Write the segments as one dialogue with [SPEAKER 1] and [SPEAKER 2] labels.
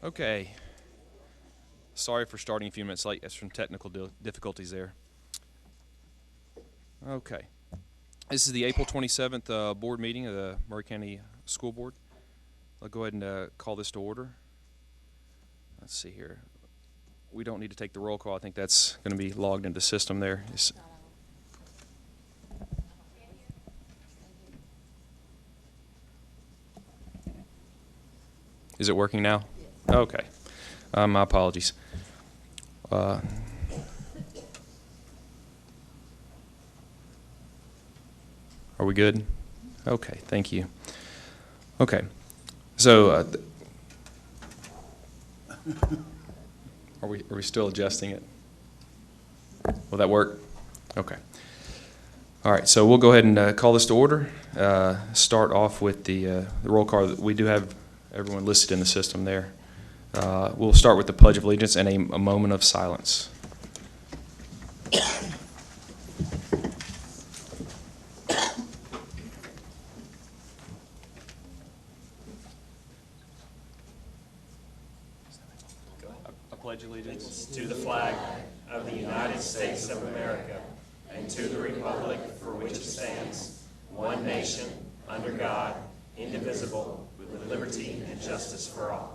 [SPEAKER 1] Okay. Sorry for starting a few minutes late. That's from technical difficulties there. Okay. This is the April 27th board meeting of the Murray County School Board. I'll go ahead and call this to order. Let's see here. We don't need to take the roll call. I think that's going to be logged into the system there. Is it working now? Okay. My apologies. Are we good? Okay, thank you. Okay, so are we still adjusting it? Will that work? Okay. All right, so we'll go ahead and call this to order. Start off with the roll call. We do have everyone listed in the system there. We'll start with the Pledge of Allegiance and a moment of silence. I pledge allegiance
[SPEAKER 2] to the flag of the United States of America and to the republic for which it stands, one nation, under God, indivisible, with liberty and justice for all.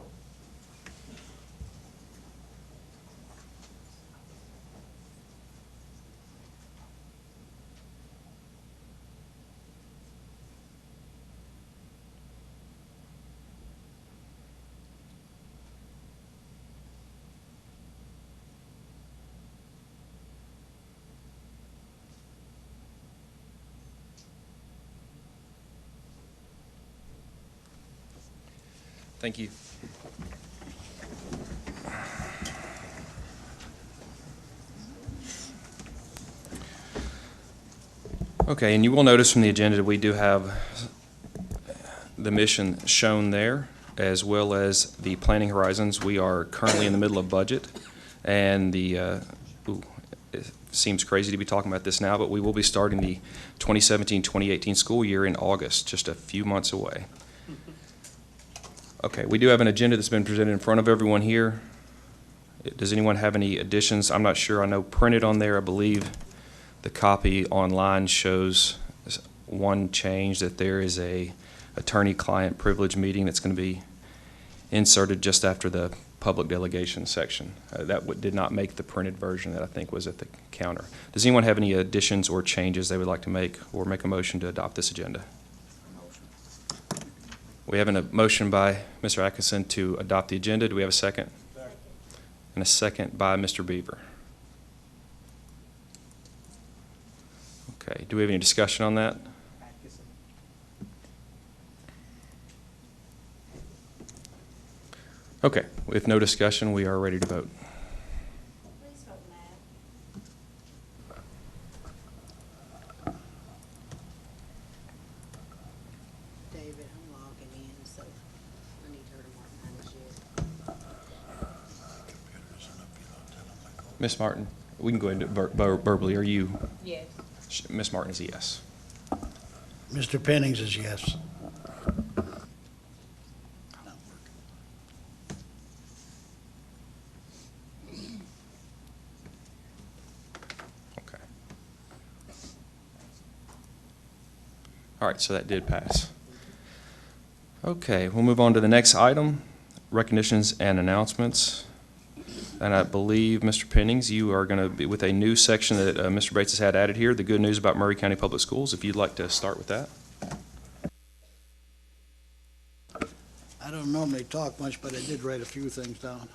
[SPEAKER 1] Thank you. Okay, and you will notice from the agenda we do have the mission shown there, as well as the planning horizons. We are currently in the middle of budget, and it seems crazy to be talking about this now, but we will be starting the 2017-2018 school year in August, just a few months away. Okay, we do have an agenda that's been presented in front of everyone here. Does anyone have any additions? I'm not sure. I know printed on there, I believe the copy online shows one change, that there is a attorney-client privilege meeting that's going to be inserted just after the public delegation section. That did not make the printed version that I think was at the counter. Does anyone have any additions or changes they would like to make, or make a motion to adopt this agenda? We have a motion by Mr. Atkinson to adopt the agenda. Do we have a second? Second. And a second by Mr. Beaver. Okay. Do we have any discussion on that? Atkinson. Okay. With no discussion, we are ready to vote.
[SPEAKER 3] Please vote Matt. David, I'm logging in, so I need her to mark mine as yes.
[SPEAKER 1] Ms. Martin, we can go ahead and verbally. Are you?
[SPEAKER 3] Yes.
[SPEAKER 1] Ms. Martin is a yes.
[SPEAKER 4] Mr. Pennings is yes.
[SPEAKER 1] Okay. All right, so that did pass. Okay, we'll move on to the next item, recognitions and announcements. And I believe, Mr. Pennings, you are going to be with a new section that Mr. Bates has had added here, the good news about Murray County Public Schools, if you'd like to start with that.
[SPEAKER 4] I don't normally talk much, but I did write a few things down.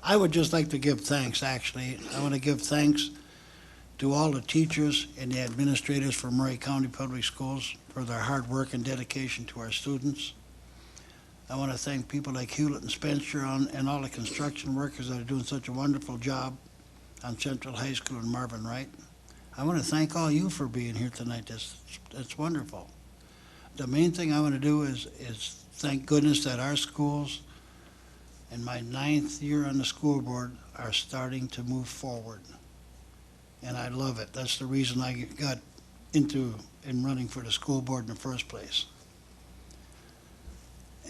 [SPEAKER 4] I would just like to give thanks, actually. I want to give thanks to all the teachers and the administrators for Murray County Public Schools for their hard work and dedication to our students. I want to thank people like Hewlett and Spencer and all the construction workers that are doing such a wonderful job on Central High School and Marvin Wright. I want to thank all you for being here tonight. That's wonderful. The main thing I want to do is thank goodness that our schools, in my 9th year on the school board, are starting to move forward. And I love it. That's the reason I got into running for the school board in the first place.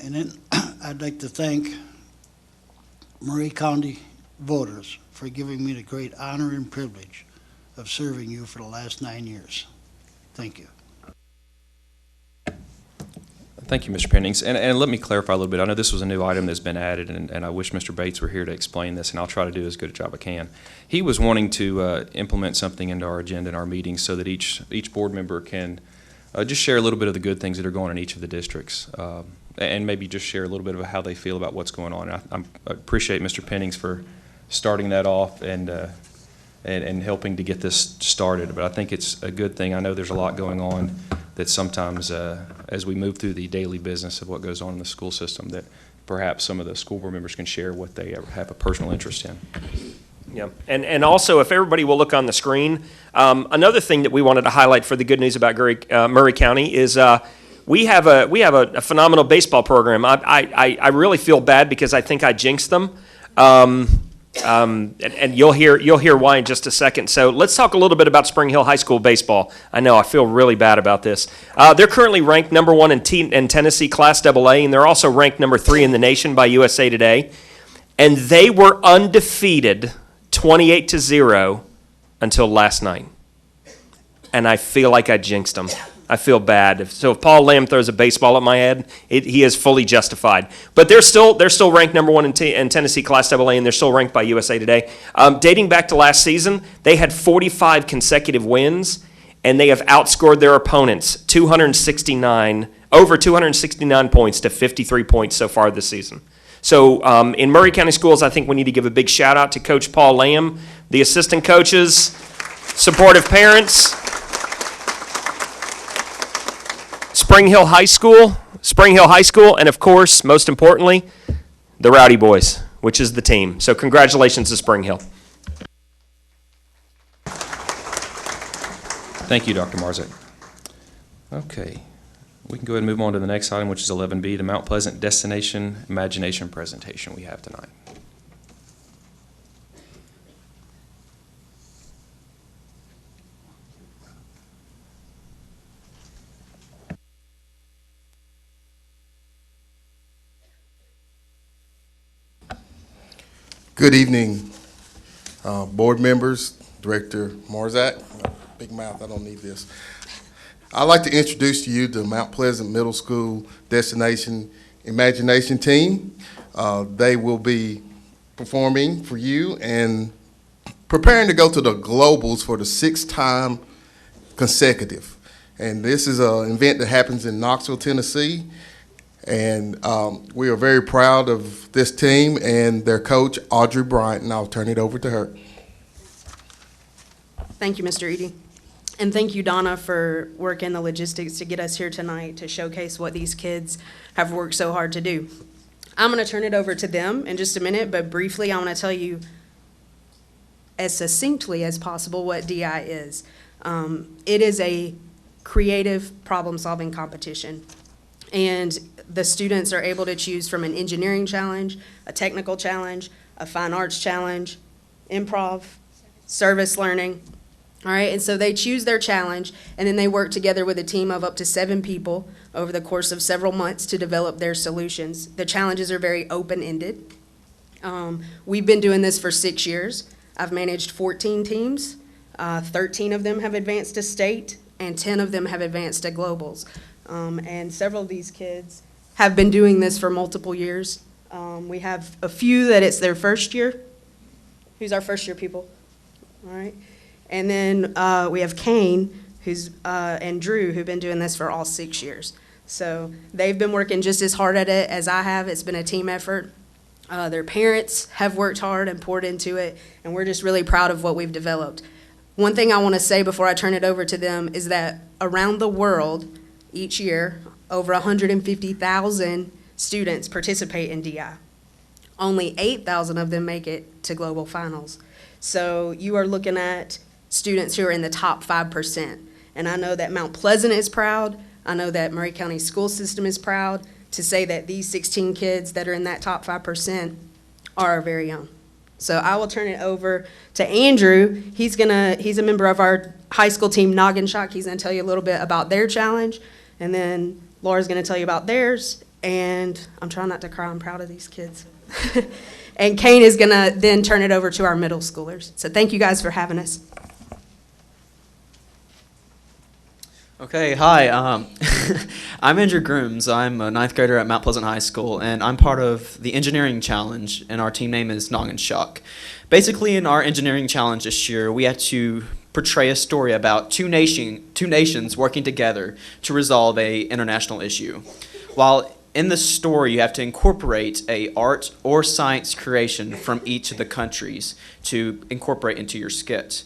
[SPEAKER 4] And then I'd like to thank Murray County voters for giving me the great honor and privilege of serving you for the last 9 years. Thank you.
[SPEAKER 1] Thank you, Mr. Pennings. And let me clarify a little bit. I know this was a new item that's been added, and I wish Mr. Bates were here to explain this, and I'll try to do as good a job I can. He was wanting to implement something into our agenda in our meetings so that each board member can just share a little bit of the good things that are going on in each of the districts, and maybe just share a little bit of how they feel about what's going on. I appreciate Mr. Pennings for starting that off and helping to get this started, but I think it's a good thing. I know there's a lot going on that sometimes as we move through the daily business of what goes on in the school system, that perhaps some of the school board members can share what they have a personal interest in.
[SPEAKER 2] Yeah, and also, if everybody will look on the screen, another thing that we wanted to highlight for the good news about Murray County is we have a phenomenal baseball program. I really feel bad because I think I jinxed them. And you'll hear why in just a second. So let's talk a little bit about Spring Hill High School baseball. I know I feel really bad about this. They're currently ranked number 1 in Tennessee Class AA, and they're also ranked number 3 in the nation by USA Today. And they were undefeated 28-0 until last night. And I feel like I jinxed them. I feel bad. So if Paul Lamb throws a baseball at my head, he is fully justified. But they're still ranked number 1 in Tennessee Class AA, and they're still ranked by USA Today. Dating back to last season, they had 45 consecutive wins, and they have outscored their opponents over 269 points to 53 points so far this season. So in Murray County Schools, I think we need to give a big shout out to Coach Paul Lamb, the assistant coaches, supportive parents, Spring Hill High School, and of course, most importantly, the Rowdy Boys, which is the team. So congratulations to Spring Hill.
[SPEAKER 1] Thank you, Dr. Marzek. Okay, we can go ahead and move on to the next item, which is 11B, the Mount Pleasant Destination Imagination presentation we have tonight.
[SPEAKER 5] Good evening, board members, Director Marzak. Big mouth, I don't need this. I'd like to introduce to you the Mount Pleasant Middle School Destination Imagination team. They will be performing for you and preparing to go to the Globals for the 6th time consecutive. And this is an event that happens in Knoxville, Tennessee. And we are very proud of this team and their coach, Audrey Bryant, and I'll turn it over to her.
[SPEAKER 6] Thank you, Mr. Eady. And thank you, Donna, for working the logistics to get us here tonight to showcase what these kids have worked so hard to do. I'm going to turn it over to them in just a minute, but briefly I want to tell you as succinctly as possible what DI is. It is a creative problem-solving competition. And the students are able to choose from an engineering challenge, a technical challenge, a fine arts challenge, improv, service learning. All right, and so they choose their challenge, and then they work together with a team of up to 7 people over the course of several months to develop their solutions. The challenges are very open-ended. We've been doing this for 6 years. I've managed 14 teams. 13 of them have advanced to state, and 10 of them have advanced to globals. And several of these kids have been doing this for multiple years. We have a few that it's their first year. Who's our first year people? All right. And then we have Kane and Drew who've been doing this for all 6 years. So they've been working just as hard at it as I have. It's been a team effort. Their parents have worked hard and poured into it, and we're just really proud of what we've developed. One thing I want to say before I turn it over to them is that around the world, each year, over 150,000 students participate in DI. Only 8,000 of them make it to global finals. So you are looking at students who are in the top 5%. And I know that Mount Pleasant is proud. I know that Murray County school system is proud to say that these 16 kids that are in that top 5% are our very own. So I will turn it over to Andrew. He's a member of our high school team, Noggin Shock. He's gonna tell you a little bit about their challenge. And then Laura's going to tell you about theirs, And I'm trying not to cry. I'm proud of these kids. And Kane is going to then turn it over to our middle schoolers. So thank you guys for having us.
[SPEAKER 7] Okay, hi. I'm Andrew Grooms. I'm a ninth grader at Mount Pleasant High School, and I'm part of the engineering challenge, and our team name is Noggin Shock. Basically, in our engineering challenge this year, we had to portray a story about two nations working together to resolve a international issue. While in the story, you have to incorporate a art or science creation from each of the countries to incorporate into your skit.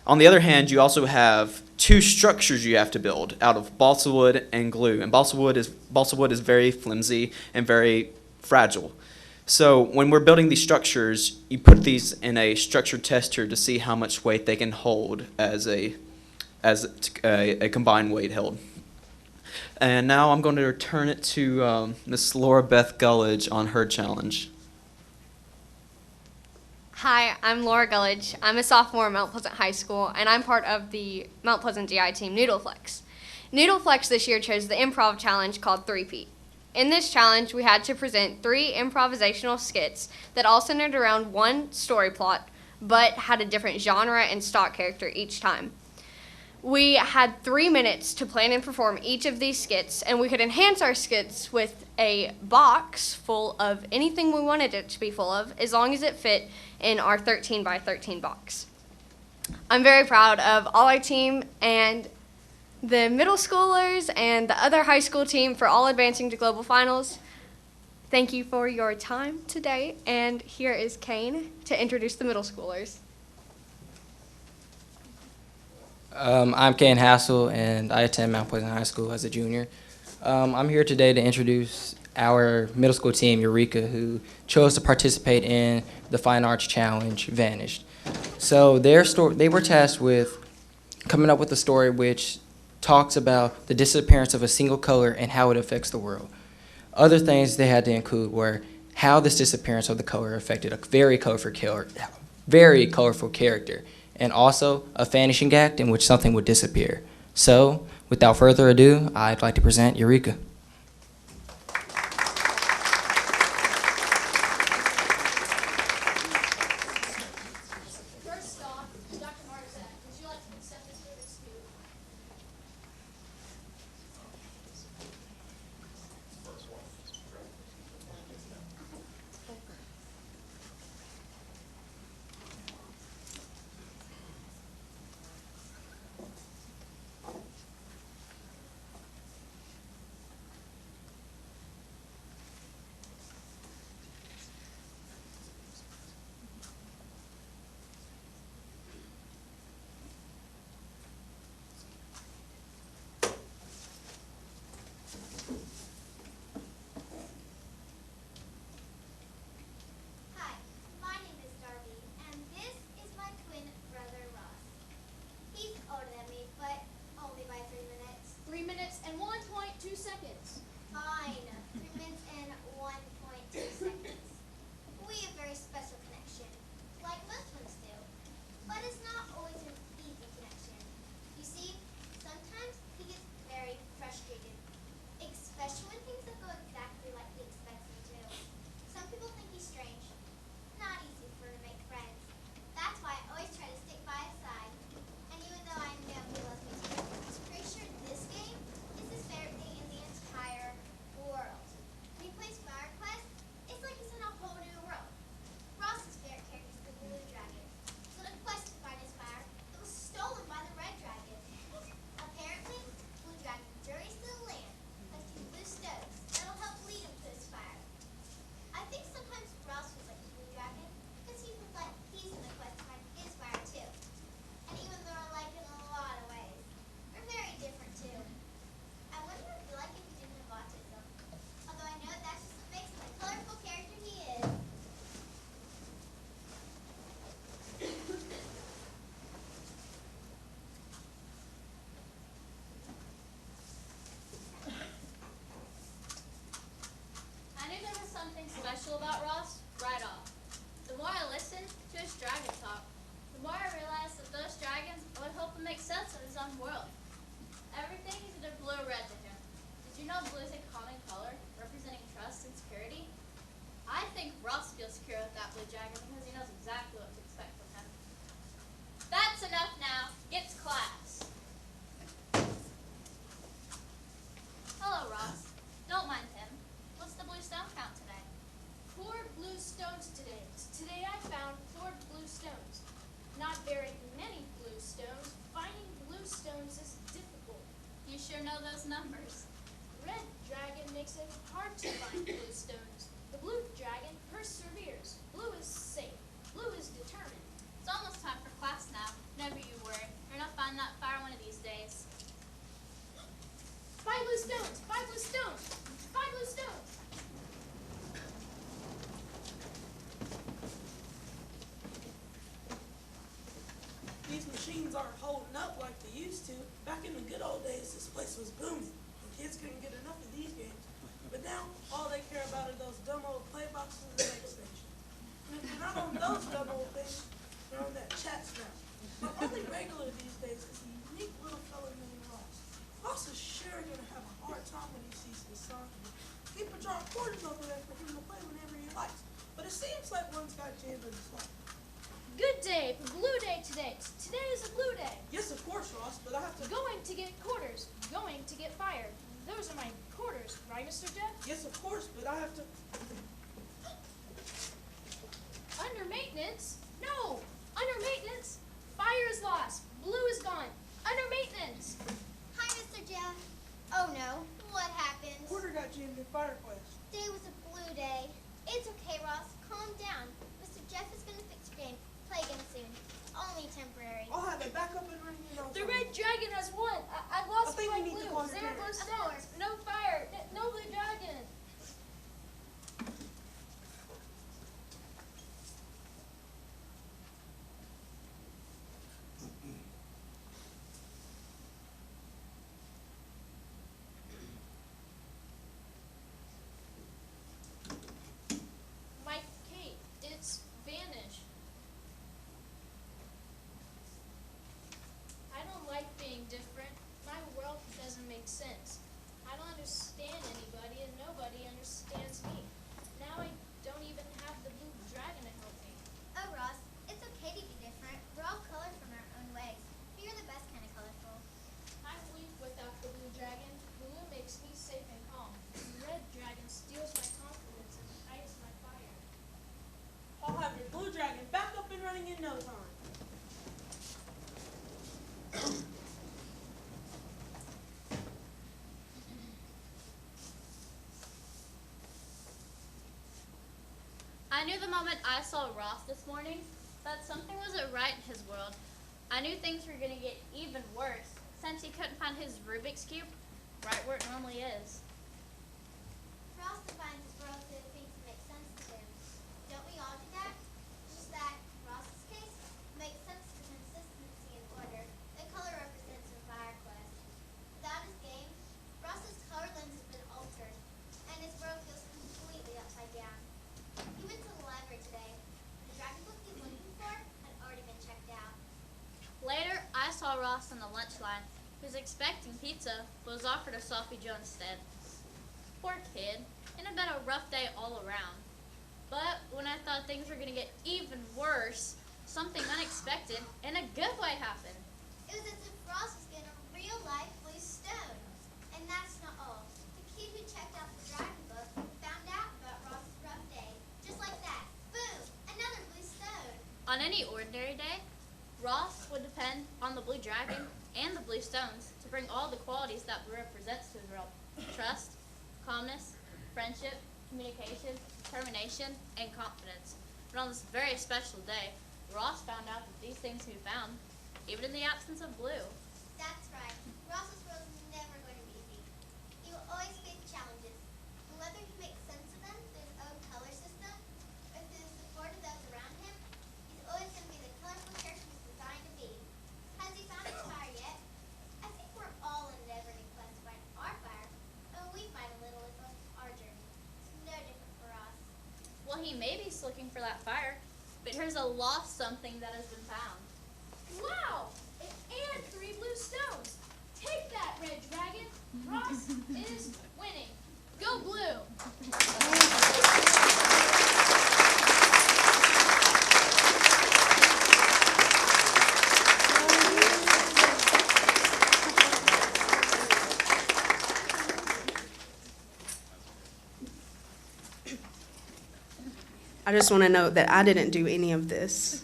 [SPEAKER 7] On the other hand, you also have two structures you have to build out of balsa wood and glue. And balsa wood is very flimsy and very fragile. So when we're building these structures, you put these in a structure tester to see how much weight they can hold as a combined weight held. And now I'm going to return it to Miss Laura Beth Gullidge on her challenge.
[SPEAKER 8] Hi, I'm Laura Gullidge. I'm a sophomore at Mount Pleasant High School, and I'm part of the Mount Pleasant DI team, Noodleflex. Noodleflex this year chose the improv challenge called Three-Peat. In this challenge, we had to present 3 improvisational skits that all centered around one story plot, but had a different genre and stock character each time. We had 3 minutes to plan and perform each of these skits, and we could enhance our skits with a box full of anything we wanted it to be full of, as long as it fit in our 13 by 13 box. I'm very proud of all our team and the middle schoolers and the other high school team for all advancing to global finals. Thank you for your time today, and here is Kane to introduce the middle schoolers.
[SPEAKER 9] I'm Kane Hassel, and I attend Mount Pleasant High School as a junior. I'm here today to introduce our middle school team, Eureka, who chose to participate in the Fine Arts Challenge, Vanished. So they were tasked with coming up with a story which talks about the disappearance of a single color and how it affects the world. Other things they had to include were how this disappearance of the color affected a very colorful character, and also a vanishing act in which something would disappear. So, without further ado, I'd like to present Eureka.
[SPEAKER 10] First off, Dr. Marzak, would you like to accept this for this scoop?
[SPEAKER 11] Hi, my name is Darby, and this is my twin brother Ross. He's older than me, but only by 3 minutes.
[SPEAKER 10] 3 minutes and 1.2 seconds.
[SPEAKER 11] Fine, 3 minutes and 1.2 seconds. We have a very special connection, like most twins do. But it's not always an easy connection. You see, sometimes he gets very frustrated, especially when things don't go exactly like he expects them to. Some people think he's strange. Not easy for him to make friends. That's why I always try to stick by his side. And even though I know he loves me too, he's pretty sure this game is his favorite thing in the entire world. When he plays Fire Quest, it's like he's in a whole new world. Ross's favorite character is the Blue Dragon. So the quest to find his fire that was stolen by the Red Dragon. Apparently, Blue Dragon journeys to the land, collecting blue stones that'll help lead him to his fire. I think sometimes Ross was like the Blue Dragon because he's in the quest to find his fire too. And even though I like in a lot of ways, we're very different too. I wonder what it'd be like if he didn't have autism. Although I know that's just what makes him the colorful character he is.
[SPEAKER 10] I knew there was something special about Ross right off. The more I listened to his dragon talk, the more I realized that those dragons would help him make sense of his own world. Everything is either blue or red to him. Did you know blue is a common color representing
[SPEAKER 12] Dragons aren't holding up like they used to. Back in the good old days, this place was booming. And kids couldn't get enough of these games. But now, all they care about are those dumb old play boxes and the next station. And if they're not on those dumb old things, they're on that chat snap. But only regular these days is a unique little fella named Ross. Ross is sure gonna have a hard time when he sees his son. Keep a jar of quarters over there for him to play whenever he likes. But it seems like one's got jammed in his life.
[SPEAKER 10] Good day, blue day today. Today is a blue day.
[SPEAKER 12] Yes, of course, Ross, but I have to...
[SPEAKER 10] Going to get quarters, going to get fired. Those are my quarters, right, Mr. Jeff?
[SPEAKER 12] Yes, of course, but I have to...
[SPEAKER 10] Under maintenance? No! Under maintenance? Fire is lost. Blue is gone. Under maintenance.
[SPEAKER 11] Hi, Mr. Jeff. Oh no, what happened?
[SPEAKER 12] Porter got jammed in FireQuest.
[SPEAKER 11] Today was a blue day. It's okay, Ross. Calm down. Mr. Jeff is gonna fix your game. Play again soon. Only temporary.
[SPEAKER 12] I'll have it back up and running in no
[SPEAKER 10] The
[SPEAKER 12] time.
[SPEAKER 10] red dragon has won. I lost
[SPEAKER 12] I think
[SPEAKER 10] my
[SPEAKER 12] we need to
[SPEAKER 10] blue.
[SPEAKER 12] call your
[SPEAKER 10] Zero blue
[SPEAKER 12] parents.
[SPEAKER 11] Of
[SPEAKER 10] stones.
[SPEAKER 11] course.
[SPEAKER 10] No fire. No blue dragon. My cape, it's vanished. I don't like being different. My world doesn't make sense. I don't understand anybody and nobody understands me. Now I don't even have the blue dragon to help me.
[SPEAKER 11] Oh, Ross, it's okay to be different. We're all colorful in our own ways. But you're the best kind of colorful.
[SPEAKER 10] I'm weak without the blue dragon. Blue makes me safe and calm. The red dragon steals my confidence and hides my fire.
[SPEAKER 12] I'll have your blue dragon back up and running in no time.
[SPEAKER 13] I knew the moment I saw Ross this morning that something wasn't right in his world. I knew things were going to get even worse since he couldn't find his Rubik's Cube right where it normally is.
[SPEAKER 11] Ross defines his world through the things that make sense to him. Don't we all do that? Just that, in Ross's case, makes sense to consistency and order. The color represents a fire quest. Without his game, Ross's color lens has been altered, and his world feels completely upside down. He went to the library today. The dragon book he was looking for had already been checked out.
[SPEAKER 13] Later, I saw Ross on the lunch line. He was expecting pizza, but was offered a Sophie Joe instead. Poor kid. It had been a rough day all around. But when I thought things were going to get even worse, something unexpected and a good way happened.
[SPEAKER 11] It was as if Ross was getting a real-life blue stone. And that's not all. The kid who checked out the dragon book found out about Ross's rough day. Just like that. Boom! Another blue stone.
[SPEAKER 13] On any ordinary day, Ross would depend on the blue dragon and the blue stones to bring all the qualities that blue represents to his world. Trust, calmness, friendship, communication, determination, and confidence. But on this very special day, Ross found out that these things can be found even in the absence of blue.
[SPEAKER 11] That's right. Ross's world is never going to be easy. He will always face challenges. And whether he makes sense of them through his own color system or through the support of those around him, he's always going to be the colorful character he's designed to be. Has he found his fire yet? I think we're all in a never-ending quest to find our fire. And when we find a little, it's our journey. It's no different for us.
[SPEAKER 13] Well, he may be looking for that fire, but here's a lost something that has been found.
[SPEAKER 10] Wow! And 3 blue stones. Take that, red dragon. Ross is winning. Go blue!
[SPEAKER 6] I just want to note that I didn't do any of this.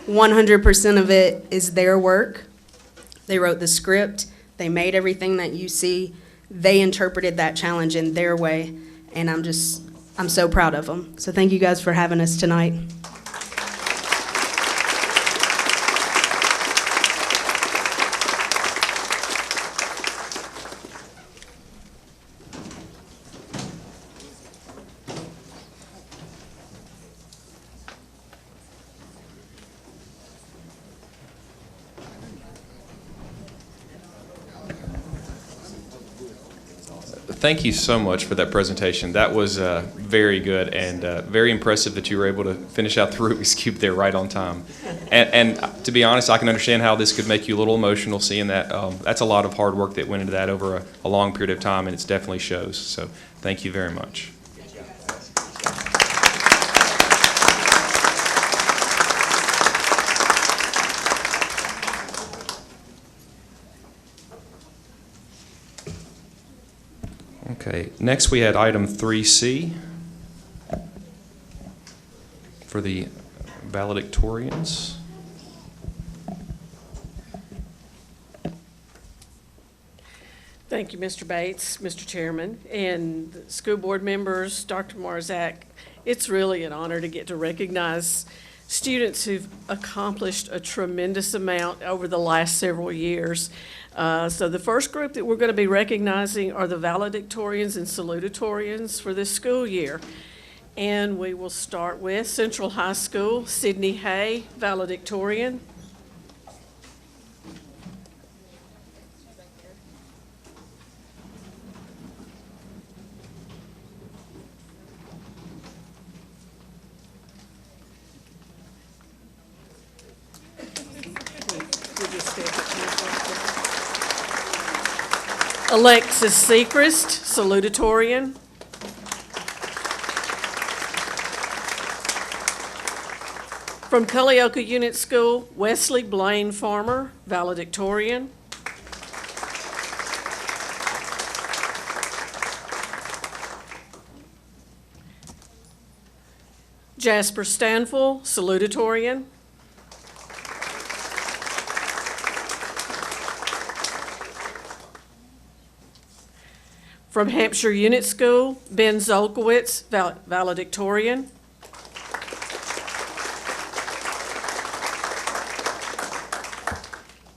[SPEAKER 6] 100% of it is their work. They wrote the script. They made everything that you see. They interpreted that challenge in their way, and I'm so proud of them. So thank you guys for having us tonight.
[SPEAKER 1] Thank you so much for that presentation. That was very good and very impressive that you were able to finish out the Rubik's Cube there right on time. And to be honest, I can understand how this could make you a little emotional seeing that. That's a lot of hard work that went into that over a long period of time, and it definitely shows. So thank you very much. Okay, next we had item 3C for the valedictorians.
[SPEAKER 14] Thank you, Mr. Bates, Mr. Chairman, and the school board members, Dr. Marzak. It's really an honor to get to recognize students who've accomplished a tremendous amount over the last several years. So the first group that we're going to be recognizing are the valedictorians and salutatorians for this school year. And we will start with Central High School, Sydney Hay, valedictorian. Alexis Sechrist, salutatorian. From Culleoka Unit School, Wesley Blaine Farmer, valedictorian. Jasper Stanfill, salutatorian. From Hampshire Unit School, Ben Zolkowitz, valedictorian.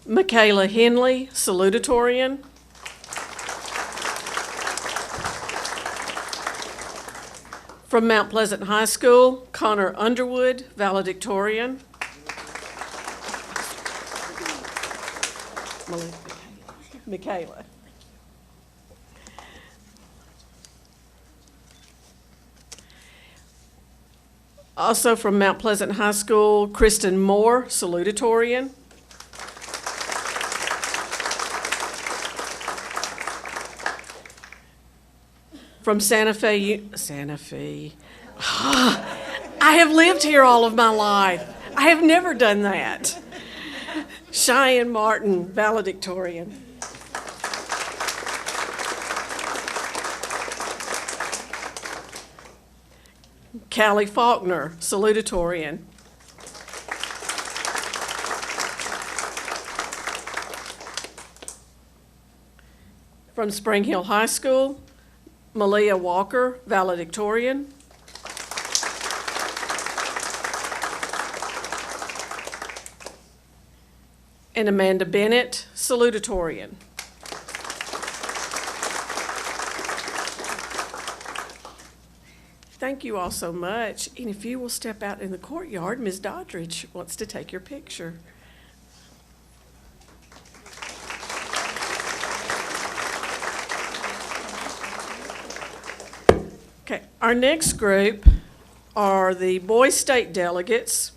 [SPEAKER 14] Michaela Henley, salutatorian. From Mount Pleasant High School, Connor Underwood, valedictorian. Michaela. Also from Mount Pleasant High School, Kristen Moore, salutatorian. From Santa Fe. I have lived here all of my life. I have never done that. Cheyenne Martin, valedictorian. Callie Faulkner, salutatorian. From Spring Hill High School, Malia Walker, valedictorian. And Amanda Bennett, salutatorian. Thank you all so much. And if you will step out in the courtyard, Ms. Doddridge wants to take your picture. Okay, our next group are the Boys State delegates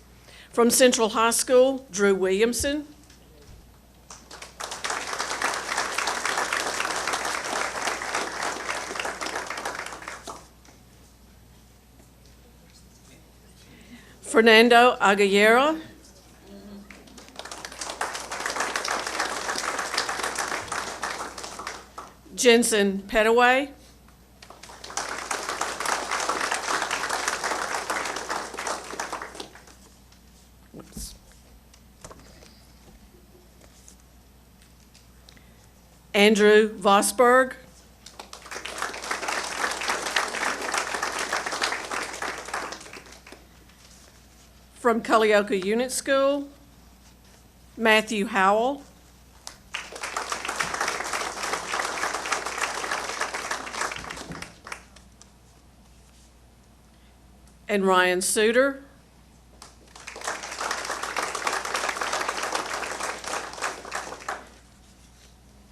[SPEAKER 14] from Central High School, Drew Williamson. Fernando Aguilera. Jensen Petaway. Andrew Vosberg. From Culleoka Unit School, Matthew Howell. And Ryan Suter.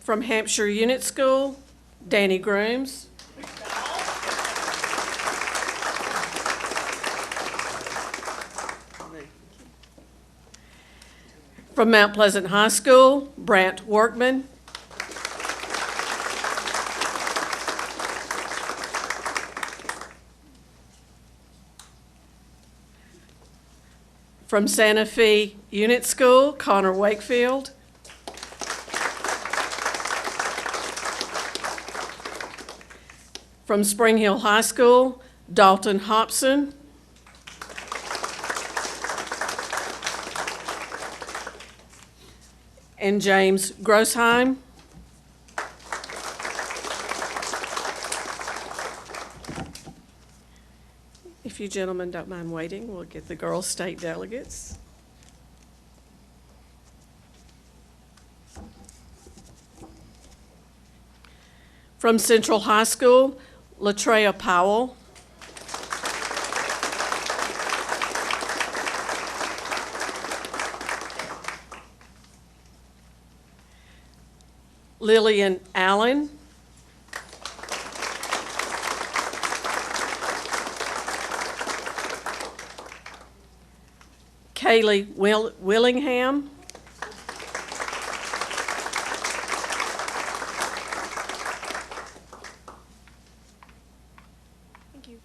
[SPEAKER 14] From Hampshire Unit School, Danny Grooms. From Mount Pleasant High School, Brant Workman. From Santa Fe Unit School, Connor Wakefield. From Spring Hill High School, Dalton Hobson. And James Grossheim. If you gentlemen don't mind waiting, we'll get the girls' state delegates. From Central High School, Latreia Powell. Lillian Allen. Kaylee Willingham. Thank you.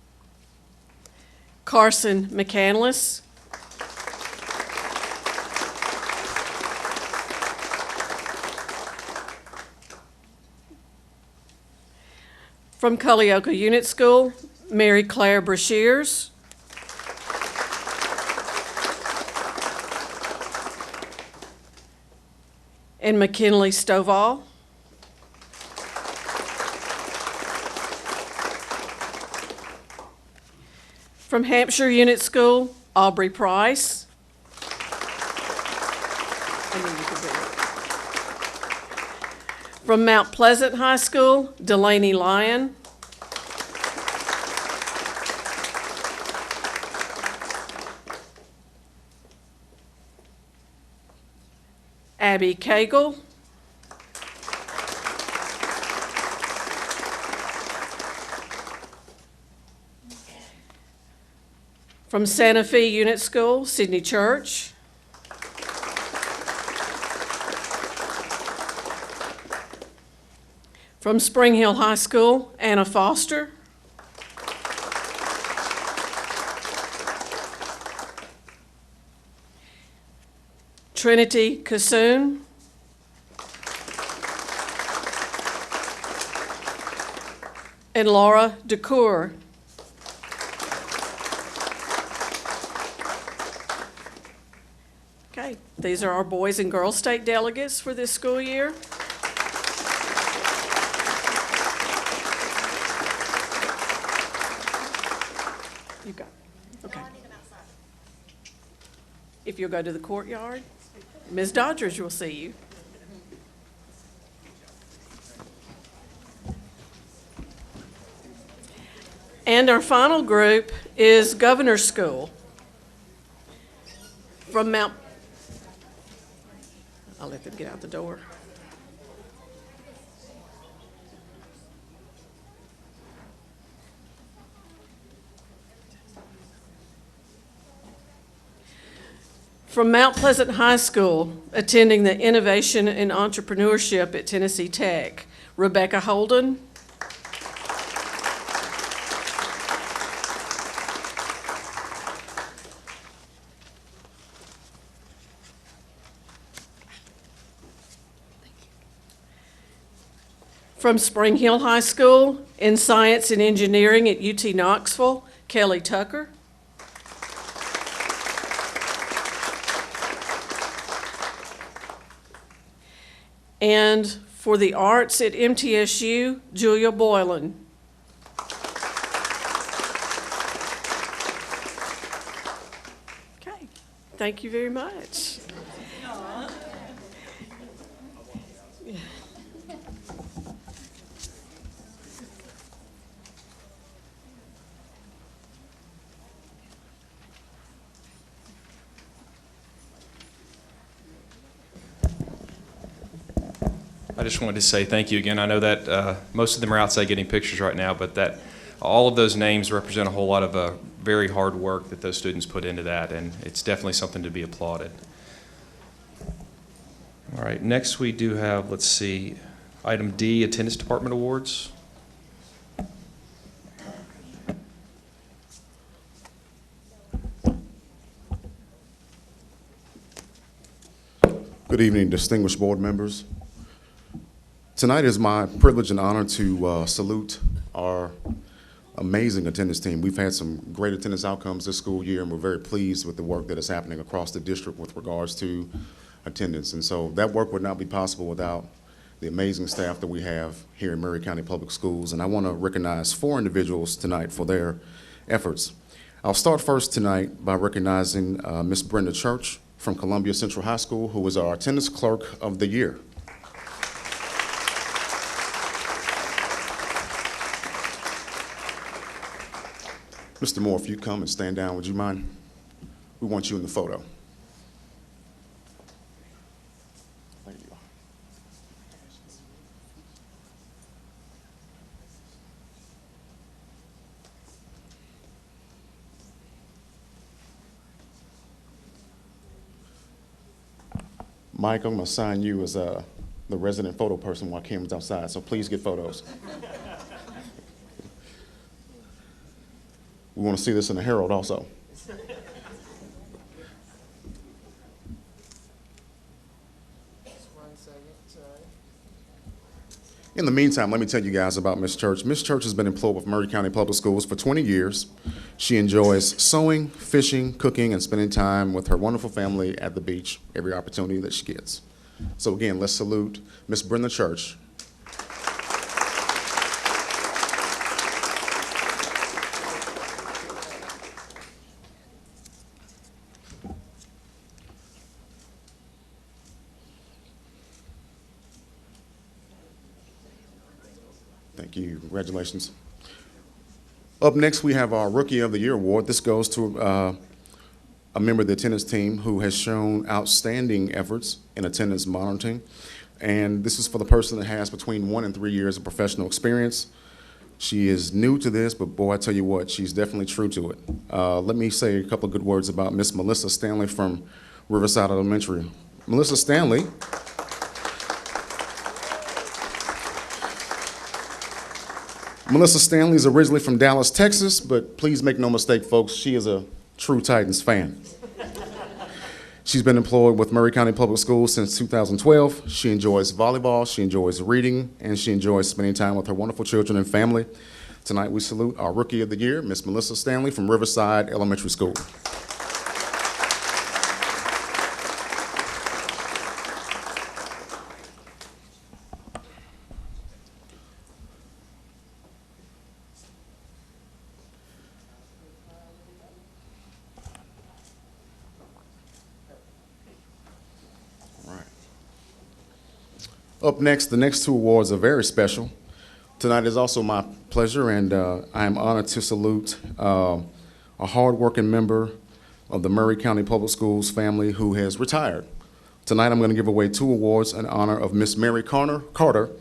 [SPEAKER 14] Carson McCandless. From Culleoka Unit School, Mary Claire Brashears. And McKinley Stovall. From Hampshire Unit School, Aubrey Price. From Mount Pleasant High School, Delaney Lyon. Abby Cagle. From Santa Fe Unit School, Sydney Church. From Spring Hill High School, Anna Foster. Trinity Kassoon. And Laura DeCour. Okay, these are our boys and girls state delegates for this school year. You got it. Okay. If you'll go to the courtyard, Ms. Dodgers will see you. And our final group is Governor's School. From Mount, I'll let them get out the door. From Mount Pleasant High School, attending the Innovation and Entrepreneurship at Tennessee Tech, Rebecca Holden. From Spring Hill High School, in Science and Engineering at UT Knoxville, Kelly Tucker. And for the arts at MTSU, Julia Boylan. Okay, thank you very much.
[SPEAKER 1] I just wanted to say thank you again. I know that most of them are outside getting pictures right now, but that all of those names represent a whole lot of very hard work that those students put into that, and it's definitely something to be applauded. All right, next we do have, let's see, item D, Attendance Department Awards.
[SPEAKER 15] Good evening, distinguished board members. Tonight is my privilege and honor to salute our amazing attendance team. We've had some great attendance outcomes this school year, and we're very pleased with the work that is happening across the district with regards to attendance. And so that work would not be possible without the amazing staff that we have here in Maury County Public Schools. And I want to recognize 4 individuals tonight for their efforts. I'll start first tonight by recognizing Miss Brenda Church from Columbia Central High School, who is our attendance clerk of the year. Mr. Moore, if you'd come and stand down, would you mind? We want you in the photo. There you are. Mike, I'm going to assign you as the resident photo person while Cameron's outside, so please get photos. We want to see this in the Herald also. In the meantime, let me tell you guys about Miss Church. Miss Church has been employed with Maury County Public Schools for 20 years. She enjoys sewing, fishing, cooking, and spending time with her wonderful family at the beach every opportunity that she gets. So again, let's salute Miss Brenda Church. Thank you. Congratulations. Up next, we have our Rookie of the Year award. This goes to a member of the attendance team who has shown outstanding efforts in attendance monitoring. And this is for the person that has between 1 and 3 years of professional experience. She is new to this, but boy, I tell you what, she's definitely true to it. Let me say a couple of good words about Miss Melissa Stanley from Riverside Elementary. Melissa Stanley Melissa Stanley is originally from Dallas, Texas, but please make no mistake, folks, she is a true Titans fan. She's been employed with Maury County Public Schools since 2012. She enjoys volleyball, she enjoys reading, and she enjoys spending time with her wonderful children and family. Tonight we salute our Rookie of the Year, Miss Melissa Stanley from Riverside Elementary School. Up next, the next 2 awards are very special. Tonight is also my pleasure, and I am honored to salute a hardworking member of the Maury County Public Schools family who has retired. Tonight I'm going to give away 2 awards in honor of Miss Mary Carter,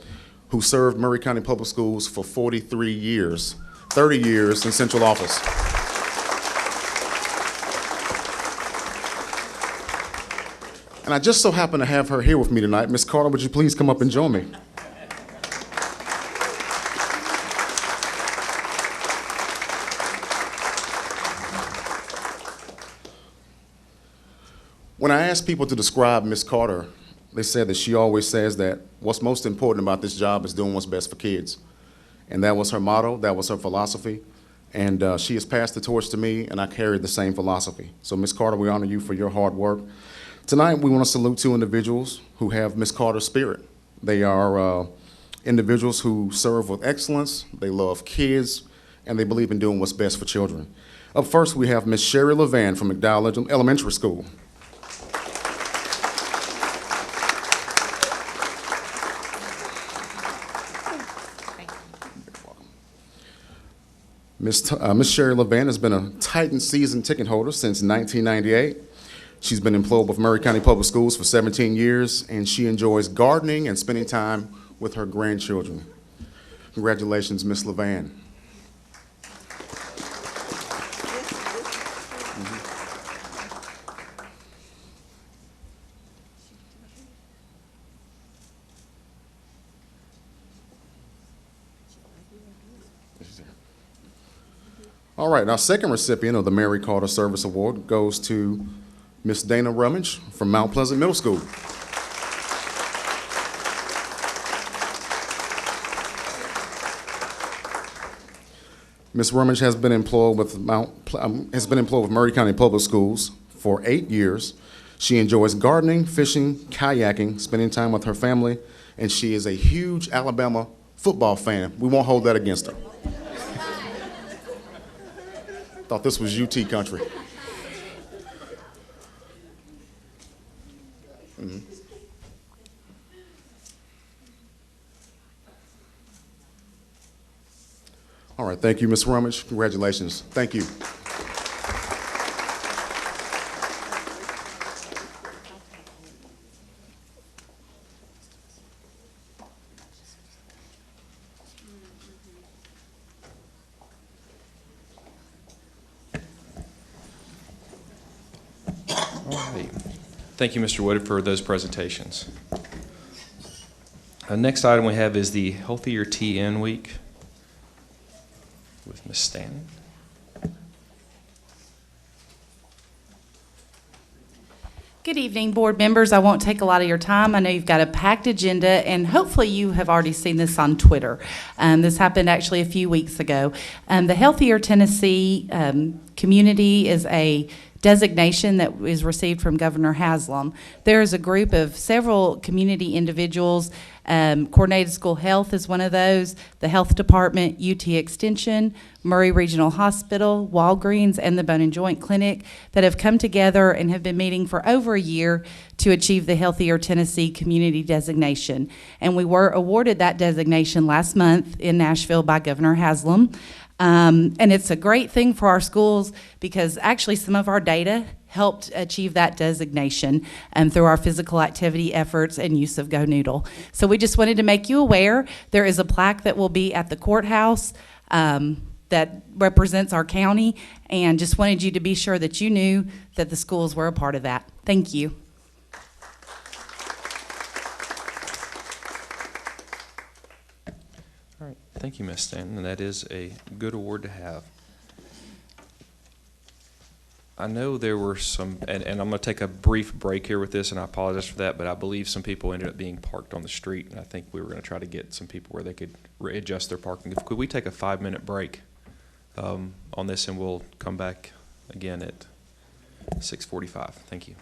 [SPEAKER 15] who served Maury County Public Schools for 43 years, 30 years in central office. And I just so happen to have her here with me tonight. Miss Carter, would you please come up and join me? When I asked people to describe Miss Carter, they said that she always says that what's most important about this job is doing what's best for kids. And that was her motto, that was her philosophy. And she has passed the torch to me, and I carry the same philosophy. So Miss Carter, we honor you for your hard work. Tonight, we want to salute 2 individuals who have Miss Carter's spirit. They are individuals who serve with excellence, they love kids, and they believe in doing what's best for children. Up first, we have Miss Sherry Levan from McDowell Elementary School. Miss Sherry Levan has been a Titan season ticket holder since 1998. She's been employed with Maury County Public Schools for 17 years, and she enjoys gardening and spending time with her grandchildren. Congratulations, Ms. Levan. All right, our second recipient of the Mary Carter Service Award goes to Miss Dana Rummage from Mount Pleasant Middle School. Ms. Rummage has been employed with Maury County Public Schools for 8 years. She enjoys gardening, fishing, kayaking, spending time with her family, and she is a huge Alabama football fan. We won't hold that against her. Thought this was UT country. Mhm. All right, thank you, Ms. Rummage. Congratulations. Thank you.
[SPEAKER 1] All right. Thank you, Mr. Woodard, for those presentations. Next item we have is the Healthier TN Week with Ms. Stanton.
[SPEAKER 16] Good evening, board members. I won't take a lot of your time. I know you've got a packed agenda, and hopefully you have already seen this on Twitter. This happened actually a few weeks ago. The Healthier Tennessee community is a designation that is received from Governor Haslam. There is a group of several community individuals. Coordinated School Health is one of those, the Health Department, UT Extension, Murray Regional Hospital, Walgreens, and the Bone and Joint Clinic that have come together and have been meeting for over a year to achieve the Healthier Tennessee community designation. And we were awarded that designation last month in Nashville by Governor Haslam. And it's a great thing for our schools because actually some of our data helped achieve that designation through our physical activity efforts and use of Go Noodle. So we just wanted to make you aware there is a plaque that will be at the courthouse that represents our county, and just wanted you to be sure that you knew that the schools were a part of that. Thank you.
[SPEAKER 1] All right, thank you, Ms. Stanton, and that is a good award to have. I know there were some, and I'm going to take a brief break here with this, and I apologize for that, but I believe some people ended up being parked on the street, and I think we were going to try to get some people where they could readjust their parking. Could we take a 5-minute break on this, and we'll come back again at 6:45. Thank you.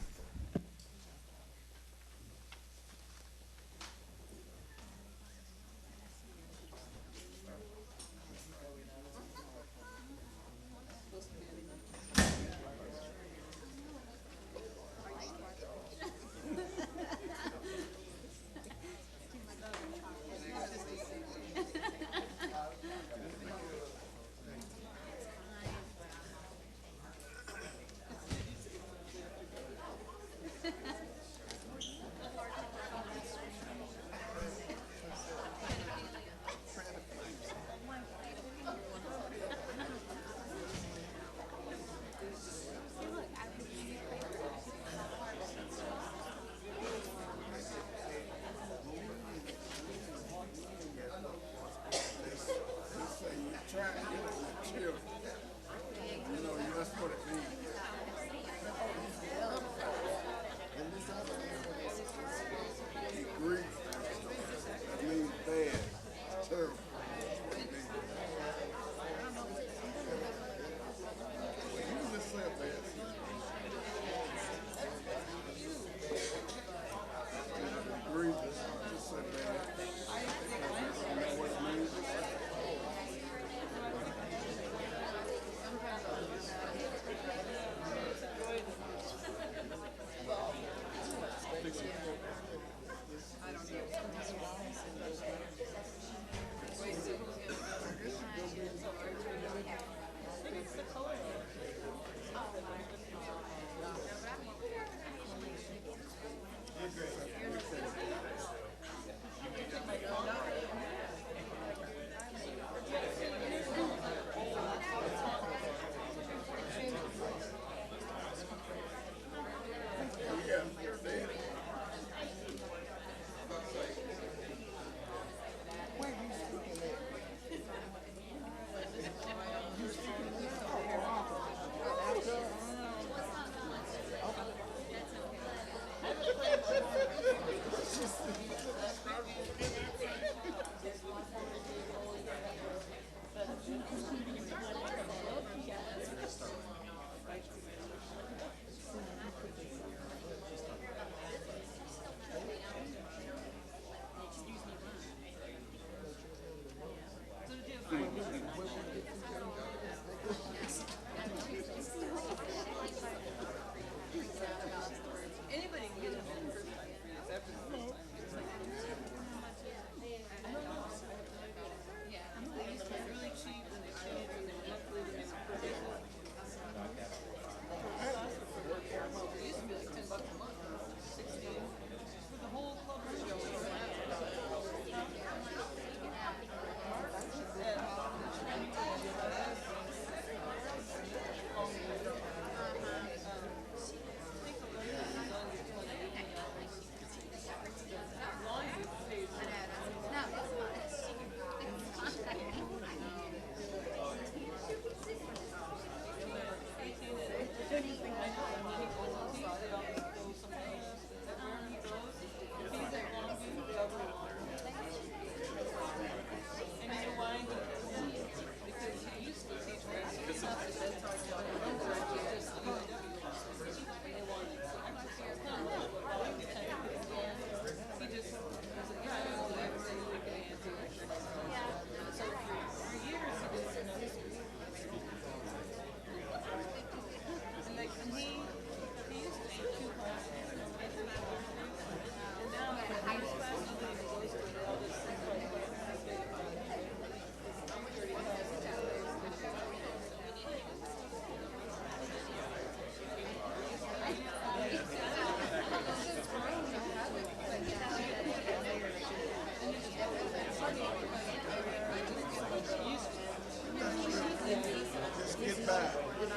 [SPEAKER 17] Thinking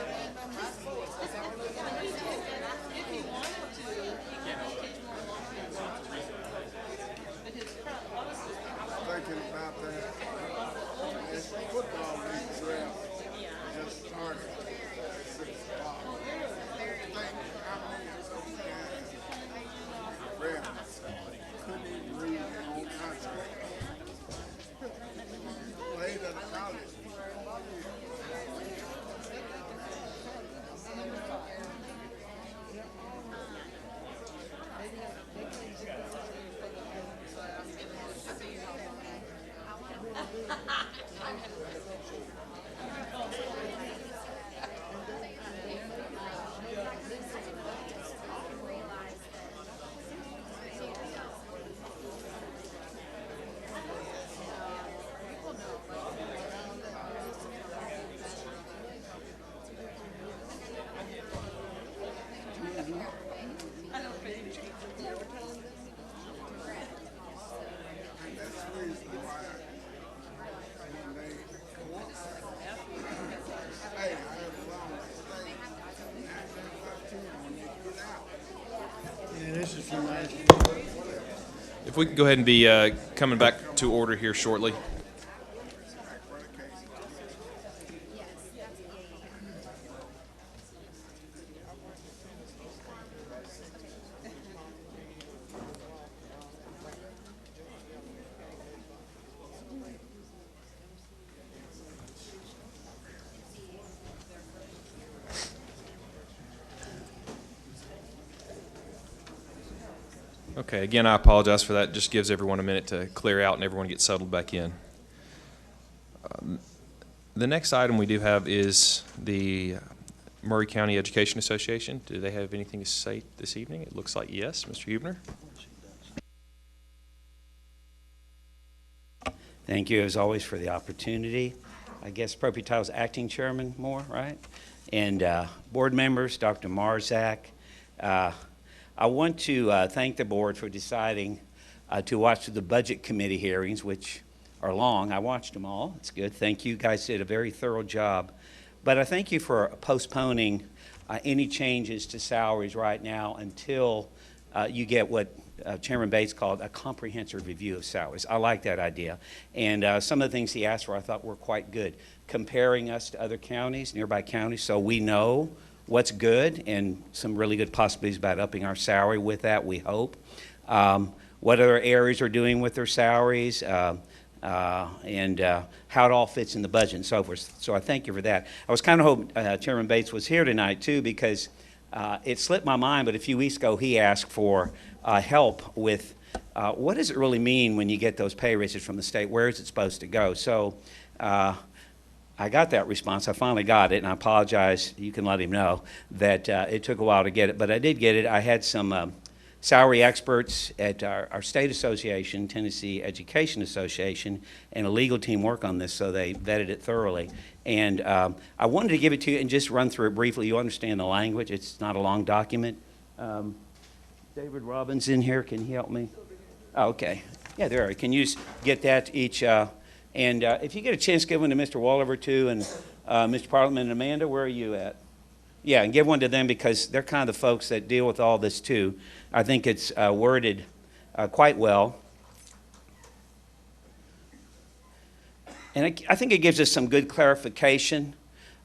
[SPEAKER 17] about that. It's football league draft just started at 6 o'clock. Think how many of those guys read couldn't even read their own contract. Played at a college.
[SPEAKER 4] Yeah, this is from last year.
[SPEAKER 1] If we could go ahead and be coming back to order here shortly. Okay, again, I apologize for that. Just gives everyone a minute to clear out and everyone get settled back in. The next item we do have is the Murray County Education Association. Do they have anything to say this evening? It looks like yes. Mr. Huebner?
[SPEAKER 18] Thank you, as always, for the opportunity. I guess appropriate title is Acting Chairman Moore, right? And board members, Dr. Marzak. I want to thank the board for deciding to watch the budget committee hearings, which are long. I watched them all. It's good. Thank you. You guys did a very thorough job. But I thank you for postponing any changes to salaries right now until you get what Chairman Bates called a comprehensive review of salaries. I like that idea. And some of the things he asked for I thought were quite good, comparing us to other counties, nearby counties, so we know what's good and some really good possibilities about upping our salary with that, we hope. What other areas are doing with their salaries, and how it all fits in the budget and so forth. So I thank you for that. I was kind of hoping Chairman Bates was here tonight too, because it slipped my mind, but a few weeks ago he asked for help with what does it really mean when you get those pay raises from the state? Where is it supposed to go? So I got that response. I finally got it, and I apologize. You can let him know that it took a while to get it, but I did get it. I had some salary experts at our state association, Tennessee Education Association, and a legal team work on this, so they vetted it thoroughly. And I wanted to give it to you and just run through it briefly. You understand the language. It's not a long document. David Robbins in here. Can he help me? Oh, okay. Yeah, there. Can you get that each? And if you get a chance, give one to Mr. Walliver too, and Mr. Parliament and Amanda, where are you at? Yeah, and give one to them because they're kind of the folks that deal with all this too. I think it's worded quite well. And I think it gives us some good clarification.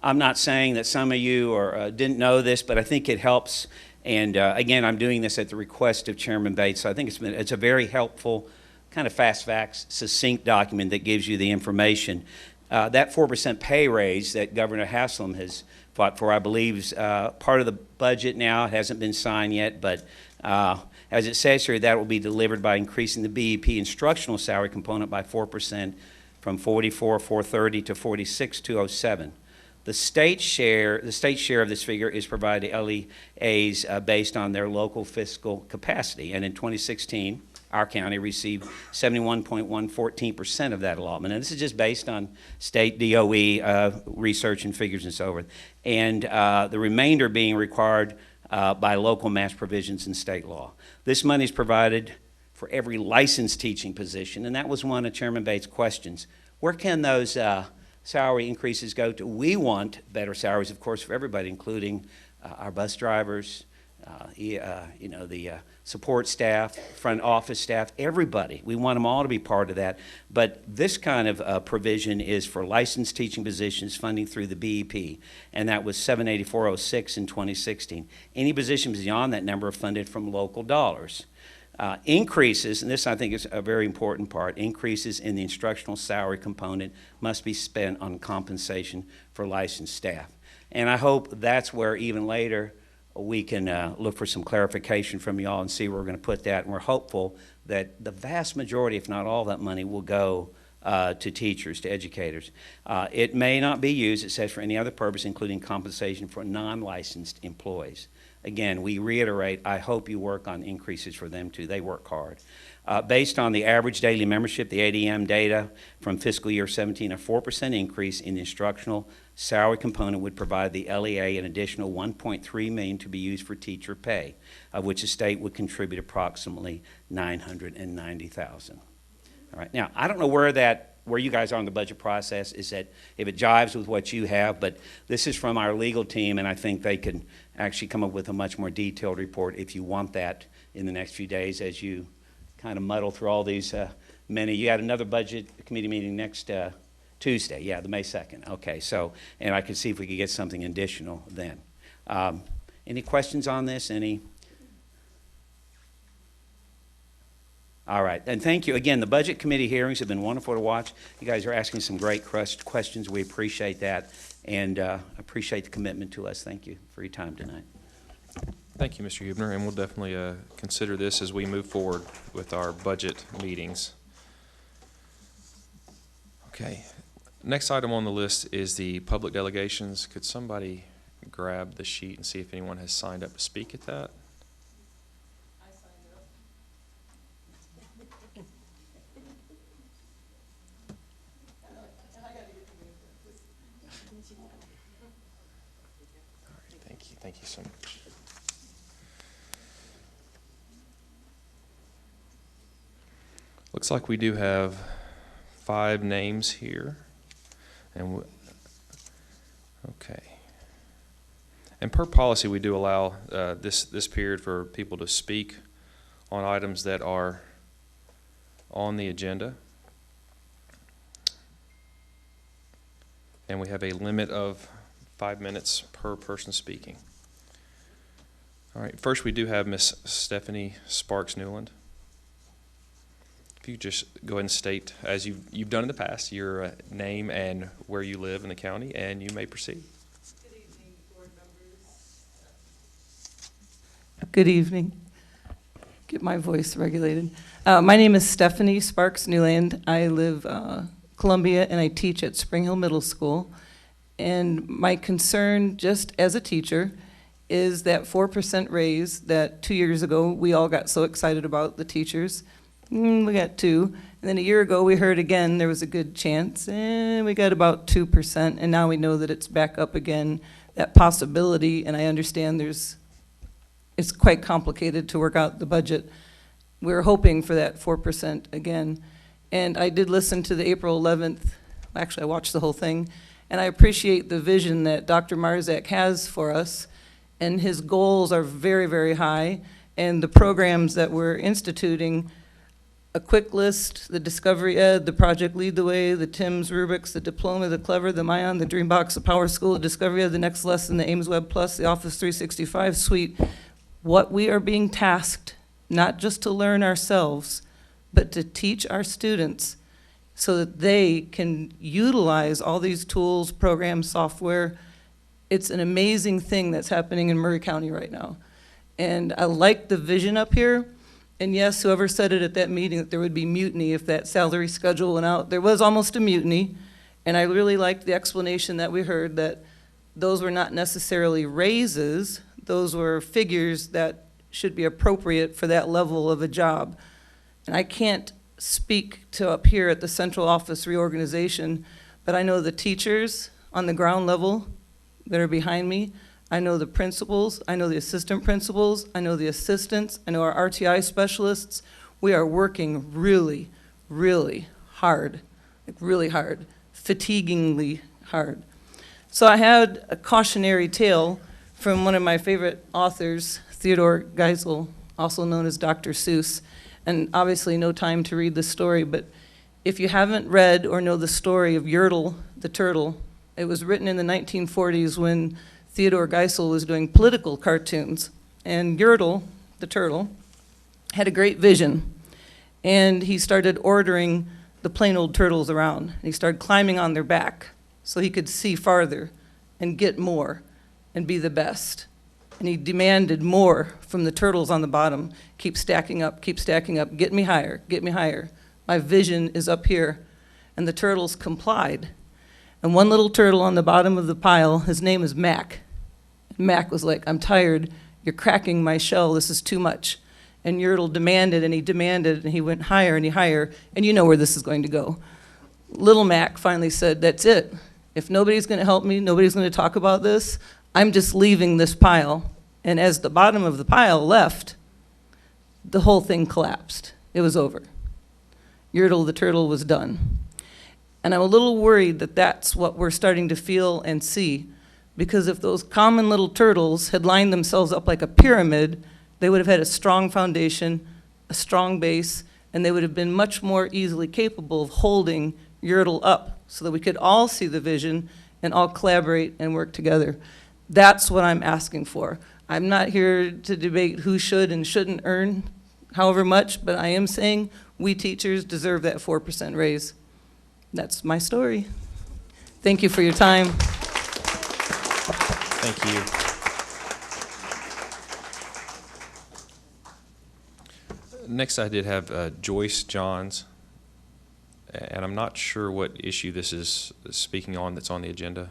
[SPEAKER 18] I'm not saying that some of you didn't know this, but I think it helps. And again, I'm doing this at the request of Chairman Bates. So I think it's a very helpful, kind of fast facts, succinct document that gives you the information. That 4% pay raise that Governor Haslam has fought for, I believe, is part of the budget now. It hasn't been signed yet, but as it says here, that will be delivered by increasing the BEP instructional salary component by 4% from $44,430 to $46,207. The state share of this figure is provided to LEAs based on their local fiscal capacity, and in 2016. Our county received 71.114% of that allotment. And this is just based on state DOE research and figures and so forth. And the remainder being required by local match provisions in state law. This money is provided for every licensed teaching position, and that was one of Chairman Bates' questions. Where can those salary increases go to. We want better salaries, of course, for everybody, including our bus drivers, the support staff, front office staff, everybody. We want them all to be part of that. But this kind of provision is for licensed teaching positions funding through the BEP, and that was $784.06 in 2016. Any positions beyond that number are funded from local dollars. Increases, and this I think is a very important part, increases in the instructional salary component must be spent on compensation for licensed staff. And I hope that's where even later we can look for some clarification from y'all and see where we're going to put that. And we're hopeful that the vast majority, if not all that money, will go to teachers, to educators. It may not be used, it says, for any other purpose, including compensation for non-licensed employees. Again, we reiterate, I hope you work on increases for them too. They work hard. Based on the average daily membership, the ADM data from fiscal year 17, a 4% increase in the instructional salary component would provide the LEA an additional $1.3 million to be used for teacher pay, of which the state would contribute approximately $990,000. All right. Now, I don't know where you guys are in the budget process, is that if it jives with what you have, but this is from our legal team, and I think they can actually come up with a much more detailed report if you want that in the next few days as you kind of muddle through all these many. You had another budget committee meeting next Tuesday, yeah, the May 2nd. Okay, so, and I could see if we could get something additional then. Any questions on this? All right, and thank you. Again, the budget committee hearings have been wonderful to watch. You guys are asking some great questions. We appreciate that, and appreciate the commitment to us. Thank you for your time tonight.
[SPEAKER 1] Thank you, Mr. Hubner, and we'll definitely consider this as we move forward with our budget meetings. Okay, next item on the list is the public delegations. Could somebody grab the sheet and see if anyone has signed up to speak at that? Thank you so much. Looks like we do have 5 names here, and okay. And per policy, we do allow this period for people to speak on items that are on the agenda, and we have a limit of 5 minutes per person speaking. All right, first we do have Miss Stephanie Sparks Newland. If you just go ahead and state, as you've done in the past, your name and where you live in the county, and you may proceed.
[SPEAKER 19] Good evening, board members. Good evening. Get my voice regulated. My name is Stephanie Sparks Newland. I live Columbia, and I teach at Spring Hill Middle School. And my concern, just as a teacher, is that 4% raise that 2 years ago we all got so excited about, the teachers. We got 2. And then a year ago we heard again there was a good chance, and we got about 2%. And now we know that it's back up again, that possibility. And I understand it's quite complicated to work out the budget. We're hoping for that 4% again. And I did listen to the April 11th, actually I watched the whole thing, and I appreciate the vision that Dr. Marzak has for us, and his goals are very, very high, and the programs that we're instituting, a quick list, the Discovery Ed, the Project Lead the Way, the TIMS rubrics, the Diploma, the Clever, the Mayan, the Dreambox, the Power School, the Discovery Ed, the Next Lesson, the Ames Web Plus, the Office 365 suite. What we are being tasked, not just to learn ourselves, but to teach our students so that they can utilize all these tools, programs, software. It's an amazing thing that's happening in Murray County right now. And I like the vision up here. And yes, whoever said it at that meeting that there would be mutiny if that salary schedule went out, there was almost a mutiny. And I really liked the explanation that we heard that those were not necessarily raises, those were figures that should be appropriate for that level of a job. And I can't speak to up here at the central office reorganization, but I know the teachers on the ground level that are behind me. I know the principals, I know the assistant principals, I know the assistants, I know our RTI specialists. We are working really, really hard, like really hard, fatiguingly hard. So I had a cautionary tale from one of my favorite authors, Theodore Geisel, also known as Dr. Seuss, and obviously no time to read the story, but if you haven't read or know the story of Yertle the turtle, it was written in the 1940s when Theodore Geisel was doing political cartoons, and Yertle the turtle had a great vision, and he started ordering the plain old turtles around. He started climbing on their back so he could see farther and get more and be the best. And he demanded more from the turtles on the bottom. Keep stacking up, get me higher, get me higher. My vision is up here. And the turtles complied. And one little turtle on the bottom of the pile, his name is Mac. Mac was like, I'm tired, you're cracking my shell, this is too much. And Yertle demanded, and he went higher and higher, and you know where this is going to go. Little Mac finally said, that's it. If nobody's gonna help me, nobody's gonna talk about this, I'm just leaving this pile. And as the bottom of the pile left, the whole thing collapsed. It was over. Yertle the turtle was done. And I'm a little worried that that's what we're starting to feel and see, because if those common little turtles had lined themselves up like a pyramid, they would have had a strong foundation, a strong base, and they would have been much more easily capable of holding Yertle up so that we could all see the vision and all collaborate and work together. That's what I'm asking for. I'm not here to debate who should and shouldn't earn however much, but I am saying we teachers deserve that 4% raise. That's my story. Thank you for your time.
[SPEAKER 1] Thank you. Next, I did have Joyce Johns, and I'm not sure what issue this is speaking on that's on the agenda.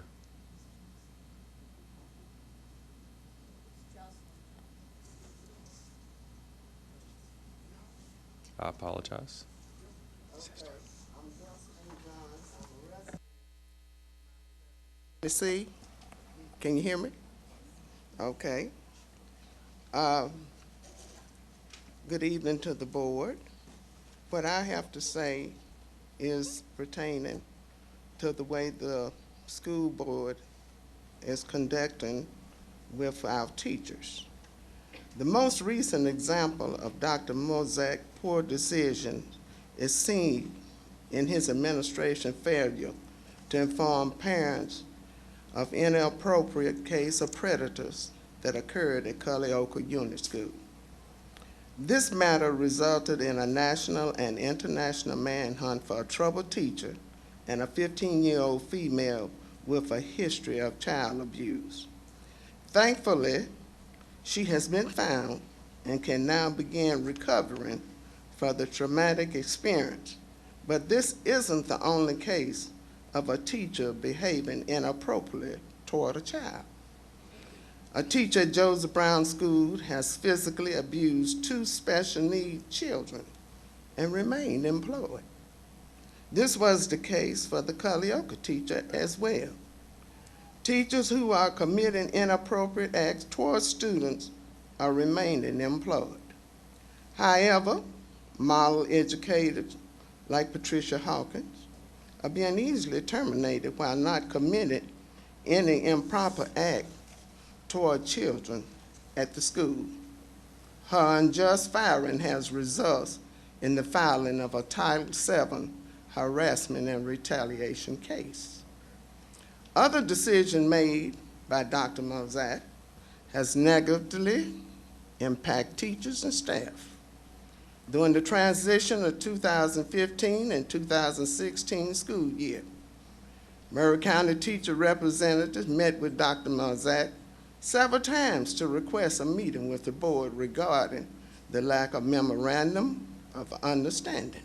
[SPEAKER 1] I apologize.
[SPEAKER 20] See? Can you hear me? Okay. Good evening to the board. What I have to say is pertaining to the way the school board is conducting with our teachers. The most recent example of Dr. Mozak's poor decision is seen in his administration failure to inform parents of inappropriate case of predators that occurred at Culleoka Unit School. This matter resulted in a national and international manhunt for a troubled teacher and a 15-year-old female with a history of child abuse. Thankfully, she has been found and can now begin recovering from the traumatic experience. But this isn't the only case of a teacher behaving inappropriately toward a child. A teacher at Joseph Brown School has physically abused 2 special needs children and remained employed. This was the case for the Culleoka teacher as well. Teachers who are committing inappropriate acts towards students are remaining employed. However, model educators like Patricia Hawkins are being easily terminated while not committing any improper act toward children at the school. Her unjust firing has resulted in the filing of a Title VII harassment and retaliation case. Other decisions made by Dr. Mozak has negatively impacted teachers and staff. During the transition of 2015 and 2016 school year, Murray County teacher representatives met with Dr. Mozak several times to request a meeting with the board regarding the lack of memorandum of understanding.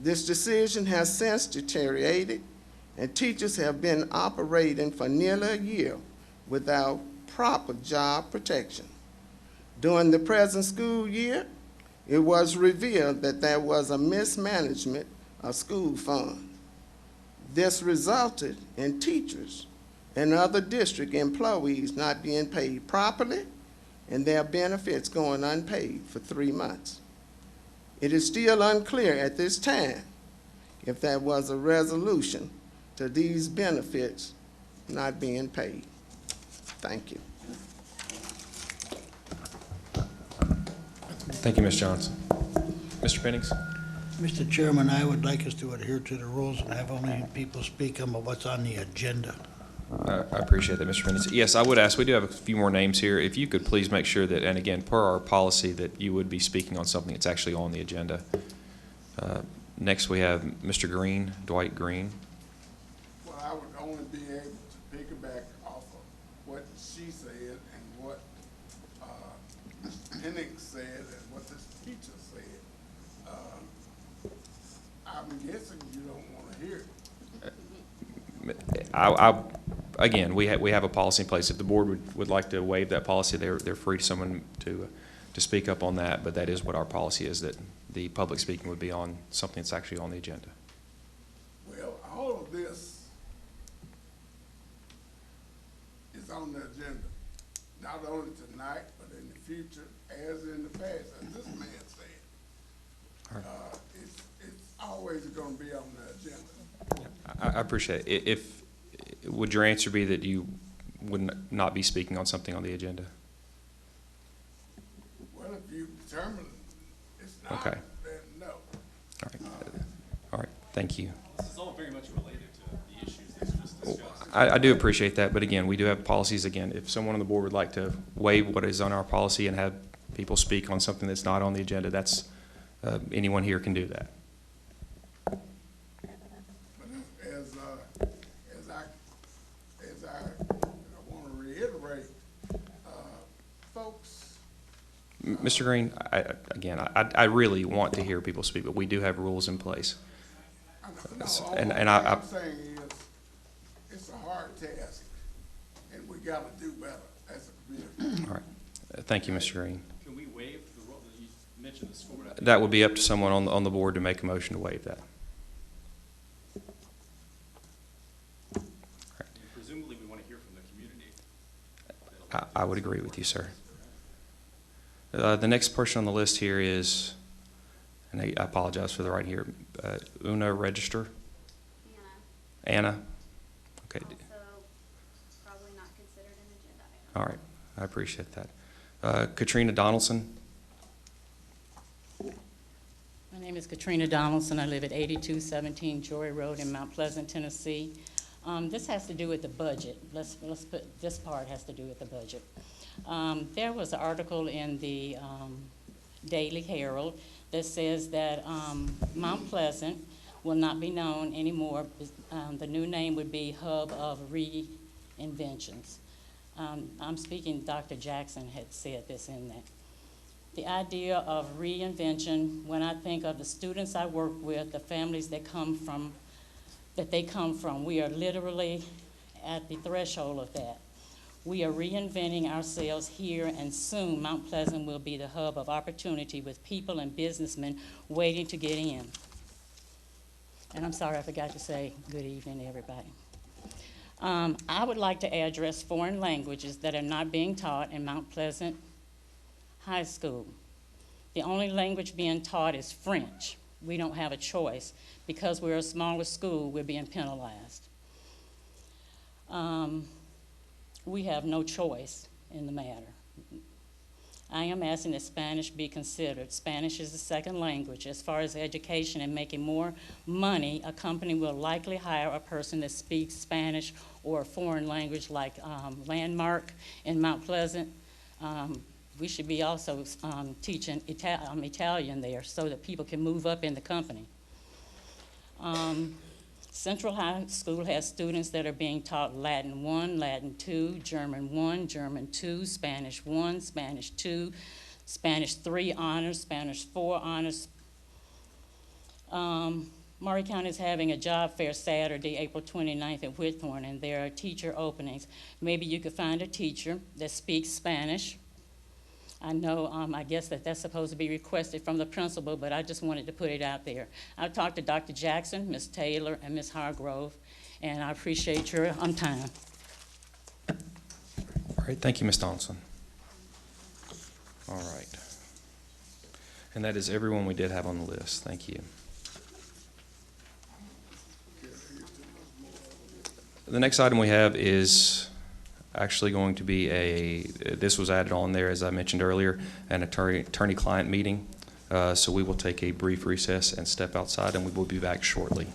[SPEAKER 20] This decision has since deteriorated, and teachers have been operating for nearly a year without proper job protection. During the present school year, it was revealed that there was a mismanagement of school funds. This resulted in teachers and other district employees not being paid properly and their benefits going unpaid for 3 months. It is still unclear at this time if there was a resolution to these benefits not being paid. Thank you.
[SPEAKER 1] Thank you, Ms. Johnson. Mr. Pennings?
[SPEAKER 4] Mr. Chairman, I would like us to adhere to the rules and have only people speak about what's on the agenda.
[SPEAKER 1] I appreciate that, Mr. Pennings. Yes, I would ask, we do have a few more names here. If you could please make sure that, and again, per our policy, that you would be speaking on something that's actually on the agenda. Next, we have Mr. Green, Dwight Green.
[SPEAKER 17] Well, I would only be able to piggyback off of what she said and what Mr. Pennings said and what this teacher said. I'm guessing you don't want to hear it.
[SPEAKER 1] Again, we have a policy in place. If the board would like to waive that policy, they're free to someone to speak up on that, but that is what our policy is, that the public speaking would be on something that's actually on the agenda.
[SPEAKER 17] Well, all of this is on the agenda, not only tonight, but in the future, as in the past, as this man said. It's always going to be on the agenda.
[SPEAKER 1] I appreciate it. Would your answer be that you would not be speaking on something on the agenda?
[SPEAKER 17] Well, if you determine it's not,
[SPEAKER 1] Okay.
[SPEAKER 17] then no.
[SPEAKER 1] All right. Thank you.
[SPEAKER 21] This is all very much related to the issues that you just discussed.
[SPEAKER 1] I do appreciate that, but again, we do have policies. Again, if someone on the board would like to waive what is on our policy and have people speak on something that's not on the agenda, that's anyone here can do that.
[SPEAKER 17] As I want to reiterate, folks.
[SPEAKER 1] Mr. Green, I really want to hear people speak, but we do have rules in place.
[SPEAKER 17] All I'm saying is, it's a hard task, and we got to do better as a community.
[SPEAKER 1] All right. Thank you, Mr. Green.
[SPEAKER 21] Can we waive the rule that you mentioned the school?
[SPEAKER 1] That would be up to someone on the board to make a motion to waive that.
[SPEAKER 21] Presumably, we want to hear from the community.
[SPEAKER 1] I would agree with you, sir. The next person on the list here is, and I apologize for the writing here, Una Register. Anna. Okay.
[SPEAKER 22] Probably not considered an agenda item.
[SPEAKER 1] All right. I appreciate that. Katrina Donaldson.
[SPEAKER 23] My name is Katrina Donaldson. I live at 8217 Joy Road in Mount Pleasant, Tennessee. This has to do with the budget. Let's put, this part has to do with the budget. There was an article in the Daily Herald that says that Mount Pleasant will not be known anymore. The new name would be Hub of Reinventions. I'm speaking, Dr. Jackson had said this in that. The idea of reinvention, when I think of the students I work with, the families that they come from, we are literally at the threshold of that. We are reinventing ourselves here, and soon Mount Pleasant will be the hub of opportunity with people and businessmen waiting to get in. And I'm sorry I forgot to say good evening, everybody. I would like to address foreign languages that are not being taught in Mount Pleasant High School. The only language being taught is French. We don't have a choice. Because we're a smaller school, we're being penalized. We have no choice in the matter. I am asking that Spanish be considered. Spanish is the second language. As far as education and making more money, a company will likely hire a person that speaks Spanish or a foreign language like Landmark in Mount Pleasant. We should be also teaching Italian there so that people can move up in the company. Central High School has students that are being taught Latin 1, Latin 2, German 1, German 2, Spanish 1, Spanish 2, Spanish 3 honors, Spanish 4 honors. Maury County is having a job fair Saturday, April 29th at Whitthorne, and there are teacher openings. Maybe you could find a teacher that speaks Spanish. I know, I guess that's supposed to be requested from the principal, but I just wanted to put it out there. I've talked to Dr. Jackson, Ms. Taylor, and Ms. Hargrove, and I appreciate your time.
[SPEAKER 1] All right, thank you, Ms. Donaldson. All right. And that is everyone we did have on the list. Thank you. The next item we have is actually going to be this was added on there, as I mentioned earlier, an attorney-client meeting. So we will take a brief recess and step outside, and we will be back shortly.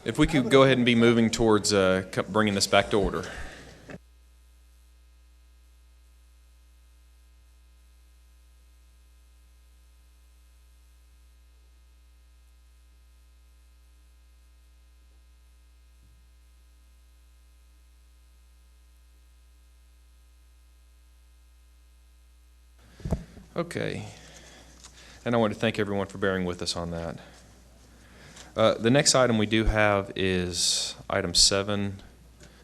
[SPEAKER 1] If we could go ahead and be moving towards bringing this back to order. Okay. And I want to thank everyone for bearing with us on that. The next item we do have is item 7,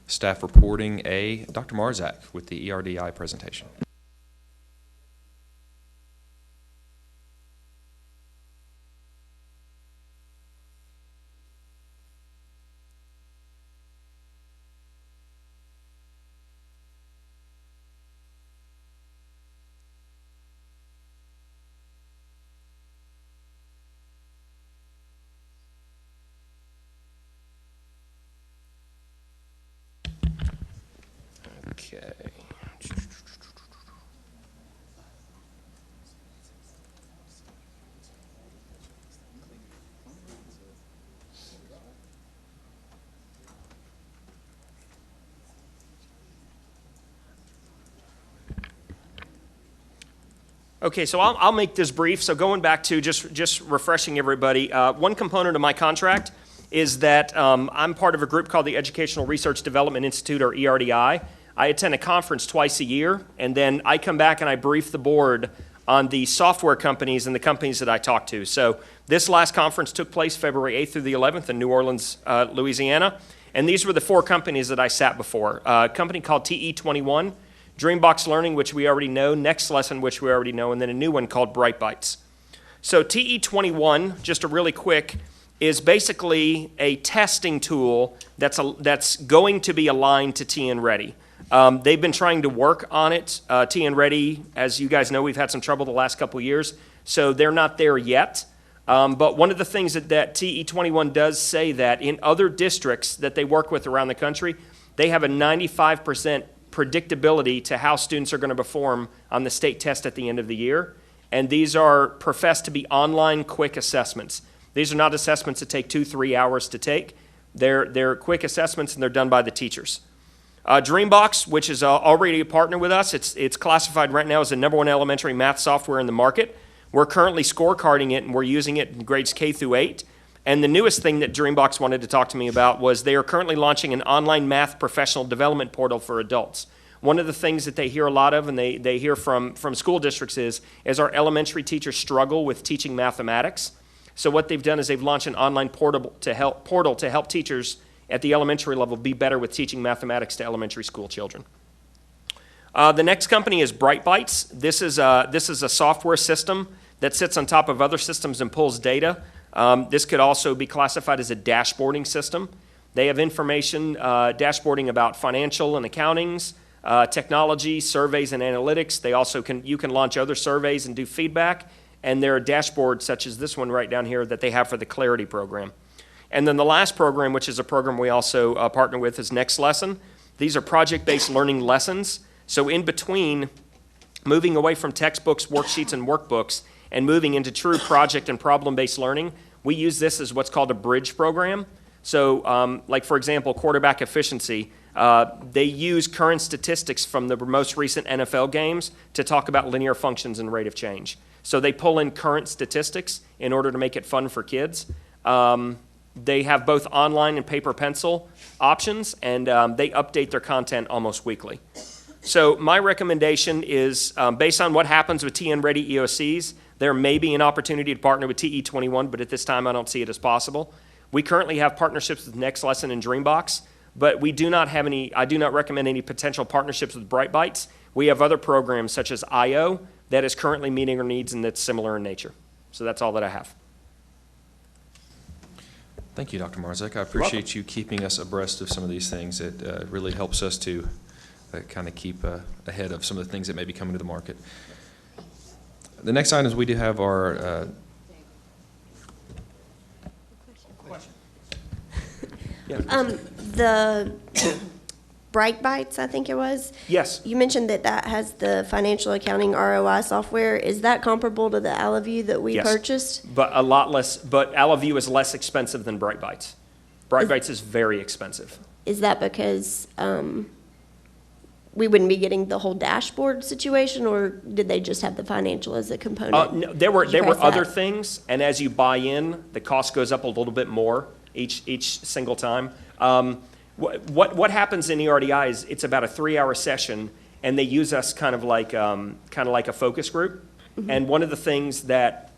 [SPEAKER 1] staff reporting A. Dr. Marzak with the ERDI presentation. Okay.
[SPEAKER 2] Okay, so I'll make this brief. So going back to just refreshing everybody, one component of my contract is that I'm part of a group called the Educational Research Development Institute, or ERDI. I attend a conference twice a year, and then I come back and I brief the board on the software companies and the companies that I talk to. So this last conference took place February 8th through the 11th in New Orleans, Louisiana, and these were the 4 companies that I sat before. A company called TE21, Dreambox Learning, which we already know, Next Lesson, which we already know, and then a new one called Bright Bites. So TE21, just a really quick, is basically a testing tool that's going to be aligned to TN Ready. They've been trying to work on it. TN Ready, as you guys know, we've had some trouble the last couple of years, so they're not there yet. But one of the things that TE21 does say that in other districts that they work with around the country, they have a 95% predictability to how students are going to perform on the state test at the end of the year. And these are professed to be online quick assessments. These are not assessments that take 2-3 hours to take. They're quick assessments, and they're done by the teachers. Dreambox, which is already a partner with us, it's classified right now as the #1 elementary math software in the market. We're currently scorecarding it, and we're using it in grades K through 8. And the newest thing that Dreambox wanted to talk to me about was they are currently launching an online math professional development portal for adults. One of the things that they hear a lot of, and they hear from school districts is our elementary teachers struggle with teaching mathematics. So what they've done is they've launched an online portal to help teachers at the elementary level be better with teaching mathematics to elementary school children. The next company is BrightBytes. This is a software system that sits on top of other systems and pulls data. This could also be classified as a dashboarding system. They have information dashboarding about financial and accountings, technology, surveys, and analytics. They also you can launch other surveys and do feedback. And there are dashboards such as this one right down here that they have for the Clarity program. And then the last program, which is a program we also partner with, is Next Lesson. These are project-based learning lessons. So in between moving away from textbooks, worksheets, and workbooks and moving into true project and problem-based learning, we use this as what's called a bridge program. So like, for example, quarterback efficiency. They use current statistics from the most recent NFL games to talk about linear functions and rate of change. So they pull in current statistics in order to make it fun for kids. They have both online and paper pencil options, and they update their content almost weekly. So my recommendation is, based on what happens with TN Ready EOCs, there may be an opportunity to partner with TE21, but at this time I don't see it as possible. We currently have partnerships with Next Lesson and Dreambox, but we do not have any, I do not recommend any potential partnerships with BrightBytes. We have other programs such as IO that is currently meeting our needs and that's similar in nature. So that's all that I have.
[SPEAKER 1] Thank you, Dr. Marzek. I appreciate you keeping us abreast of some of these things. It really helps us to kind of keep ahead of some of the things that may be coming to the market. The next items we do have are
[SPEAKER 3] the BrightBytes, I think it was.
[SPEAKER 2] Yes.
[SPEAKER 3] You mentioned that has the financial accounting ROI software. Is that comparable to the Alaview that we purchased?
[SPEAKER 2] But a lot less, but Alaview is less expensive than BrightBytes. BrightBytes is very expensive.
[SPEAKER 3] Is that because we wouldn't be getting the whole dashboard situation, or did they just have the financial as a component?
[SPEAKER 2] No, there were other things, and as you buy in, the cost goes up a little bit more each single time. What happens in ERDI is it's about a 3-hour session, and they use us kind of like a focus group. Mm-hmm. And one of the things that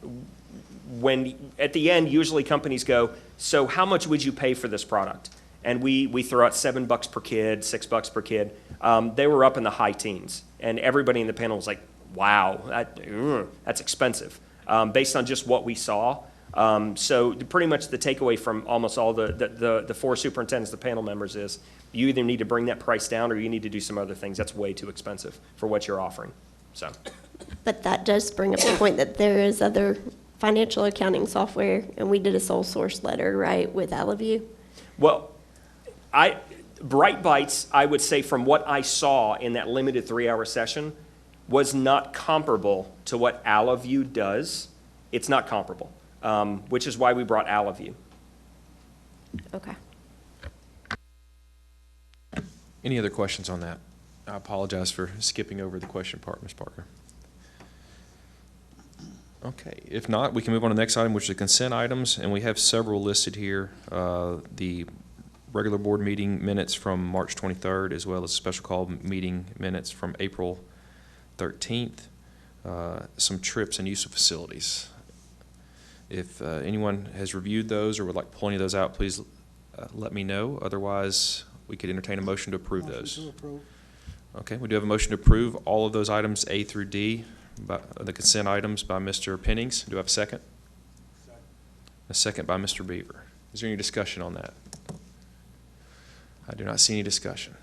[SPEAKER 2] when at the end, usually companies go, so how much would you pay for this product? And we throw out $7 per kid, $6 per kid. They were up in the high teens, and everybody in the panel was like, wow, that's expensive, based on just what we saw. So pretty much the takeaway from almost all the 4 superintendents, the panel members, is you either need to bring that price down or you need to do some other things. That's way too expensive for what you're offering. So.
[SPEAKER 3] But that does bring up the point that there is other financial accounting software, and we did a sole source letter, right, with Alaview?
[SPEAKER 2] Well, BrightBytes, I would say from what I saw in that limited 3-hour session, was not comparable to what Alaview does. It's not comparable. Which is why we brought Alaview.
[SPEAKER 3] Okay.
[SPEAKER 1] Any other questions on that? I apologize for skipping over the question part, Ms. Parker. Okay, if not, we can move on to the next item, which is the consent items, and we have several listed here. The regular board meeting minutes from March 23rd, as well as special call meeting minutes from April 13th, some trips and use of facilities. If anyone has reviewed those or would like to pull any of those out, please let me know. Otherwise, we could entertain a motion to approve those.
[SPEAKER 4] Motion to approve.
[SPEAKER 1] Okay, we do have a motion to approve all of those items A through D, the consent items by Mr. Pennings. Do I have a second? Second. A second by Mr. Beaver. Is there any discussion on that? I do not see any discussion.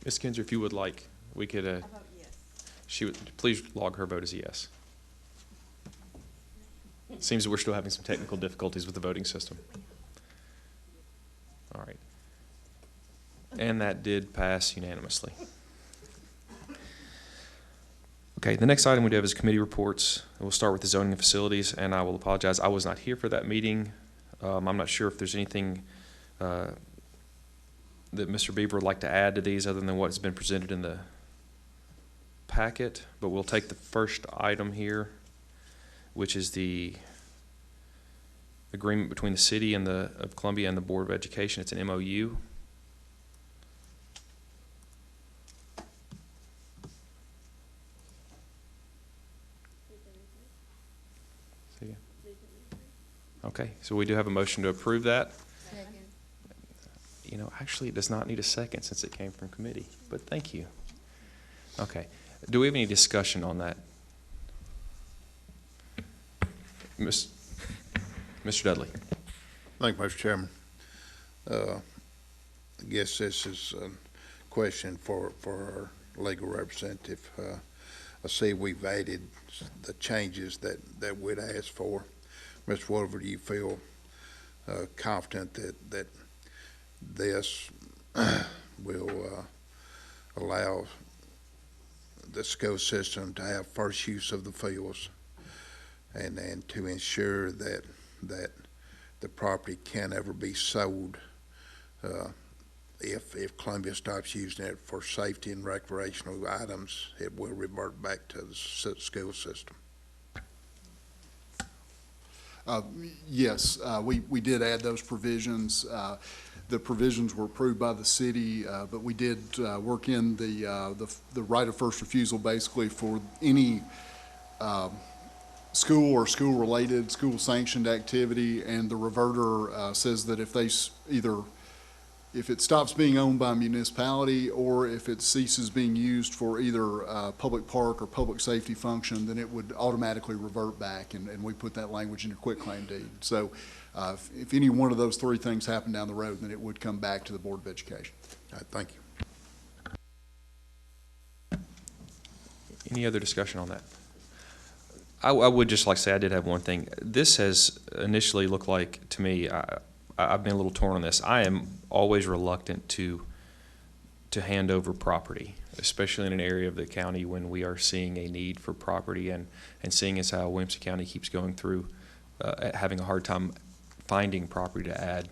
[SPEAKER 1] Ms. Kinzer, if you would like, we could, she would, please log her vote as a yes. It seems that we're still having some technical difficulties with the voting system. All right. And that did pass unanimously. Okay, the next item we do have is committee reports. We'll start with the zoning and facilities, and I will apologize, I was not here for that meeting. I'm not sure if there's anything that Mr. Beaver would like to add to these other than what's been presented in the packet, but we'll take the first item here, which is the agreement between the city and of Columbia and the Board of Education. It's an MOU. Okay, so we do have a motion to approve that.
[SPEAKER 5] Second.
[SPEAKER 1] You know, actually, it does not need a second since it came from committee, but thank you. Okay, do we have any discussion on that? Mr. Dudley.
[SPEAKER 7] Thank you, Mr. Chairman. I guess this is a question for our legal representative. I see we've added the changes that we'd asked for. Mr. Wolver, do you feel confident that this will allow the school system to have first use of the fields and to ensure that the property can ever be sold if Columbia stops using it for safety and recreational items? It will revert back to the school system.
[SPEAKER 8] Yes, we did add those provisions. The provisions were approved by the city, but we did work in the right of first refusal basically for any school or school-related, school-sanctioned activity, and the reverter says that if they if it stops being owned by a municipality or if it ceases being used for either public park or public safety function, then it would automatically revert back, and we put that language in your quitclaim deed. So if any one of those three things happen down the road, then it would come back to the Board of Education.
[SPEAKER 7] All right, thank you.
[SPEAKER 1] Any other discussion on that? I would just like to say I did have one thing. This has initially looked like, to me, I've been a little torn on this. I am always reluctant to hand over property, especially in an area of the county when we are seeing a need for property and seeing as how Williamson County keeps going through having a hard time finding property to add,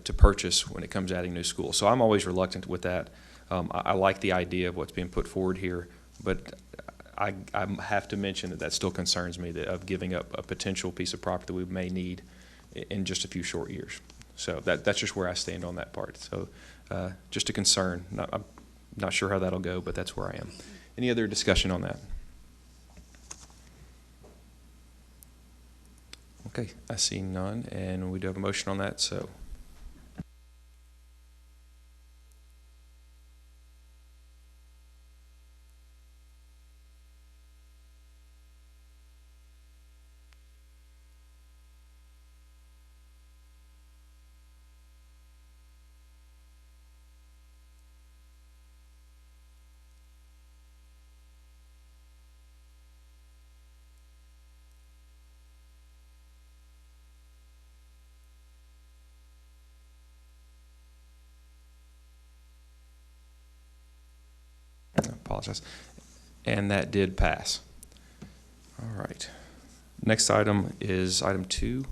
[SPEAKER 1] to purchase when it comes to adding new schools. So I'm always reluctant with that. I like the idea of what's being put forward here, but I have to mention that still concerns me of giving up a potential piece of property that we may need in just a few short years. So that's just where I stand on that part. So just a concern. I'm not sure how that'll go, but that's where I am. Any other discussion on that? Okay, I see none, and we do have a motion on that, so. Apologize. And that did pass. All right. Next item is item 2,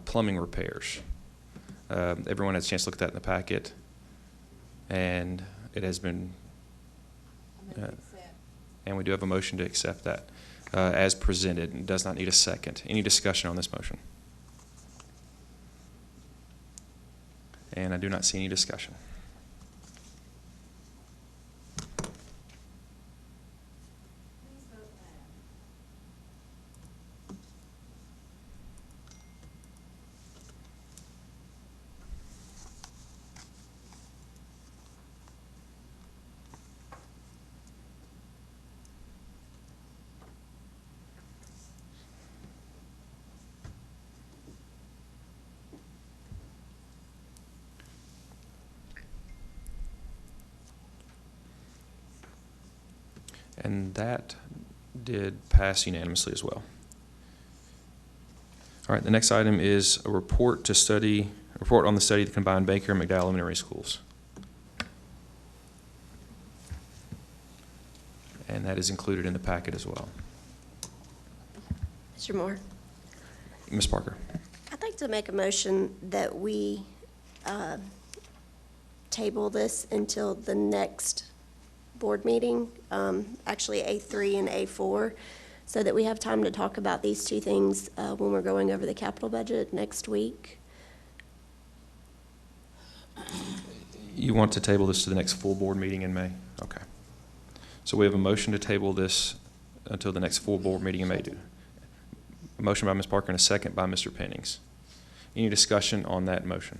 [SPEAKER 1] plumbing repairs. Everyone has a chance to look at that in the packet, and it has been, and we do have a motion to accept that as presented, and does not need a second. Any discussion on this motion? And I do not see any discussion. And that did pass unanimously as well. All right, the next item is a report on the study of the combined Baker and McDowell Elementary Schools. And that is included in the packet as well.
[SPEAKER 3] Mr. Moore?
[SPEAKER 1] Ms. Parker?
[SPEAKER 3] I'd like to make a motion that we table this until the next board meeting, actually A3 and A4, so that we have time to talk about these two things when we're going over the capital budget next week.
[SPEAKER 1] You want to table this to the next full board meeting in May? Okay. So we have a motion to table this until the next full board meeting in May. A motion by Ms. Parker and a second by Mr. Pennings. Any discussion on that motion?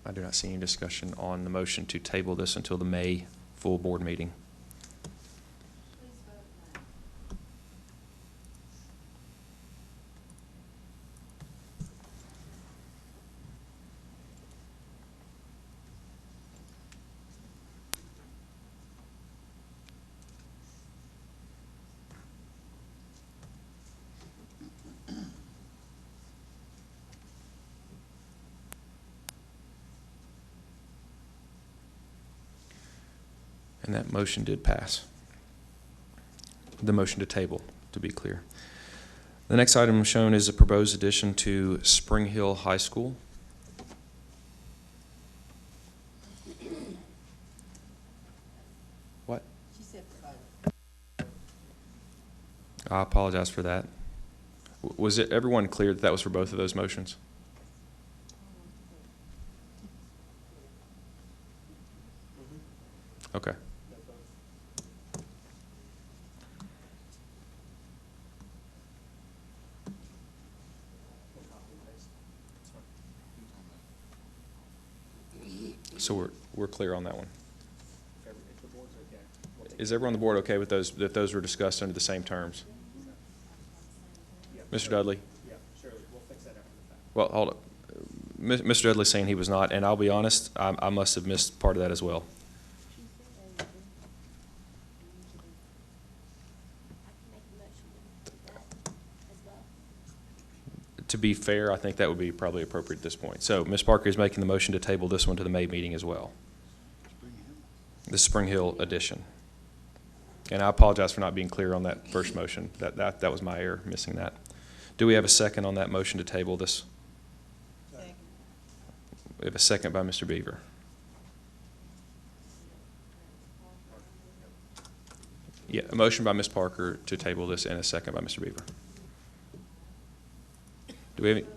[SPEAKER 1] I do not see any discussion on the motion to table this until the May full board meeting. And that motion did pass. The motion to table, to be clear. The next item shown is a proposed addition to Spring Hill High School. What? I apologize for that. Was it everyone clear that that was for both of those motions? Okay. So we're clear on that one. Is everyone on the board okay with those, that those were discussed under the same terms? Mr. Dudley?
[SPEAKER 2] Yeah, surely, we'll fix that after the fact.
[SPEAKER 1] Well, hold up. Mr. Dudley's saying he was not, and I'll be honest, I must have missed part of that as well. To be fair, I think that would be probably appropriate at this point. So Ms. Parker is making the motion to table this one to the May meeting as well. The Spring Hill edition. And I apologize for not being clear on that first motion. That was my error, missing that. Do we have a second on that motion to table this? Second. We have a second by Mr. Beaver. Yeah, a motion by Ms. Parker to table this and a second by Mr. Beaver. Do we have any?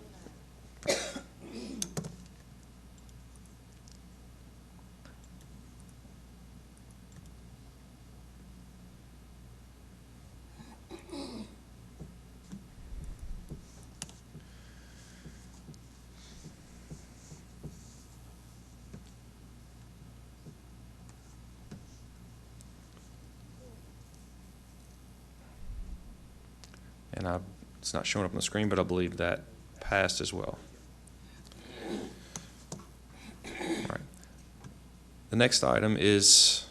[SPEAKER 1] And it's not showing up on the screen, but I believe that passed as well. All right. The next item is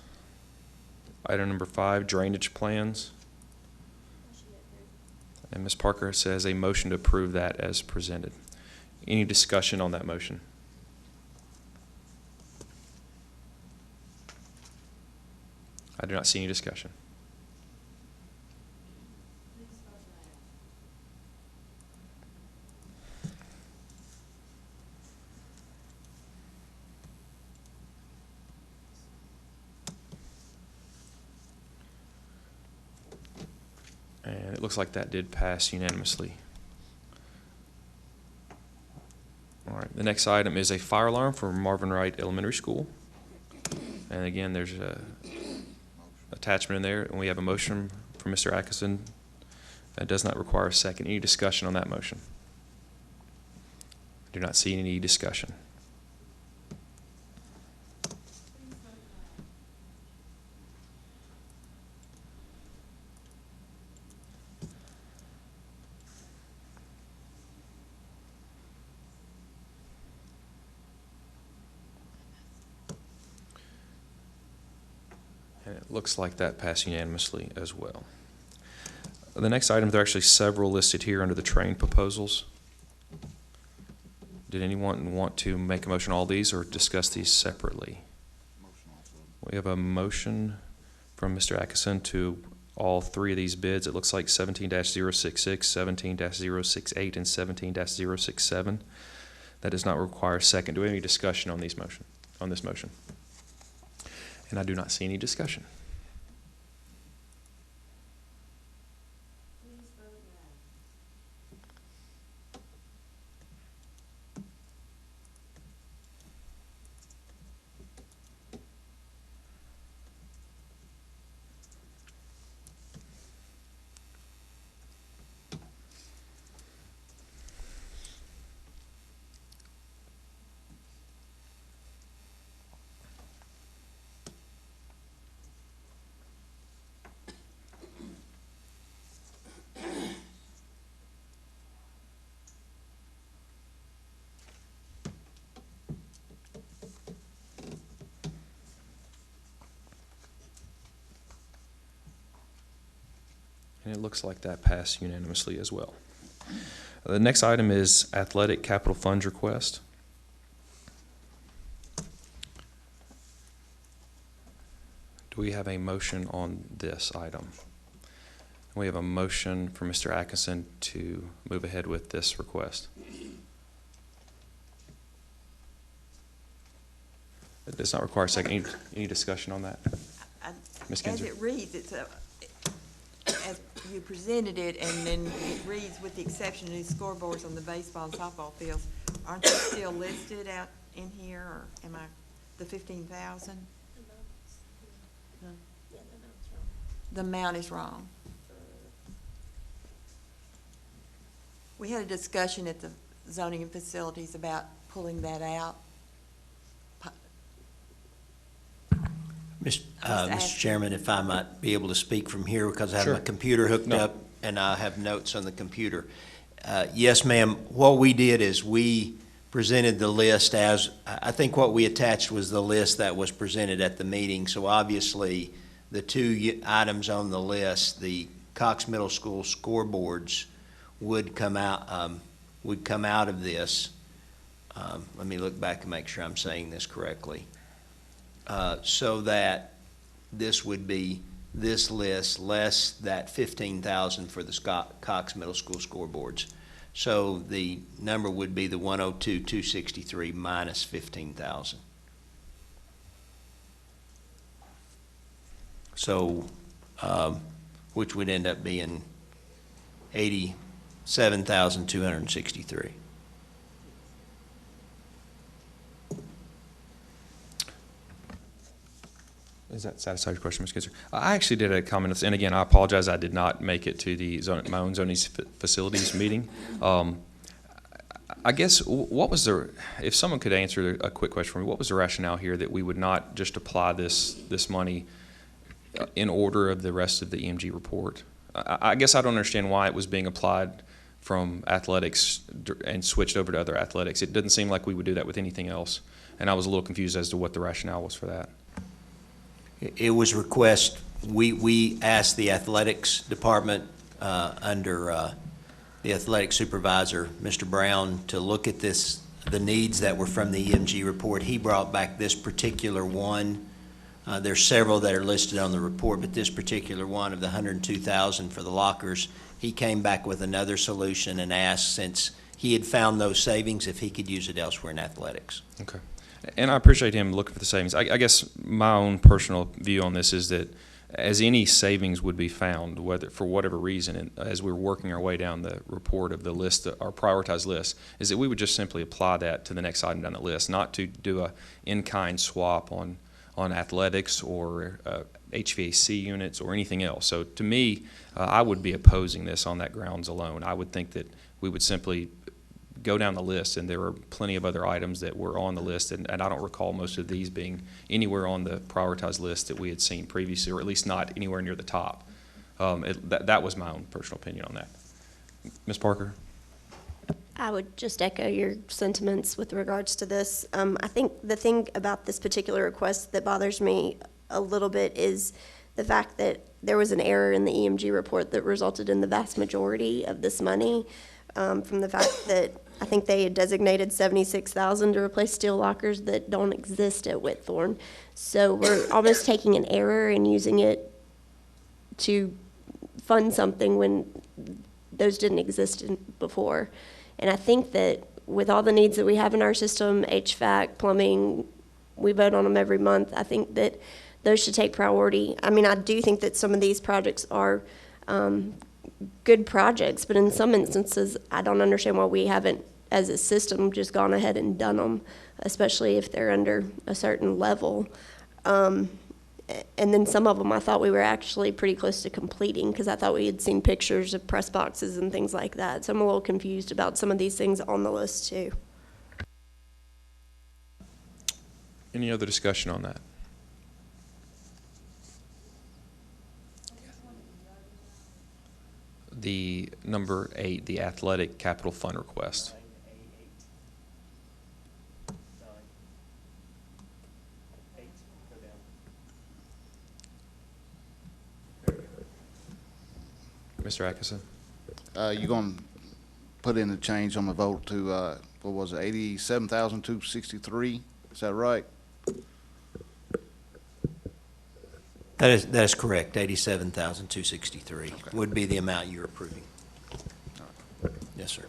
[SPEAKER 1] item number 5, drainage plans. And Ms. Parker says a motion to approve that as presented. Any discussion on that motion? I do not see any discussion. And it looks like that did pass unanimously. All right, the next item is a fire alarm for Marvin Wright Elementary School. And again, there's a attachment in there, and we have a motion from Mr. Atkinson that does not require a second. Any discussion on that motion? I do not see any discussion. And it looks like that passed unanimously as well. The next item, there are actually several listed here under the train proposals. Did anyone want to make a motion on all these or discuss these separately? We have a motion from Mr. Atkinson to all three of these bids. It looks like 17-066, 17-068, and 17-067. That does not require a second. Do we have any discussion on this motion? And I do not see any discussion. And it looks like that passed unanimously as well. The next item is athletic capital funds request. Do we have a motion on this item? We have a motion for Mr. Atkinson to move ahead with this request. It does not require a second. Any discussion on that? Ms.
[SPEAKER 5] As
[SPEAKER 1] Kinzer?
[SPEAKER 5] it reads, as you presented it, and then it reads, with the exception of these scoreboards on the baseball and softball fields, aren't they still listed out in here, or am I, the 15,000? The amount is wrong. We had a discussion at the zoning and facilities about pulling that out.
[SPEAKER 9] Mr. Chairman, if I might be able to speak from here, because I have my computer hooked up and I have notes on the computer. Yes, ma'am. What we did is we presented the list as, I think what we attached was the list that was presented at the meeting. So obviously, the two items on the list, the Cox Middle School scoreboards, would come out of this. Let me look back and make sure I'm saying this correctly. So that this would be this list less that 15,000 for the Cox Middle School scoreboards. So the number would be the 102,263 minus 15,000. So, which would end up being 87,263.
[SPEAKER 1] Does that satisfy your question, Ms. Kinzer? I actually did a comment, and again, I apologize, I did not make it to the my own zoning facilities meeting. I guess, what was if someone could answer a quick question for me, what was the rationale here that we would not just apply this money in order of the rest of the EMG report? I guess I don't understand why it was being applied from athletics and switched over to other athletics. It doesn't seem like we would do that with anything else, and I was a little confused as to what the rationale was for that.
[SPEAKER 9] It was request, we asked the athletics department under the athletic supervisor, Mr. Brown, to look at the needs that were from the EMG report. He brought back this particular one. There's several that are listed on the report, but this particular one of the 102,000 for the lockers, he came back with another solution and asked, since he had found those savings, if he could use it elsewhere in athletics.
[SPEAKER 1] Okay. And I appreciate him looking for the savings. I guess my own personal view on this is that as any savings would be found, whether for whatever reason, and as we're working our way down the report of the list, our prioritized list, is that we would just simply apply that to the next item down the list, not to do a in-kind swap on athletics or HVAC units or anything else. So to me, I would be opposing this on that grounds alone. I would think that we would simply go down the list, and there are plenty of other items that were on the list, and I don't recall most of these being anywhere on the prioritized list that we had seen previously, or at least not anywhere near the top. That was my own personal opinion on that. Ms. Parker?
[SPEAKER 3] I would just echo your sentiments with regards to this. I think the thing about this particular request that bothers me a little bit is the fact that there was an error in the EMG report that resulted in the vast majority of this money, from the fact that I think they had designated $76,000 to replace steel lockers that don't exist at Whitthorne. So we're almost taking an error and using it to fund something when those didn't exist before. And I think that with all the needs that we have in our system, HVAC, plumbing, we vote on them every month, I think that those should take priority. I mean, I do think that some of these projects are good projects, but in some instances, I don't understand why we haven't, as a system, just gone ahead and done them, especially if they're under a certain level. And then some of them I thought we were actually pretty close to completing, because I thought we had seen pictures of press boxes and things like that. So I'm a little confused about some of these things on the list too.
[SPEAKER 1] Any other discussion on that? The number 8, the athletic capital fund request. Mr. Atkinson?
[SPEAKER 11] You're going to put in the change on the vote to, what was it, 87,263? Is that right?
[SPEAKER 9] That is correct. 87,263 would be the amount you're approving. Yes, sir.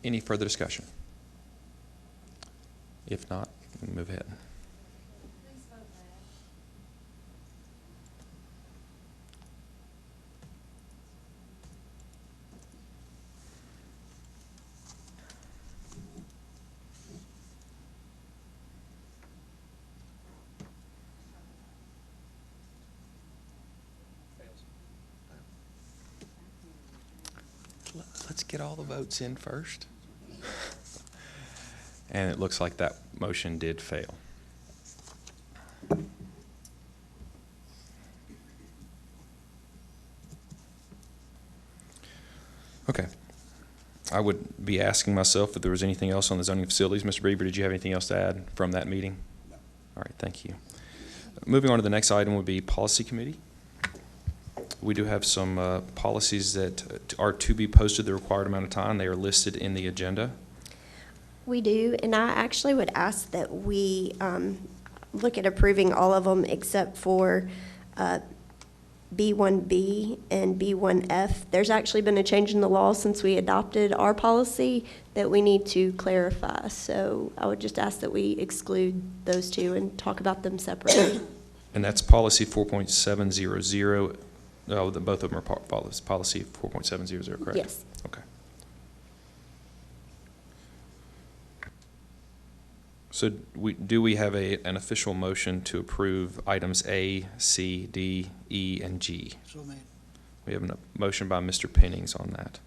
[SPEAKER 1] Any further discussion? If not, we can move ahead. Let's get all the votes in first. And it looks like that motion did fail. Okay. I would be asking myself if there was anything else on the zoning facilities. Mr. Beaver, did you have anything else to add from that meeting? No. All right, thank you. Moving on to the next item would be Policy Committee. We do have some policies that are to be posted the required amount of time. They are listed in the agenda.
[SPEAKER 3] We do, and I actually would ask that we look at approving all of them except for B1B and B1F. There's actually been a change in the law since we adopted our policy that we need to clarify. So I would just ask that we exclude those two and talk about them separately.
[SPEAKER 1] And that's policy 4.700. Oh, both of them are policy 4.700, correct?
[SPEAKER 3] Yes.
[SPEAKER 1] Okay. So do we have an official motion to approve items A, C, D, E, and G?
[SPEAKER 4] So made.
[SPEAKER 1] We have a motion by Mr. Pennings on that.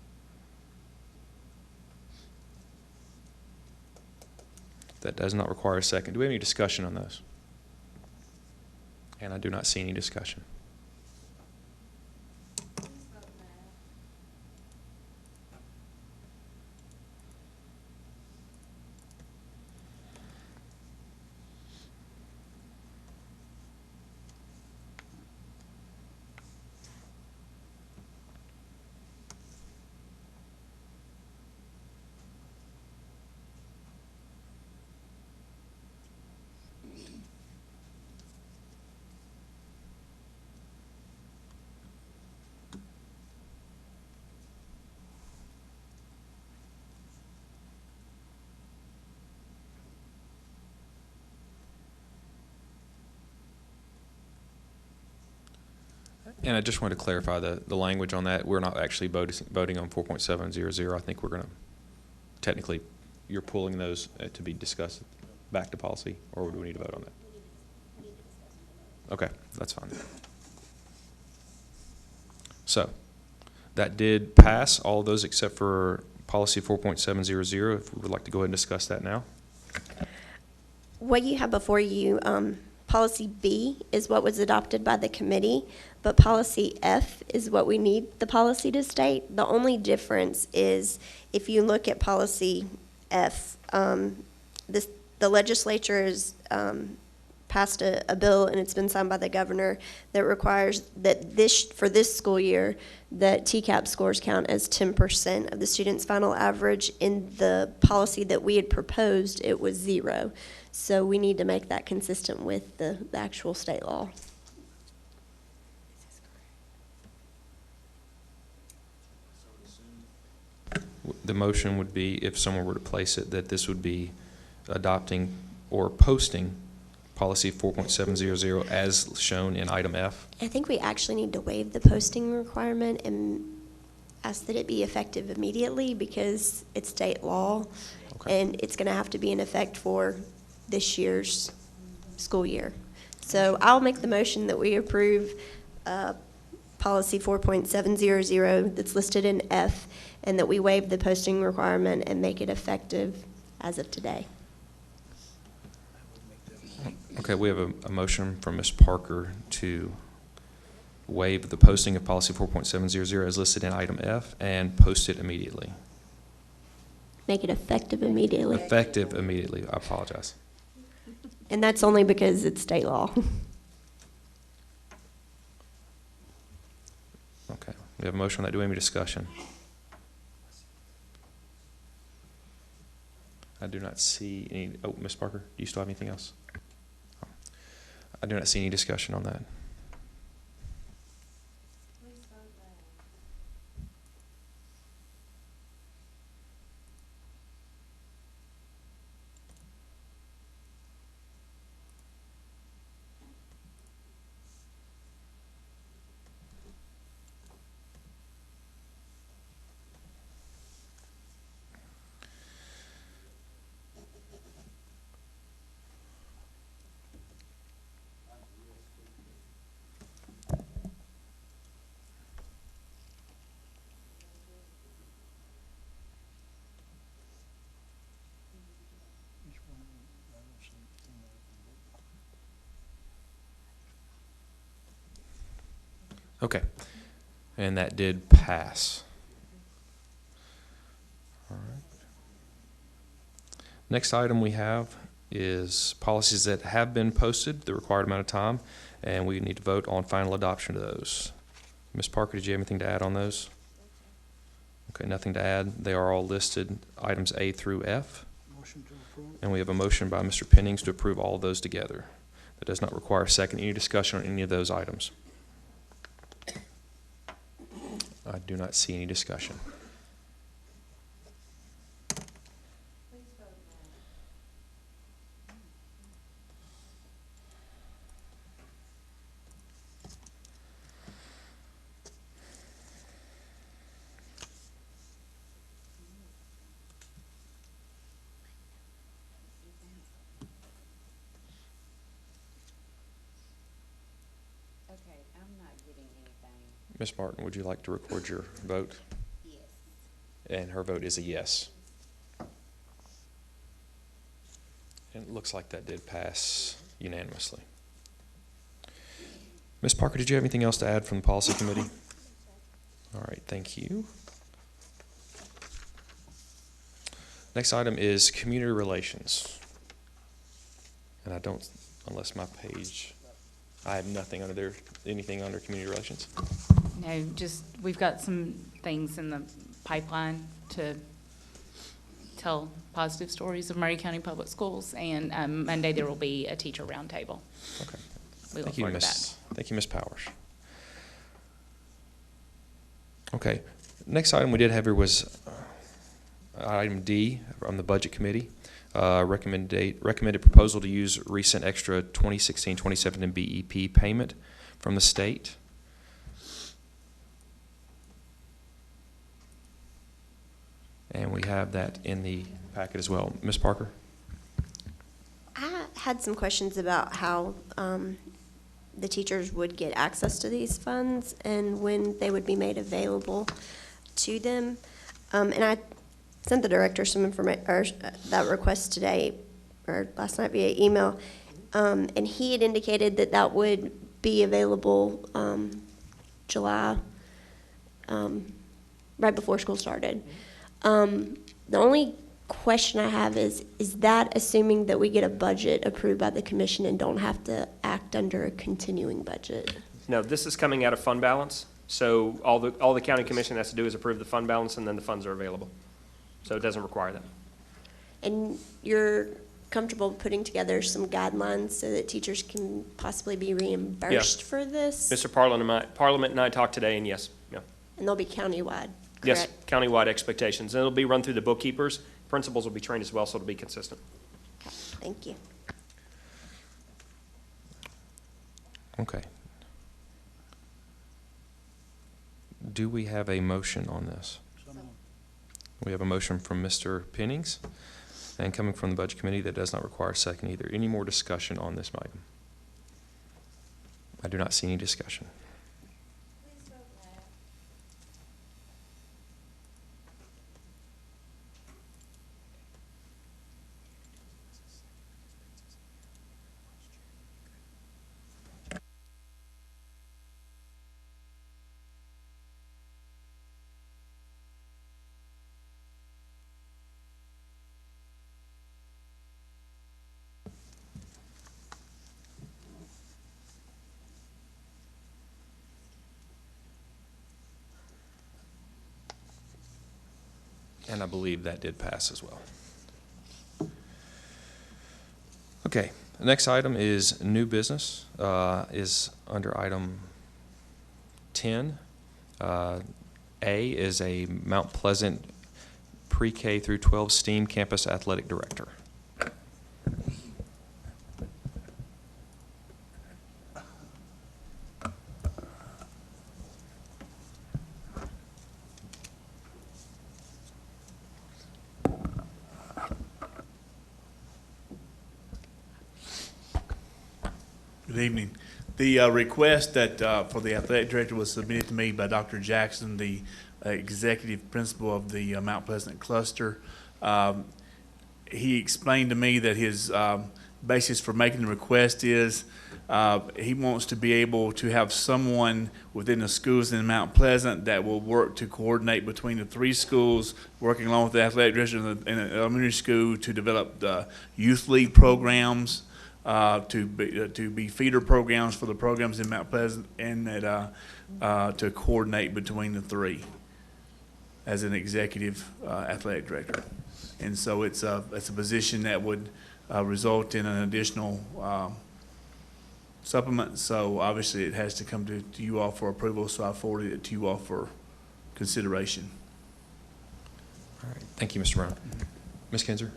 [SPEAKER 1] That does not require a second. Do we have any discussion on those? And I do not see any discussion. And I just wanted to clarify the language on that. We're not actually voting on 4.700. I think we're going to, technically, you're pulling those to be discussed back to policy, or do we need to vote on that? Okay, that's fine. So, that did pass, all of those except for policy 4.700. If we would like to go ahead and discuss that now.
[SPEAKER 3] What you have before you, policy B is what was adopted by the committee, but policy F is what we need the policy to state. The only difference is if you look at policy F. The legislature has passed a bill, and it's been signed by the governor, that requires that for this school year, that TCAP scores count as 10% of the student's final average. In the policy that we had proposed, it was 0. So we need to make that consistent with the actual state law.
[SPEAKER 1] The motion would be, if someone were to place it, that this would be adopting or posting policy 4.700 as shown in item F.
[SPEAKER 3] I think we actually need to waive the posting requirement and ask that it be effective immediately, because it's state law, and it's going to have to be in effect for this year's school year. So I'll make the motion that we approve policy 4.700 that's listed in F, and that we waive the posting requirement and make it effective as of today.
[SPEAKER 1] Okay, we have a motion from Ms. Parker to waive the posting of policy 4.700 as listed in item F and post it immediately.
[SPEAKER 3] Make it effective immediately.
[SPEAKER 1] Effective immediately. I apologize.
[SPEAKER 3] And that's only because it's state law.
[SPEAKER 1] Okay, we have a motion on that. Do we have any discussion? I do not see any. Oh, Ms. Parker, do you still have anything else? I do not see any discussion on that. Okay, and that did pass. All right. Next item we have is policies that have been posted the required amount of time, and we need to vote on final adoption of those. Ms. Parker, did you have anything to add on those? Okay, nothing to add. They are all listed, items A through F.
[SPEAKER 4] Motion to approve.
[SPEAKER 1] And we have a motion by Mr. Pennings to approve all of those together. That does not require a second. Any discussion on any of those items? I do not see any discussion.
[SPEAKER 23] Okay, I'm not getting anything.
[SPEAKER 1] Ms. Martin, would you like to record your vote?
[SPEAKER 23] Yes.
[SPEAKER 1] And her vote is a yes. And it looks like that did pass unanimously. Ms. Parker, did you have anything else to add from the policy committee? All right, thank you. Next item is community relations. And I don't, unless my page, I have nothing under there, anything under community relations.
[SPEAKER 16] No, just, we've got some things in the pipeline to tell positive stories of Murray County Public Schools, and Monday there will be a teacher roundtable.
[SPEAKER 1] Okay.
[SPEAKER 16] We look
[SPEAKER 1] Thank you,
[SPEAKER 16] forward to
[SPEAKER 1] Ms. Thank you, Ms. Powers. Okay, next item we did have here was item D from the Budget Committee. Recommended proposal to use recent extra 2016-2017 BEP payment from the state. And we have that in the packet as well. Ms. Parker?
[SPEAKER 3] I had some questions about how the teachers would get access to these funds and when they would be made available to them. And I sent the director some information, or that request today, or last night via email, and he had indicated that that would be available July, right before school started. The only question I have is that assuming that we get a budget approved by the commission and don't have to act under a continuing budget?
[SPEAKER 2] No, this is coming out of fund balance, so all the county commission has to do is approve the fund balance, and then the funds are available. So it doesn't require that.
[SPEAKER 3] And you're comfortable putting together some guidelines so that teachers can possibly be reimbursed for this?
[SPEAKER 2] Mr. Parliament and I talked today, and yes, yeah.
[SPEAKER 3] And they'll be countywide, correct?
[SPEAKER 2] Yes, countywide expectations. And it'll be run through the bookkeepers. Principals will be trained as well, so it'll be consistent.
[SPEAKER 3] Thank you.
[SPEAKER 1] Okay. Do we have a motion on this? We have a motion from Mr. Pennings, and coming from the Budget Committee that does not require a second either. Any more discussion on this item? I do not see any discussion. And I believe that did pass as well. Okay, the next item is new business, is under item 10. A is a Mount Pleasant pre-K through 12 STEAM Campus Athletic Director.
[SPEAKER 10] Good evening. The request that for the athletic director was submitted to me by Dr. Jackson, the executive principal of the Mount Pleasant cluster. He explained to me that his basis for making the request is he wants to be able to have someone within the schools in Mount Pleasant that will work to coordinate between the three schools, working along with the athletic director in the elementary school to develop the youth league programs, to be feeder programs for the programs in Mount Pleasant, and that to coordinate between the three as an executive athletic director. And so it's a position that would result in an additional supplement. So obviously it has to come to you all for approval. So I forwarded it to you all for consideration.
[SPEAKER 1] All right, thank you, Mr. Brown. Ms. Kinzer?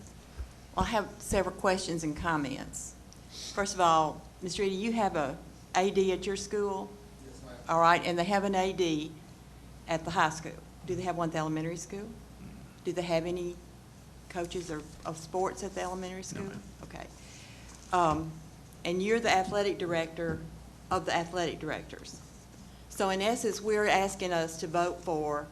[SPEAKER 5] Well, I have several questions and comments. First of all, Ms. Reedy, you have a AD at your school? Yes, ma'am. All right, and they have an AD at the high school. Do they have one at the elementary school? Do they have any coaches of sports at the elementary school? No, okay. And you're the athletic director of the athletic directors. So in essence, we're asking us to vote for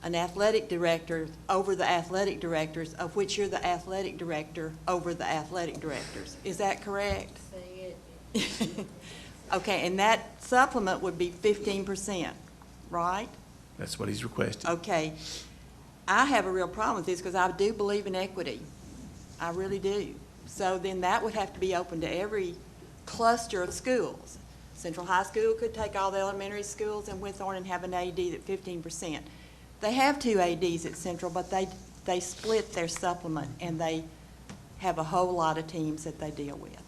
[SPEAKER 5] an athletic director over the athletic directors, of which you're the athletic director over the athletic directors. Is that correct? Say it. Okay, and that supplement would be 15%, right?
[SPEAKER 10] That's what he's requested.
[SPEAKER 5] Okay. I have a real problem with this because I do believe in equity. I really do. So then that would have to be open to every cluster of schools. Central High School could take all the elementary schools and Whitthorne and have an AD at 15%. They have two ADs at Central, but they split their supplement and they have a whole lot of teams that they deal with.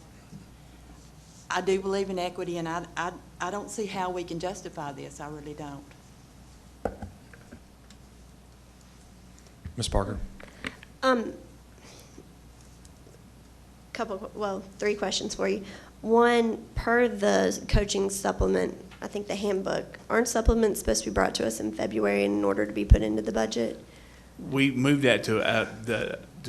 [SPEAKER 5] I do believe in equity, and I don't see how we can justify this. I really don't.
[SPEAKER 1] Ms. Parker?
[SPEAKER 3] Three questions for you. One, per the coaching supplement, I think the handbook, aren't supplements supposed to be brought to us in February in order to be put into the budget?
[SPEAKER 10] We moved that to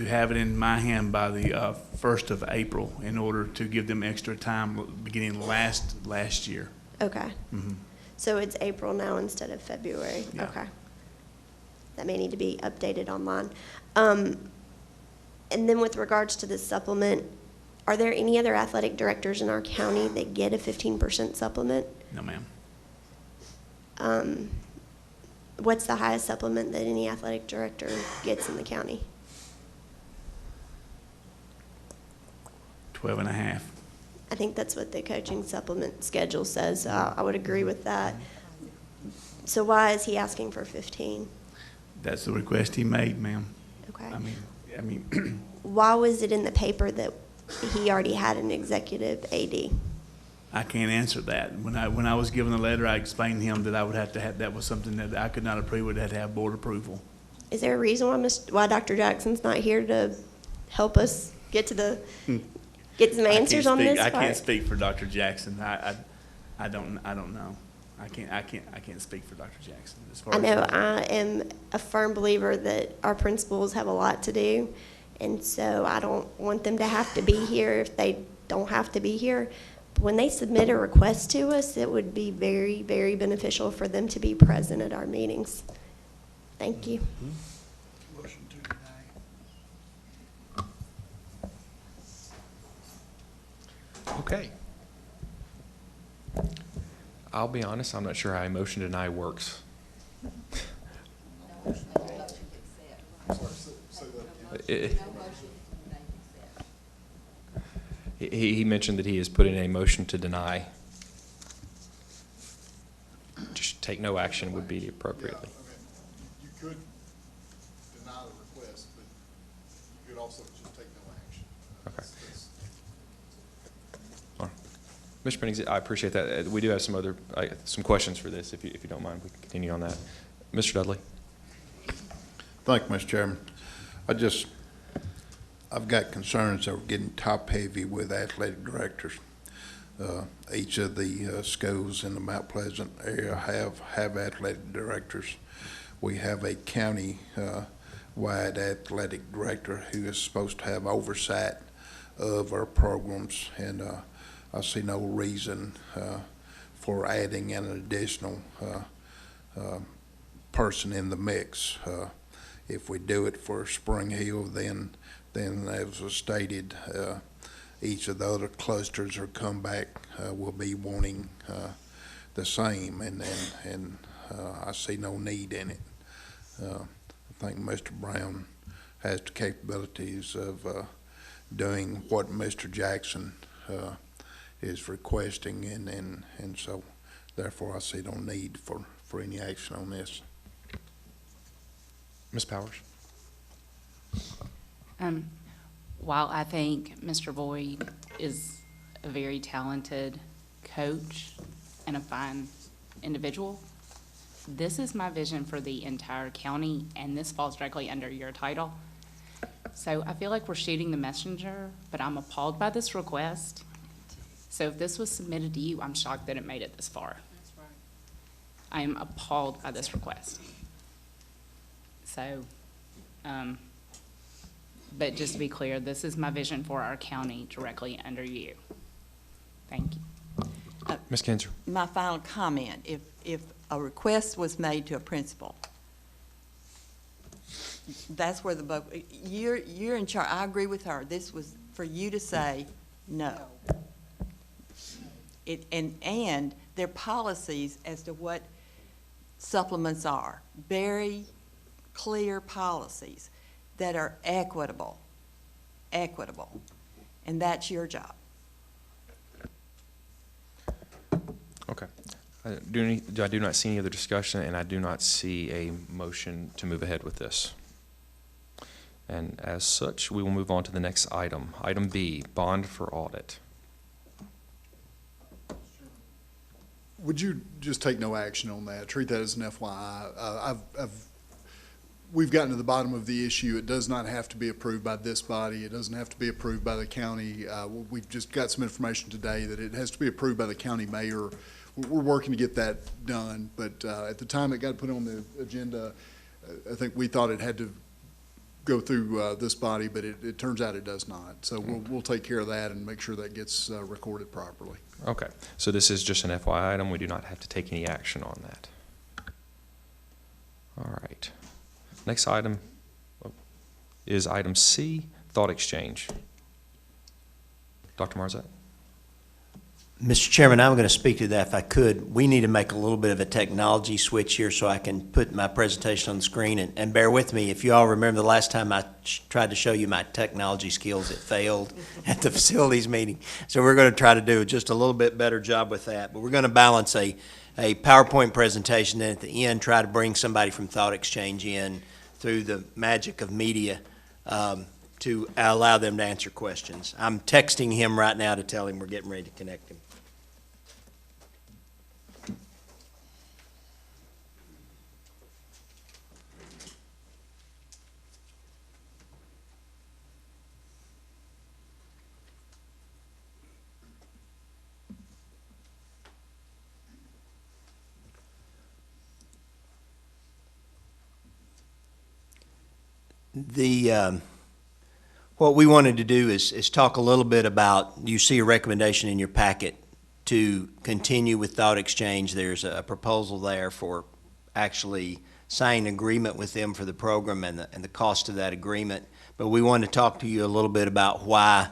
[SPEAKER 10] have it in my hand by the 1st of April in order to give them extra time beginning last year.
[SPEAKER 3] Okay.
[SPEAKER 10] Mm-hmm.
[SPEAKER 3] So it's April now instead of February?
[SPEAKER 10] Yeah.
[SPEAKER 3] Okay. That may need to be updated online. And then with regards to this supplement, are there any other athletic directors in our county that get a 15% supplement?
[SPEAKER 10] No, ma'am.
[SPEAKER 3] What's the highest supplement that any athletic director gets in the county?
[SPEAKER 10] 12 and a half.
[SPEAKER 3] I think that's what the coaching supplement schedule says. I would agree with that. So why is he asking for 15?
[SPEAKER 10] That's the request he made, ma'am.
[SPEAKER 3] Okay.
[SPEAKER 10] I mean,
[SPEAKER 3] Why was it in the paper that he already had an executive AD?
[SPEAKER 10] I can't answer that. When I was given the letter, I explained to him that I would have to have, that was something that I could not approve, would have to have board approval.
[SPEAKER 3] Is there a reason why Dr. Jackson's not here to help us get to get some answers on this
[SPEAKER 10] I
[SPEAKER 3] part?
[SPEAKER 10] can't speak for Dr. Jackson. I don't know. I can't speak for Dr. Jackson as far
[SPEAKER 3] I know
[SPEAKER 10] as
[SPEAKER 3] I am a firm believer that our principals have a lot to do, and so I don't want them to have to be here if they don't have to be here. When they submit a request to us, it would be very, very beneficial for them to be present at our meetings. Thank you.
[SPEAKER 4] Motion to deny.
[SPEAKER 1] Okay. I'll be honest, I'm not sure how a motion to deny works. He mentioned that he has put in a motion to deny. Just take no action would be appropriately.
[SPEAKER 8] You could deny the request, but you could also just take no action.
[SPEAKER 1] Okay. All right. Mr. Pennings, I appreciate that. We do have some questions for this, if you don't mind. We can continue on that. Mr. Dudley.
[SPEAKER 7] Thank you, Mr. Chairman. I've got concerns that we're getting top-heavy with athletic directors. Each of the schools in the Mount Pleasant area have athletic directors. We have a county-wide athletic director who is supposed to have oversight of our programs, and I see no reason for adding an additional person in the mix. If we do it for Spring Hill, then as was stated, each of the other clusters or comeback will be wanting the same, and I see no need in it. I think Mr. Brown has the capabilities of doing what Mr. Jackson is requesting, and so therefore I see no need for any action on this.
[SPEAKER 1] Ms. Powers.
[SPEAKER 6] While I think Mr. Boyd is a very talented coach and a fine individual, this is my vision for the entire county, and this falls directly under your title. So I feel like we're shooting the messenger, but I'm appalled by this request. So if this was submitted to you, I'm shocked that it made it this far.
[SPEAKER 23] That's right.
[SPEAKER 6] I am appalled by this request. So, but just to be clear, this is my vision for our county directly under you. Thank you.
[SPEAKER 1] Ms. Kinzer.
[SPEAKER 5] My final comment, if a request was made to a principal, that's where you're in charge. I agree with her. This was for you to say no. And their policies as to what supplements are, very clear policies that are equitable, and that's your job.
[SPEAKER 1] Okay. I do not see any other discussion, and I do not see a motion to move ahead with this. And as such, we will move on to the next item. Item B, bond for audit.
[SPEAKER 8] Would you just take no action on that? Treat that as an FYI. We've gotten to the bottom of the issue. It does not have to be approved by this body. It doesn't have to be approved by the county. We've just got some information today that it has to be approved by the county mayor. We're working to get that done, but at the time it got put on the agenda, I think we thought it had to go through this body, but it turns out it does not. So we'll take care of that and make sure that gets recorded properly.
[SPEAKER 1] Okay, so this is just an FYI item. We do not have to take any action on that. All right. Next item is item C, thought exchange. Dr. Marzette.
[SPEAKER 9] Mr. Chairman, I'm going to speak to that if I could. We need to make a little bit of a technology switch here so I can put my presentation on the screen. And bear with me, if you all remember the last time I tried to show you my technology skills, it failed at the facilities meeting. So we're going to try to do just a little bit better job with that. But we're going to balance a PowerPoint presentation, and at the end try to bring somebody from Thought Exchange in through the magic of media to allow them to answer questions. I'm texting him right now to tell him we're getting ready to connect him. What we wanted to do is talk a little bit about, you see a recommendation in your packet to continue with Thought Exchange. There's a proposal there for actually signing an agreement with them for the program and the cost of that agreement. But we want to talk to you a little bit about why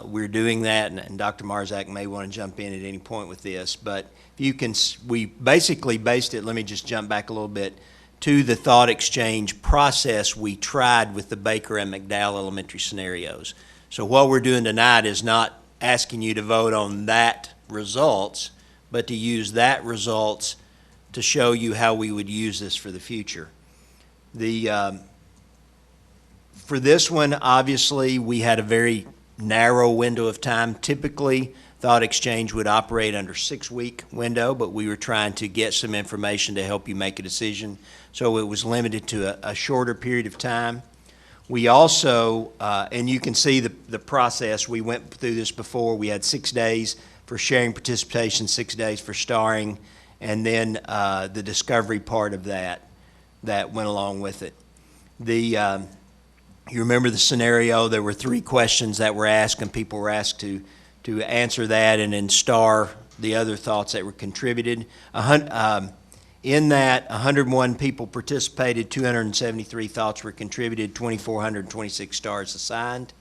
[SPEAKER 9] we're doing that, and Dr. Marzak may want to jump in at any point with this. But if you can, we basically based it, let me just jump back a little bit, to the Thought Exchange process we tried with the Baker and McDowell elementary scenarios. So what we're doing tonight is not asking you to vote on that results, but to use that results to show you how we would use this for the future. For this one, obviously, we had a very narrow window of time. Typically, Thought Exchange would operate under a 6-week window, but we were trying to get some information to help you make a decision. So it was limited to a shorter period of time. We also, and you can see the process, we went through this before. We had 6 days for sharing participation, 6 days for starring, and then the discovery part of that went along with it. You remember the scenario, there were 3 questions that were asked, and people were asked to answer that and then star the other thoughts that were contributed. In that, 101 people participated, 273 thoughts were contributed, 2,426 stars assigned.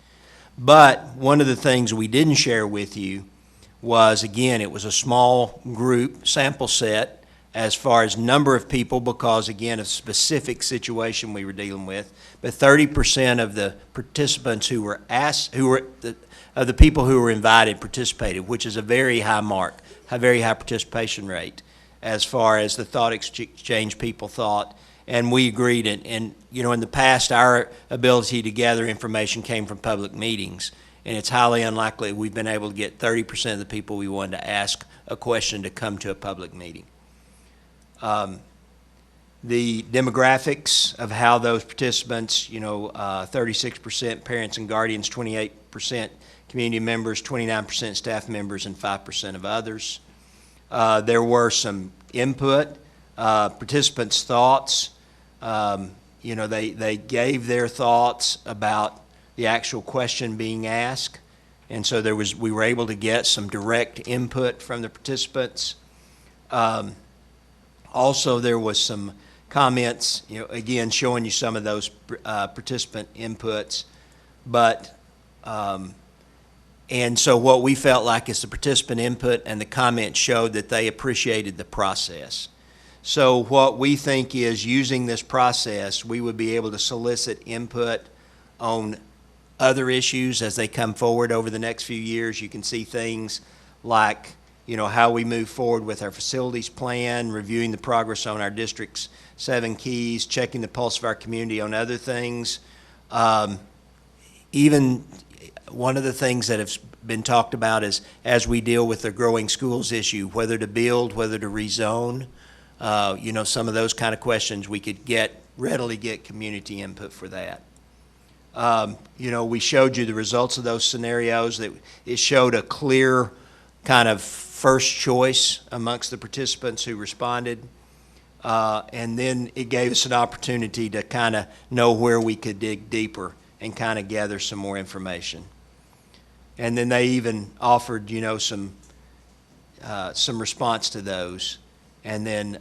[SPEAKER 9] But one of the things we didn't share with you was, again, it was a small group sample set as far as number of people because, again, a specific situation we were dealing with. But 30% of the participants who were asked, of the people who were invited participated, which is a very high mark, a very high participation rate as far as the Thought Exchange people thought, and we agreed. And you know, in the past, our ability to gather information came from public meetings, and it's highly unlikely we've been able to get 30% of the people we wanted to ask a question to come to a public meeting. The demographics of how those participants, 36% parents and guardians, 28% community members, 29% staff members, and 5% of others. There were some input, participants' thoughts. They gave their thoughts about the actual question being asked, and so we were able to get some direct input from the participants. Also, there was some comments, again, showing you some of those participant inputs, and so what we felt like is the participant input and the comments showed that they appreciated the process. So what we think is, using this process, we would be able to solicit input on other issues as they come forward over the next few years. You can see things like, how we move forward with our facilities plan, reviewing the progress on our district's 7 keys, checking the pulse of our community on other things. Even one of the things that have been talked about is, as we deal with the growing schools issue, whether to build, whether to rezone, some of those kind of questions, we could readily get community input for that. We showed you the results of those scenarios. That it showed a clear kind of first choice amongst the participants who responded. And then it gave us an opportunity to kind of know where we could dig deeper and kind of gather some more information. And then they even offered, some response to those, and then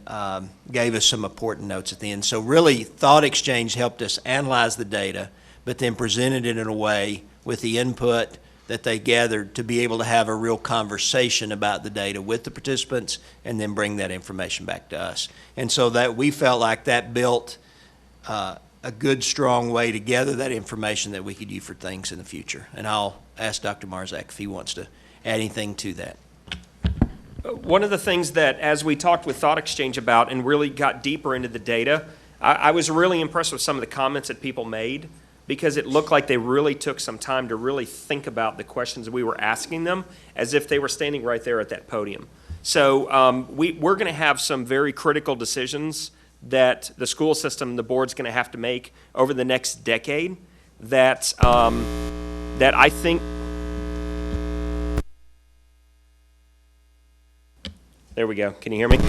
[SPEAKER 9] gave us some important notes at the end. So really, Thought Exchange helped us analyze the data, but then presented it in a way with the input that they gathered to be able to have a real conversation about the data with the participants and then bring that information back to us. And so that we felt like that built a good, strong way to gather that information that we could use for things in the future. And I'll ask Dr. Marzak if he wants to add anything to that.
[SPEAKER 2] One of the things that, as we talked with Thought Exchange about and really got deeper into the data, I was really impressed with some of the comments that people made, because it looked like they really took some time to really think about the questions we were asking them as if they were standing right there at that podium. So we're going to have some very critical decisions that the school system, the board's going to have to make over the next decade that I think. There we go. Can you hear me?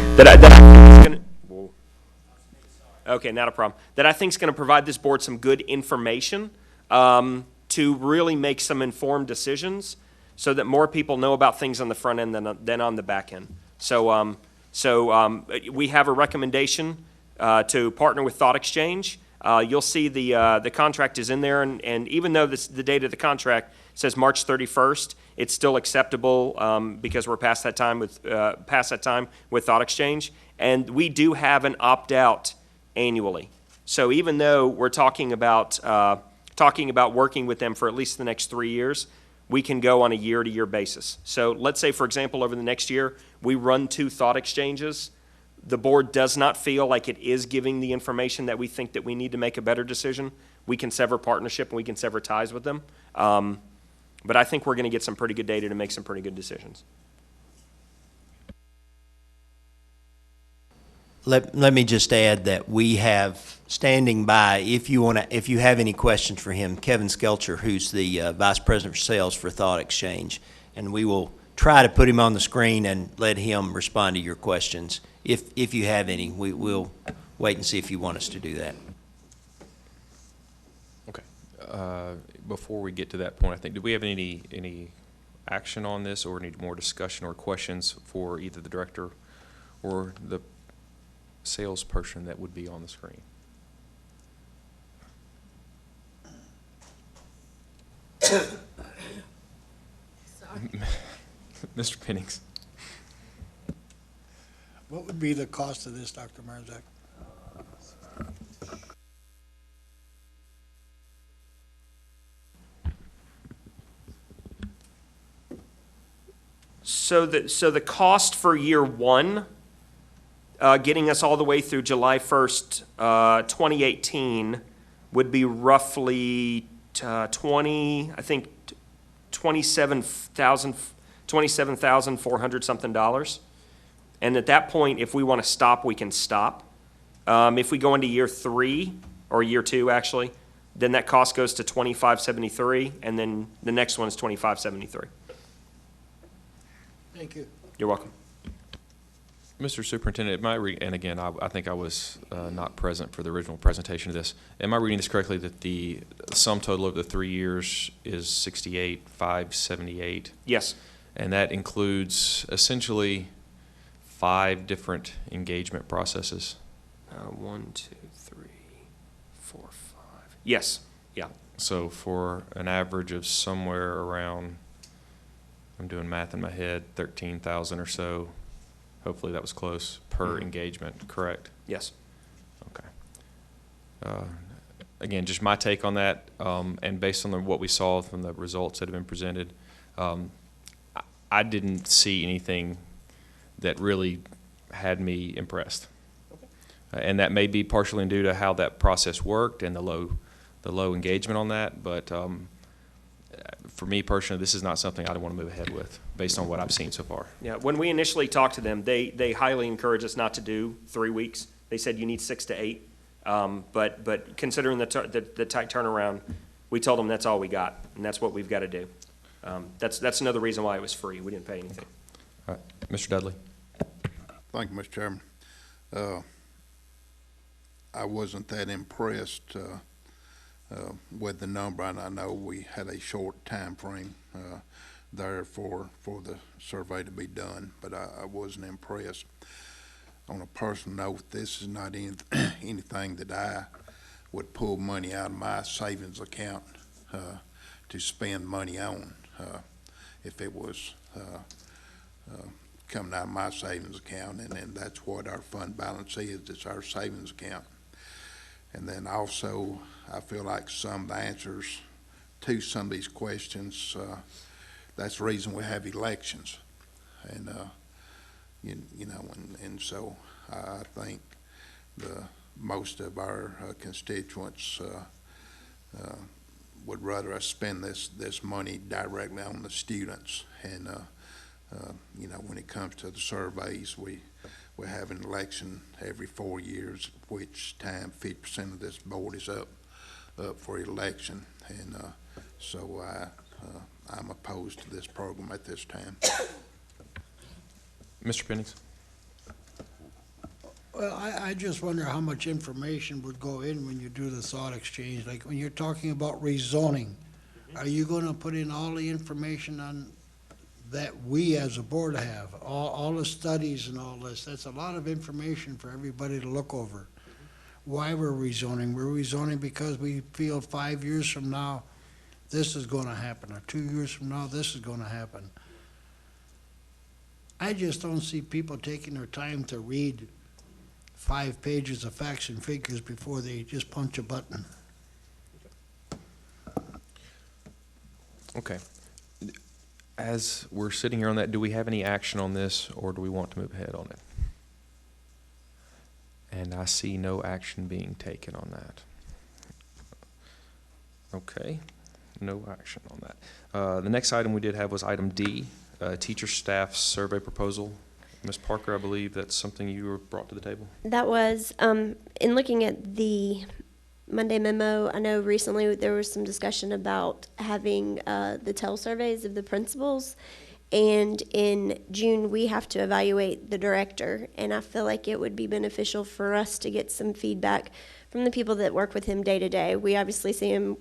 [SPEAKER 2] Okay, not a problem. That I think is going to provide this board some good information to really make some informed decisions, so that more people know about things on the front end than on the back end. So, we have a recommendation to partner with Thought Exchange. You'll see the contract is in there, and even though the date of the contract says March 31st, it's still acceptable because we're past that time with Thought Exchange, and we do have an opt-out annually. So even though we're talking about working with them for at least the next 3 years, we can go on a year-to-year basis. So let's say, for example, over the next year, we run 2 Thought Exchanges. The board does not feel like it is giving the information that we think that we need to make a better decision. We can sever partnership and we can sever ties with them. But I think we're going to get some pretty good data to make some pretty good decisions.
[SPEAKER 9] Let me just add that we have standing by, if you have any questions for him, Kevin Skelcher, who's the Vice President for Sales for Thought Exchange, and we will try to put him on the screen and let him respond to your questions. If you have any, we'll wait and see if you want us to do that.
[SPEAKER 1] Okay. Before we get to that point, I think, do we have any action on this, or need more discussion or questions for either the director or the salesperson that would be on the screen? Mr. Pennings.
[SPEAKER 4] What would be the cost of this, Dr. Marzak?
[SPEAKER 2] So the cost for year one, getting us all the way through July 1st, 2018, would be roughly $27,400 something. And at that point, if we want to stop, we can stop. If we go into year 3, or year 2 actually, then that cost goes to $25.73, and then the next one is $25.73.
[SPEAKER 4] Thank you.
[SPEAKER 2] You're welcome.
[SPEAKER 1] Mr. Superintendent, and again, I think I was not present for the original presentation of this. Am I reading this correctly, that the sum total of the 3 years is $68,578?
[SPEAKER 2] Yes.
[SPEAKER 1] And that includes essentially 5 different engagement processes?
[SPEAKER 2] 1, 2, 3, 4, 5. Yes. Yeah.
[SPEAKER 1] So for an average of somewhere around, I'm doing math in my head, 13,000 or so. Hopefully that was close, per engagement, correct?
[SPEAKER 2] Yes.
[SPEAKER 1] Okay. Again, just my take on that, and based on what we saw from the results that have been presented, I didn't see anything that really had me impressed.
[SPEAKER 2] Okay.
[SPEAKER 1] And that may be partially due to how that process worked and the low engagement on that, but for me personally, this is not something I want to move ahead with, based on what I've seen so far.
[SPEAKER 2] Yeah, when we initially talked to them, they highly encouraged us not to do 3 weeks. They said you need 6 to 8. But considering the tight turnaround, we told them that's all we got, and that's what we've got to do. That's another reason why it was free. We didn't pay anything.
[SPEAKER 1] All right. Mr. Dudley.
[SPEAKER 7] Thank you, Mr. Chairman. I wasn't that impressed with the number, and I know we had a short time frame there for the survey to be done, but I wasn't impressed. On a personal note, this is not anything that I would pull money out of my savings account to spend money on. if it was coming out of my savings account, and then that's what our fund balance is, it's our savings account. And then also, I feel like some of the answers to some of these questions, that's the reason we have elections. And, you know, and so I think most of our constituents would rather us spend this money directly on the students. And, you know, when it comes to the surveys, we have an election every 4 years, which time 50% of this board is up for election. And so I'm opposed to this program at this time.
[SPEAKER 1] Mr. Pennings?
[SPEAKER 4] Well, I just wonder how much information would go in when you do the thought exchange. Like when you're talking about rezoning, are you going to put in all the information on that we as a board have? All the studies and all this, that's a lot of information for everybody to look over. Why we're rezoning? We're rezoning because we feel 5 years from now, this is going to happen, or 2 years from now, this is going to happen. I just don't see people taking their time to read 5 pages of facts and figures before they just punch a button.
[SPEAKER 1] Okay. As we're sitting here on that, do we have any action on this, or do we want to move ahead on it? And I see no action being taken on that. Okay, no action on that. The next item we did have was item D, teacher staff survey proposal. Ms. Parker, I believe that's something you were brought to the table.
[SPEAKER 3] That was, in looking at the Monday memo, I know recently there was some discussion about having the TEL surveys of the principals. And in June, we have to evaluate the director. And I feel like it would be beneficial for us to get some feedback from the people that work with him day to day. We obviously see him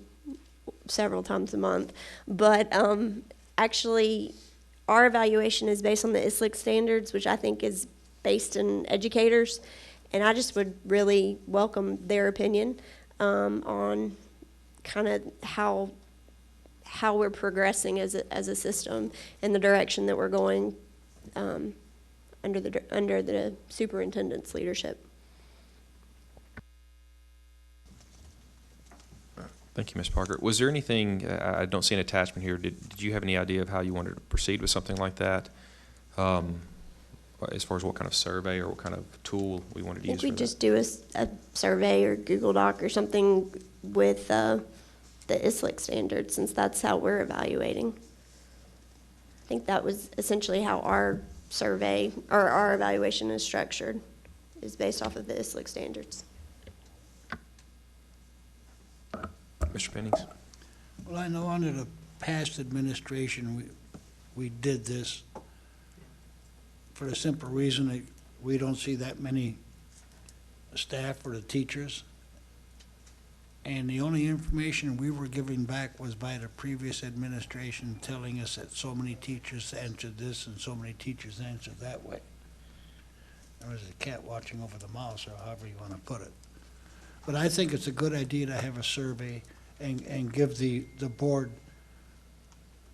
[SPEAKER 3] several times a month. But actually, our evaluation is based on the ISLIC standards, which I think is based in educators. And I just would really welcome their opinion on kind of how we're progressing as a system and the direction that we're going under the superintendent's leadership.
[SPEAKER 1] Thank you, Ms. Parker. Was there anything, I don't see an attachment here, did you have any idea of how you wanted to proceed with something like that? As far as what kind of survey or what kind of tool we wanted to use for that?
[SPEAKER 3] I think we just do a survey or Google Doc or something with the ISLIC standards, since that's how we're evaluating. I think that was essentially how our survey or our evaluation is structured, is based off of the ISLIC standards.
[SPEAKER 1] Mr. Pennings?
[SPEAKER 4] Well, I know under the past administration, we did this for the simple reason that we don't see that many staff for the teachers. And the only information we were giving back was by the previous administration telling us that so many teachers answered this and so many teachers answered that way. There was a cat watching over the mouse, or however you want to put it. But I think it's a good idea to have a survey and give the board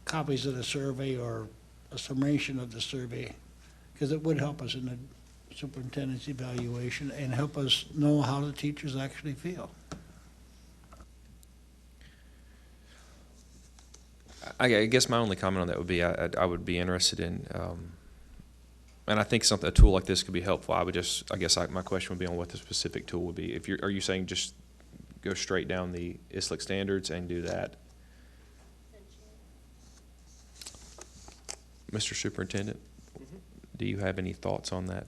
[SPEAKER 4] copies of the survey or a summation of the survey, because it would help us in the superintendent's evaluation and help us know how the teachers actually feel.
[SPEAKER 1] I guess my only comment on that would be I would be interested in, and I think a tool like this could be helpful. I guess my question would be on what the specific tool would be. Are you saying just go straight down the ISLIC standards and do that? Mr. Superintendent, do you have any thoughts on that?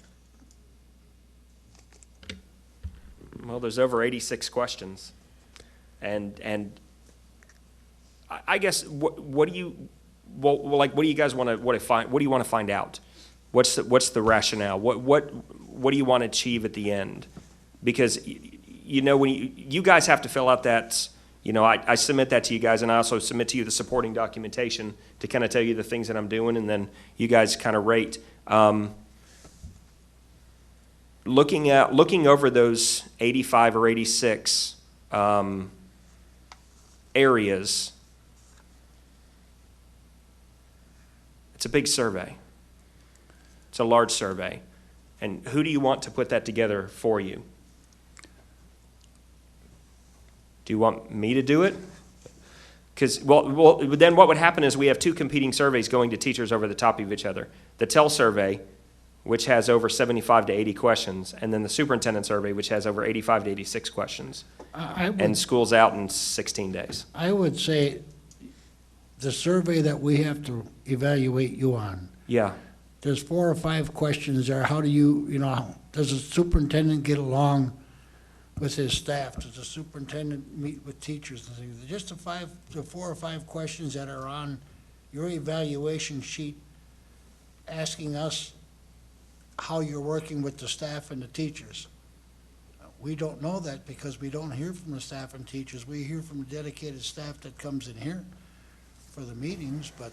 [SPEAKER 2] Well, there's over 86 questions, and I guess what do you guys want to find? What do you want to find out? What's the rationale? What do you want to achieve at the end? Because when you guys have to fill out that, I submit that to you guys, and I also submit to you the supporting documentation to kind of tell you the things that I'm doing, and then you guys kind of rate. Looking over those 85 or 86 areas, It's a big survey. It's a large survey. And who do you want to put that together for you? Do you want me to do it? Because, well, then what would happen is we have two competing surveys going to teachers over the top of each other. The TEL survey, which has over 75 to 80 questions, and then the superintendent survey, which has over 85 to 86 questions. And school's out in 16 days.
[SPEAKER 4] I would say the survey that we have to evaluate you on,
[SPEAKER 2] Yeah.
[SPEAKER 4] there's 4 or 5 questions there. How do you, does the superintendent get along with his staff? Does the superintendent meet with teachers and things? Just the 4 or 5 questions that are on your evaluation sheet asking us how you're working with the staff and the teachers. We don't know that because we don't hear from the staff and teachers. We hear from the dedicated staff that comes in here for the meetings, but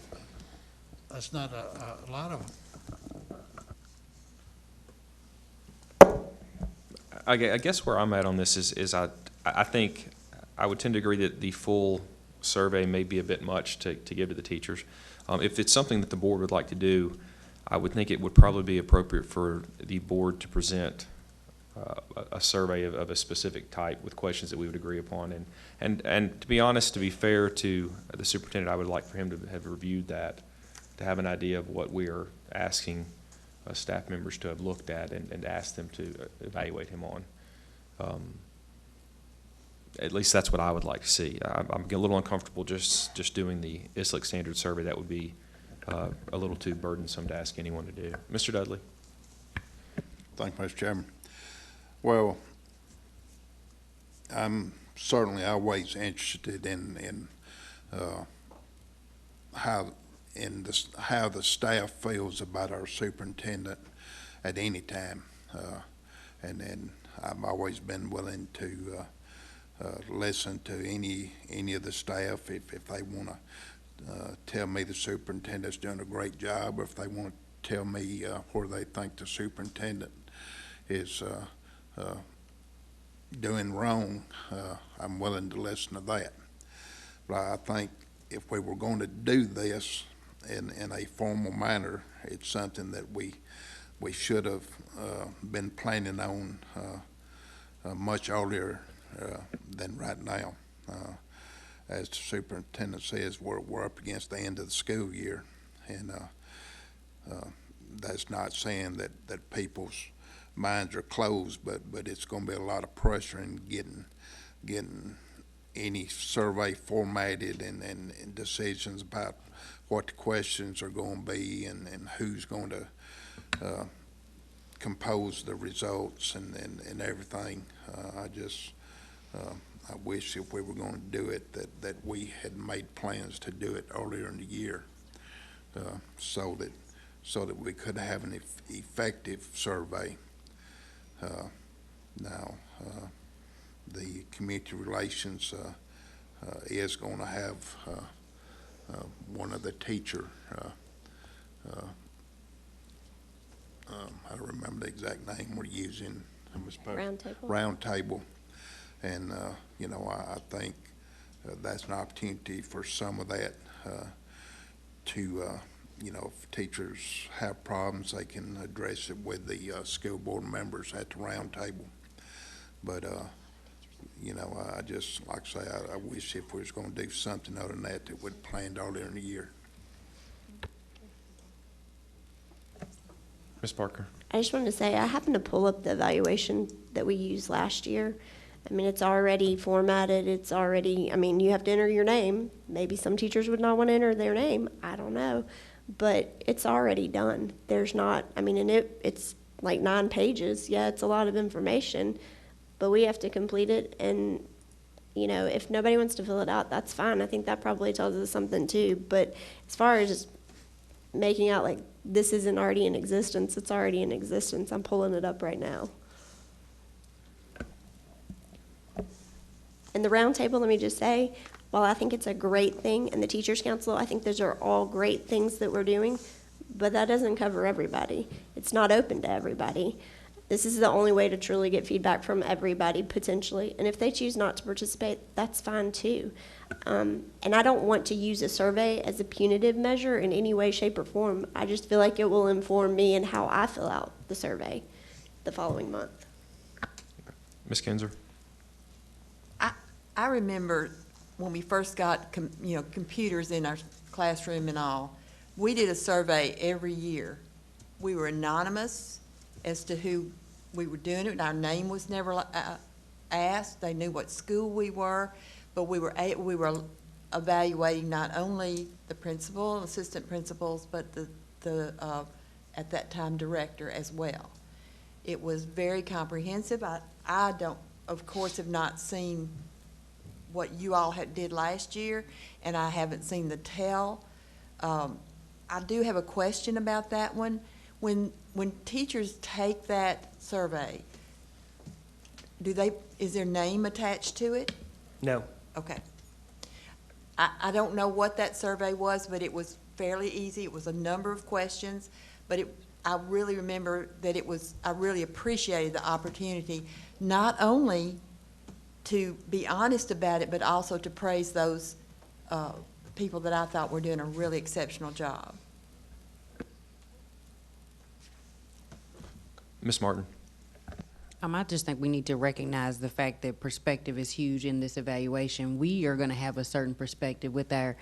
[SPEAKER 4] that's not a lot of them.
[SPEAKER 1] I guess where I'm at on this is I think I would tend to agree that the full survey may be a bit much to give to the teachers. If it's something that the board would like to do, I would think it would probably be appropriate for the board to present a survey of a specific type with questions that we would agree upon. And to be honest, to be fair to the superintendent, I would like for him to have reviewed that, to have an idea of what we are asking staff members to have looked at and ask them to evaluate him on. At least that's what I would like to see. I'm a little uncomfortable just doing the ISLIC standard survey. That would be a little too burdensome to ask anyone to do. Mr. Dudley.
[SPEAKER 7] Thank you, Mr. Chairman. Well, I'm certainly always interested in how the staff feels about our superintendent at any time, and I've always been willing to listen to any of the staff if they want to tell me the superintendent's doing a great job, or if they want to tell me where they think the superintendent is doing wrong. I'm willing to listen to that. But I think if we were going to do this in a formal manner, it's something that we should have been planning on much earlier than right now. As the superintendent says, we're up against the end of the school year, and that's not saying that people's minds are closed, but it's going to be a lot of pressure in getting any survey formatted and decisions about what the questions are going to be and who's going to compose the results and everything. I wish if we were going to do it that we had made plans to do it earlier in the year, so that we could have an effective survey. Now, the community relations is going to have one of the teacher, I don't remember the exact name we're using. Round table. And, I think that's an opportunity for some of that to, if teachers have problems, they can address it with the school board members at the round table. But, I just, like I say, I wish if we was going to do something other than that we'd planned earlier in the year.
[SPEAKER 1] Ms. Parker.
[SPEAKER 3] I just wanted to say, I happened to pull up the evaluation that we used last year. I mean, it's already formatted, you have to enter your name. Maybe some teachers would not want to enter their name, I don't know. But it's already done. There's not, and it's like 9 pages. Yeah, it's a lot of information, but we have to complete it. And, if nobody wants to fill it out, that's fine. I think that probably tells us something too. But as far as making out like this isn't already in existence, it's already in existence. I'm pulling it up right now. And the roundtable, let me just say, while I think it's a great thing, and the Teachers Council, I think those are all great things that we're doing, but that doesn't cover everybody. It's not open to everybody. This is the only way to truly get feedback from everybody potentially. And if they choose not to participate, that's fine too. And I don't want to use a survey as a punitive measure in any way, shape, or form. I just feel like it will inform me and how I fill out the survey the following month.
[SPEAKER 1] Ms. Kinzer?
[SPEAKER 5] I remember when we first got, computers in our classroom and all, we did a survey every year. We were anonymous as to who we were doing it, and our name was never asked. They knew what school we were, but we were evaluating not only the principal and assistant principals, but the at that time, director as well. It was very comprehensive. I don't, of course, have not seen what you all did last year, and I haven't seen the tell. I do have a question about that one. When teachers take that survey, is their name attached to it?
[SPEAKER 2] No.
[SPEAKER 5] Okay. I don't know what that survey was, but it was fairly easy. It was a number of questions, but I really remember that I really appreciated the opportunity, not only to be honest about it, but also to praise those people that I thought were doing a really exceptional job.
[SPEAKER 1] Ms. Martin?
[SPEAKER 12] I just think we need to recognize the fact that perspective is huge in this evaluation. We are going to have a certain perspective with our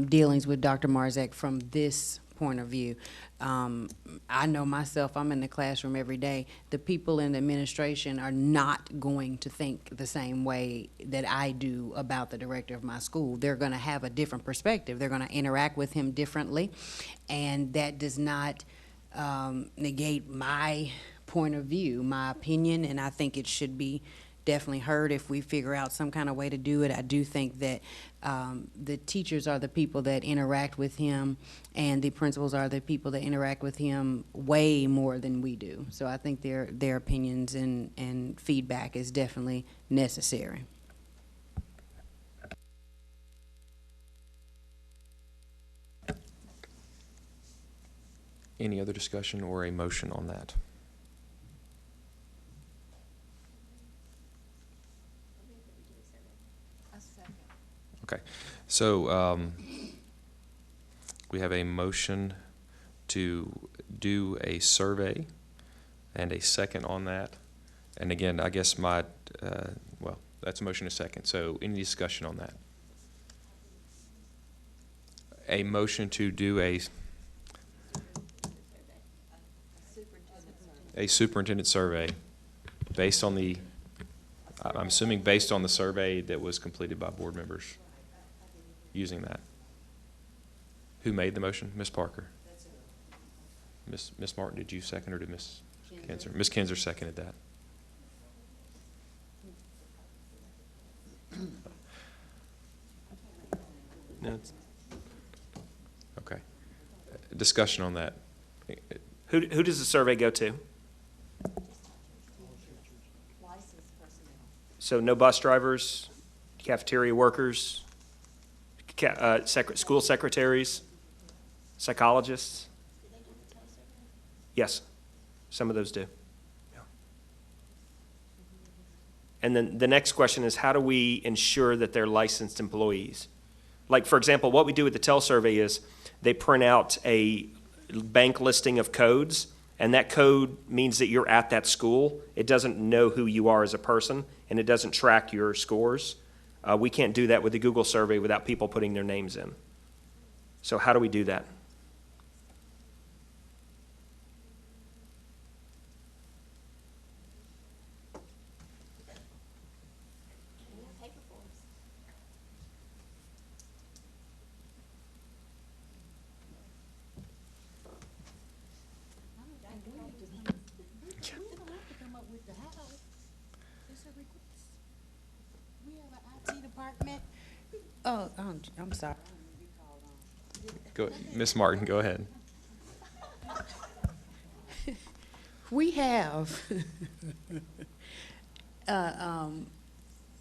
[SPEAKER 12] dealings with Dr. Marzek from this point of view. I know myself, I'm in the classroom every day. The people in the administration are not going to think the same way that I do about the director of my school. They're going to have a different perspective. They're going to interact with him differently, and that does not negate my point of view, my opinion, and I think it should be definitely heard if we figure out some kind of way to do it. I do think that the teachers are the people that interact with him, and the principals are the people that interact with him way more than we do. So I think their opinions and feedback is definitely necessary.
[SPEAKER 1] Any other discussion or a motion on that? Okay, so we have a motion to do a survey and a second on that. And again, I guess well, that's a motion and a second. So any discussion on that? A motion to do a superintendent survey based on I'm assuming based on the survey that was completed by board members using that. Who made the motion? Ms. Parker? Ms. Martin, did you second or did Ms. Kinzer? Ms. Kinzer seconded that. No, okay. Discussion on that.
[SPEAKER 2] Who does the survey go to? So no bus drivers, cafeteria workers, school secretaries, psychologists? Yes, some of those do. Yeah. And then the next question is, how do we ensure that they're licensed employees? Like, for example, what we do with the TEL survey is they print out a bank listing of codes, and that code means that you're at that school. It doesn't know who you are as a person, and it doesn't track your scores. We can't do that with the Google survey without people putting their names in. So how do we do that?
[SPEAKER 12] Oh, I'm sorry.
[SPEAKER 1] Go, Ms. Martin, go ahead.
[SPEAKER 12] We have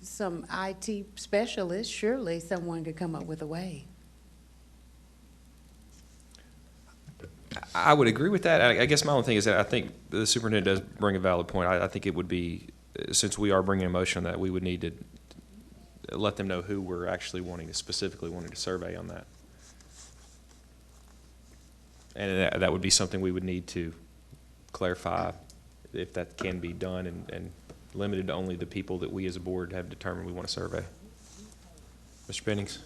[SPEAKER 12] some IT specialists. Surely someone could come up with a way.
[SPEAKER 1] I would agree with that. I guess my only thing is that I think the superintendent does bring a valid point. I think it would be, since we are bringing a motion on that, we would need to let them know who we're actually specifically wanting to survey on that. And that would be something we would need to clarify if that can be done and limited to only the people that we as a board have determined we want to survey. Mr. Pennings?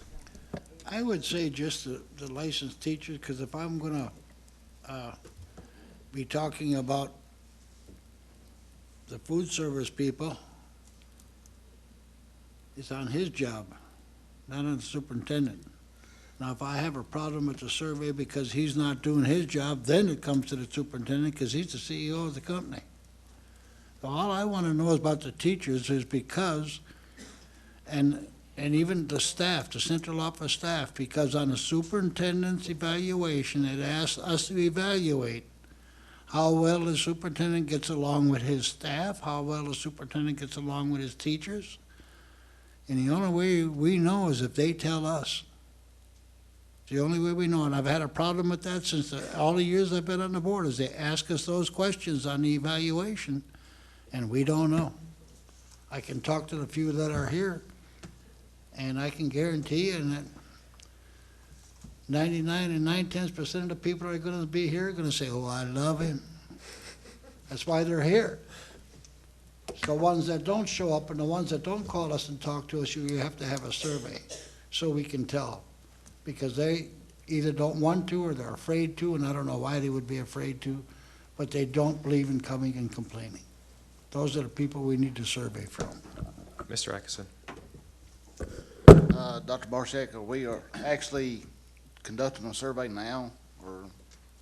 [SPEAKER 4] I would say just the licensed teachers, because if I'm gonna be talking about the food service people, it's on his job, not on the superintendent. Now, if I have a problem with the survey because he's not doing his job, then it comes to the superintendent because he's the CEO of the company. So all I want to know about the teachers is because, and even the staff, the central office staff, because on the superintendent's evaluation, it asks us to evaluate how well the superintendent gets along with his staff, how well the superintendent gets along with his teachers. And the only way we know is if they tell us. It's the only way we know, and I've had a problem with that since all the years I've been on the board, is they ask us those questions on the evaluation, and we don't know. I can talk to the few that are here, and I can guarantee you that 99 and 9/10% of the people that are going to be here are going to say, oh, I love him. That's why they're here. The ones that don't show up and the ones that don't call us and talk to us, you have to have a survey so we can tell. Because they either don't want to or they're afraid to, and I don't know why they would be afraid to, but they don't believe in coming and complaining. Those are the people we need to survey from.
[SPEAKER 1] Mr. Atkinson?
[SPEAKER 11] Dr. Marshak, we are actually conducting a survey now, or?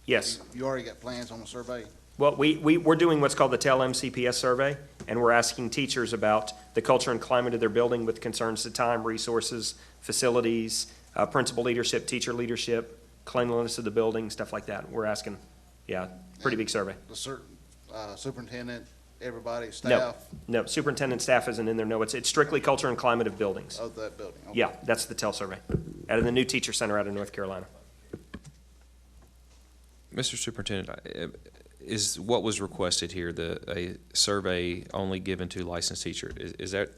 [SPEAKER 2] Yes.
[SPEAKER 11] You already got plans on the survey?
[SPEAKER 2] Well, we're doing what's called the TEL MCPS survey, and we're asking teachers about the culture and climate of their building with concerns to time, resources, facilities, principal leadership, teacher leadership, cleanliness of the building, stuff like that. We're asking, pretty big survey.
[SPEAKER 11] The superintendent, everybody, staff?
[SPEAKER 2] No, superintendent staff isn't in there, no, it's strictly culture and climate of buildings.
[SPEAKER 11] Of that building? Okay.
[SPEAKER 2] Yeah, that's the TEL survey, out of the new teacher center out of North Carolina.
[SPEAKER 1] Mr. Superintendent, is what was requested here, a survey only given to licensed teachers, is that,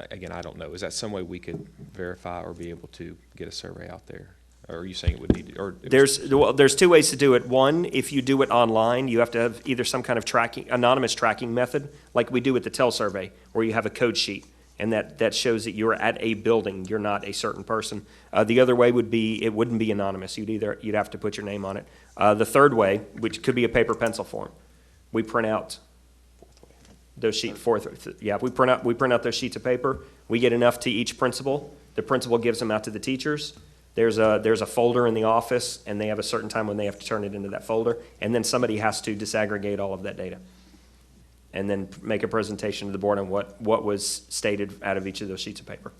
[SPEAKER 1] again, I don't know, is that some way we could verify or be able to get a survey out there? Or are you saying it would need, or?
[SPEAKER 2] There's two ways to do it. One, if you do it online, you have to have either some kind of anonymous tracking method, like we do with the TEL survey, where you have a code sheet, and that shows that you're at a building, you're not a certain person. The other way would be, it wouldn't be anonymous. You'd have to put your name on it. The third way, which could be a paper pencil form, we print out those sheets. We print out those sheets of paper. We get enough to each principal. The principal gives them out to the teachers. There's a folder in the office, and they have a certain time when they have to turn it into that folder, and then somebody has to disaggregate all of that data and then make a presentation to the board on what was stated out of each of those sheets of paper.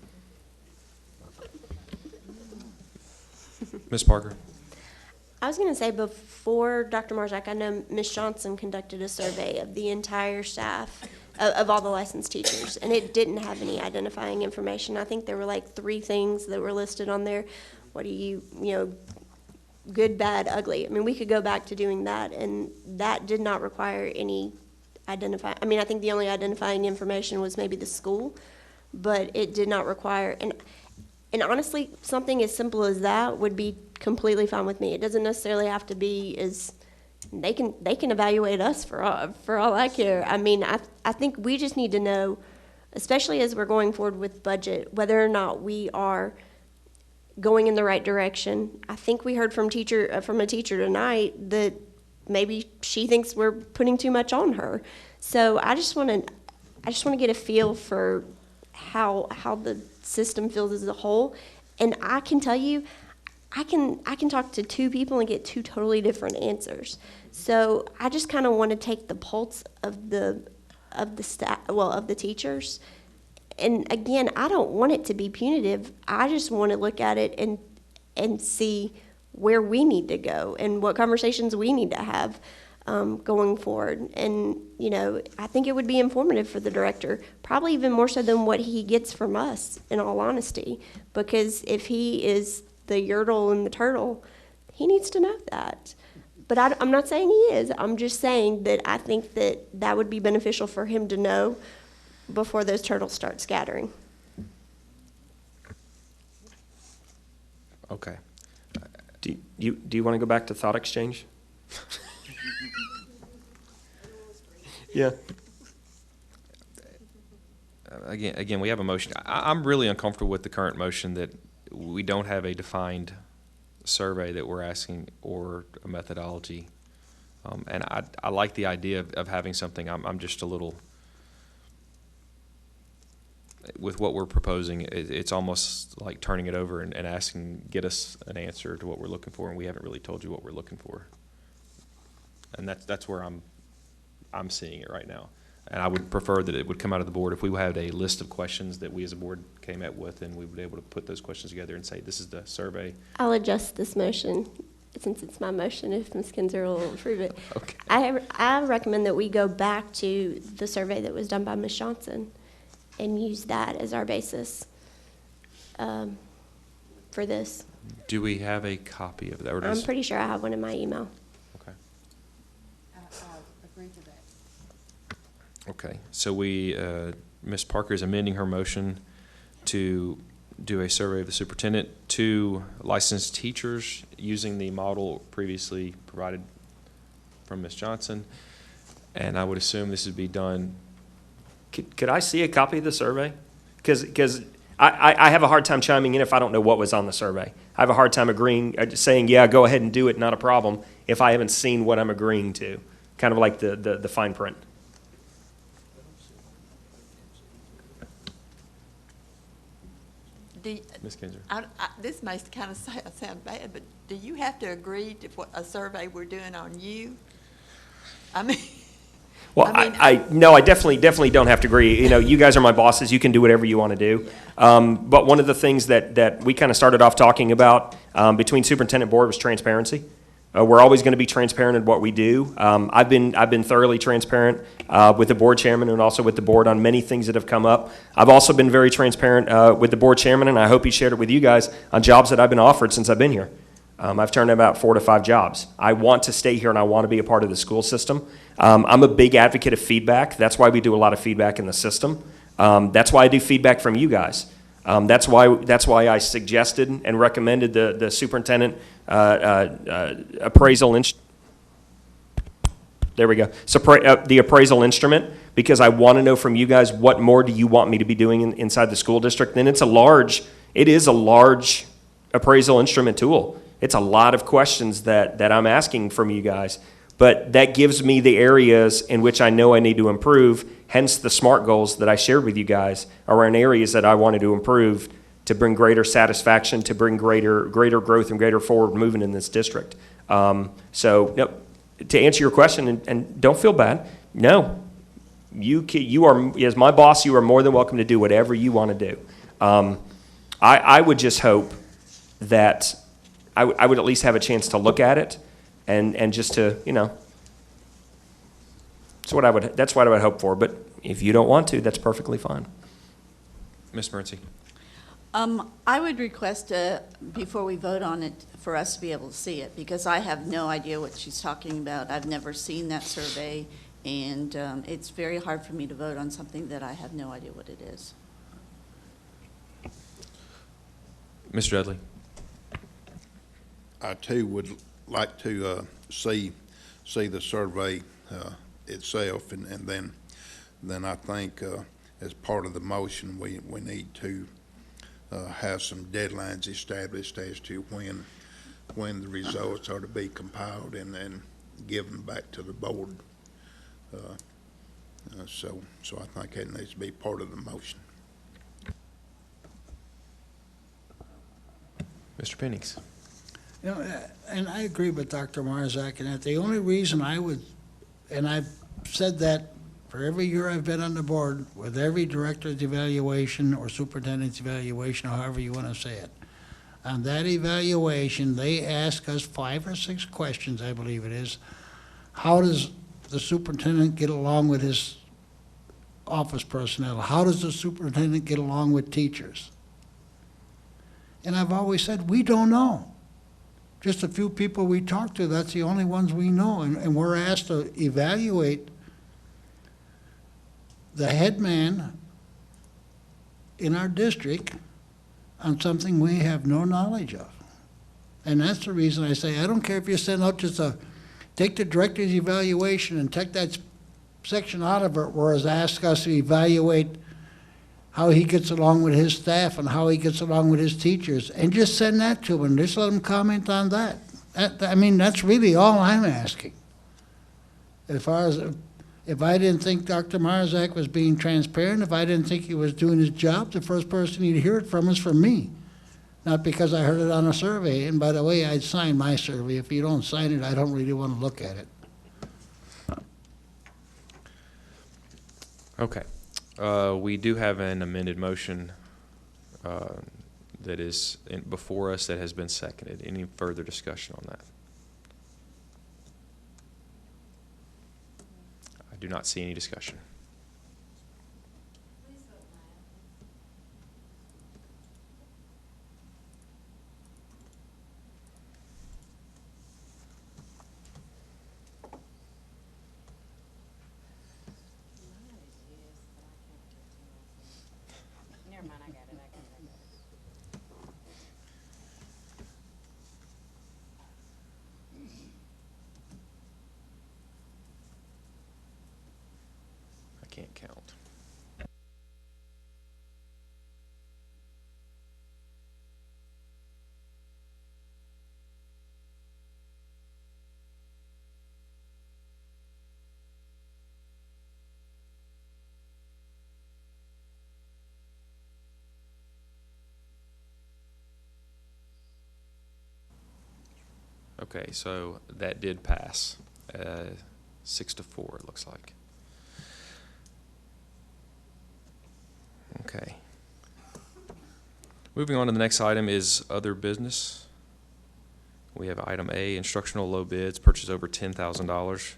[SPEAKER 1] Ms. Parker?
[SPEAKER 3] I was going to say, before Dr. Marzak, I know Ms. Johnson conducted a survey of the entire staff, of all the licensed teachers, and it didn't have any identifying information. I think there were like 3 things that were listed on there. What do you good, bad, ugly. I mean, we could go back to doing that, and that did not require any I think the only identifying information was maybe the school, but it did not require, and honestly, something as simple as that would be completely fine with me. It doesn't necessarily have to be they can evaluate us for all I care. I mean, I think we just need to know, especially as we're going forward with budget, whether or not we are going in the right direction. I think we heard from a teacher tonight that maybe she thinks we're putting too much on her. So I just want to get a feel for how the system feels as a whole. And I can tell you, I can talk to 2 people and get 2 totally different answers. So I just kind of want to take the pulse of the staff, of the teachers. And again, I don't want it to be punitive. I just want to look at it and see where we need to go and what conversations we need to have going forward. And, I think it would be informative for the director, probably even more so than what he gets from us, in all honesty. Because if he is the Yertle and the turtle, he needs to know that. But I'm not saying he is. I'm just saying that I think that that would be beneficial for him to know before those turtles start scattering.
[SPEAKER 1] Okay.
[SPEAKER 2] Do you want to go back to thought exchange? Yeah.
[SPEAKER 1] Again, we have a motion. I'm really uncomfortable with the current motion that we don't have a defined survey that we're asking or a methodology. And I like the idea of having something. I'm just a little, with what we're proposing, it's almost like turning it over and asking, get us an answer to what we're looking for, and we haven't really told you what we're looking for. And that's where I'm seeing it right now. And I would prefer that it would come out of the board if we had a list of questions that we as a board came up with, and we would be able to put those questions together and say, this is the survey.
[SPEAKER 3] I'll adjust this motion, since it's my motion, if Ms. Kinzer will approve it.
[SPEAKER 1] Okay.
[SPEAKER 3] I recommend that we go back to the survey that was done by Ms. Johnson and use that as our basis for this.
[SPEAKER 1] Do we have a copy of that? Or
[SPEAKER 3] I'm pretty sure I have one in my email.
[SPEAKER 1] Okay.
[SPEAKER 5] I agree to that.
[SPEAKER 1] Okay, so Ms. Parker is amending her motion to do a survey of the superintendent to licensed teachers using the model previously provided from Ms. Johnson. And I would assume this would be done.
[SPEAKER 2] Could I see a copy of the survey? Because I have a hard time chiming in if I don't know what was on the survey. I have a hard time agreeing, saying, yeah, go ahead and do it, not a problem, if I haven't seen what I'm agreeing to. Kind of like the fine print.
[SPEAKER 1] Ms. Kinzer.
[SPEAKER 5] This may kind of sound bad, but do you have to agree to what a survey we're doing on you? I mean.
[SPEAKER 2] Well, no, I definitely don't have to agree. You know, you guys are my bosses. You can do whatever you want to do. But one of the things that we kind of started off talking about between superintendent and board was transparency. We're always going to be transparent in what we do. I've been thoroughly transparent with the board chairman and also with the board on many things that have come up. I've also been very transparent with the board chairman, and I hope he shared it with you guys on jobs that I've been offered since I've been here. I've turned in about 4 to 5 jobs. I want to stay here and I want to be a part of the school system. I'm a big advocate of feedback. That's why we do a lot of feedback in the system. That's why I do feedback from you guys. That's why I suggested and recommended the superintendent appraisal there we go. So the appraisal instrument, because I want to know from you guys what more do you want me to be doing inside the school district. Then it is a large appraisal instrument tool. It's a lot of questions that I'm asking from you guys, but that gives me the areas in which I know I need to improve, hence the SMART goals that I shared with you guys around areas that I wanted to improve to bring greater satisfaction, to bring greater growth and greater forward movement in this district. To answer your question, and don't feel bad, no, you are, as my boss, you are more than welcome to do whatever you want to do. I would just hope that I would at least have a chance to look at it and just to, that's what I would hope for. But if you don't want to, that's perfectly fine.
[SPEAKER 1] Ms. Murphy.
[SPEAKER 13] I would request, before we vote on it, for us to be able to see it, because I have no idea what she's talking about. I've never seen that survey, and it's very hard for me to vote on something that I have no idea what it is.
[SPEAKER 1] Mr. Dudley.
[SPEAKER 7] I too would like to see the survey itself, and then I think as part of the motion we need to have some deadlines established as to when the results are to be compiled and then given back to the board. So I think that needs to be part of the motion.
[SPEAKER 1] Mr. Penix.
[SPEAKER 4] And I agree with Dr. Marzak in that the only reason I would, and I've said that for every year I've been on the board, with every director's evaluation or superintendent's evaluation, or however you want to say it. On that evaluation, they ask us 5 or 6 questions, I believe it is. How does the superintendent get along with his office personnel? How does the superintendent get along with teachers? And I've always said, we don't know. just a few people we talk to, that's the only ones we know, and we're asked to evaluate the head man in our district on something we have no knowledge of. And that's the reason I say, I don't care if you send out just take the director's evaluation and take that section out of it where it's asked us to evaluate how he gets along with his staff and how he gets along with his teachers, and just send that to him, and just let him comment on that. I mean, that's really all I'm asking. As far as, if I didn't think Dr. Marzak was being transparent, if I didn't think he was doing his job, the first person you'd hear it from is from me. Not because I heard it on a survey, and by the way, I'd sign my survey. If you don't sign it, I don't really want to look at it.
[SPEAKER 1] Okay. We do have an amended motion that is before us that has been seconded. Any further discussion on that? I do not see any discussion.
[SPEAKER 12] Never mind, I got it.
[SPEAKER 1] I can't count. Okay, so that did pass, 6-4, it looks like. Okay. Moving on to the next item is other business. We have item A, instructional low bids, purchase over $10,000.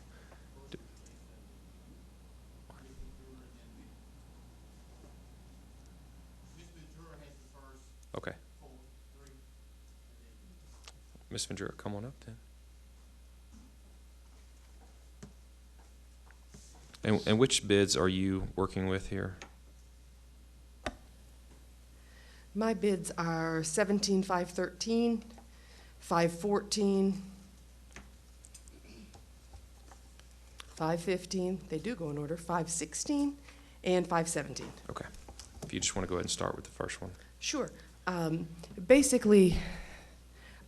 [SPEAKER 1] Okay. Ms. Ventura, come on up then. And which bids are you working with here?
[SPEAKER 14] My bids are 17,513, 514, 515, they do go in order, 516, and 517.
[SPEAKER 1] Okay. If you just want to go ahead and start with the first one.
[SPEAKER 14] Sure. Basically,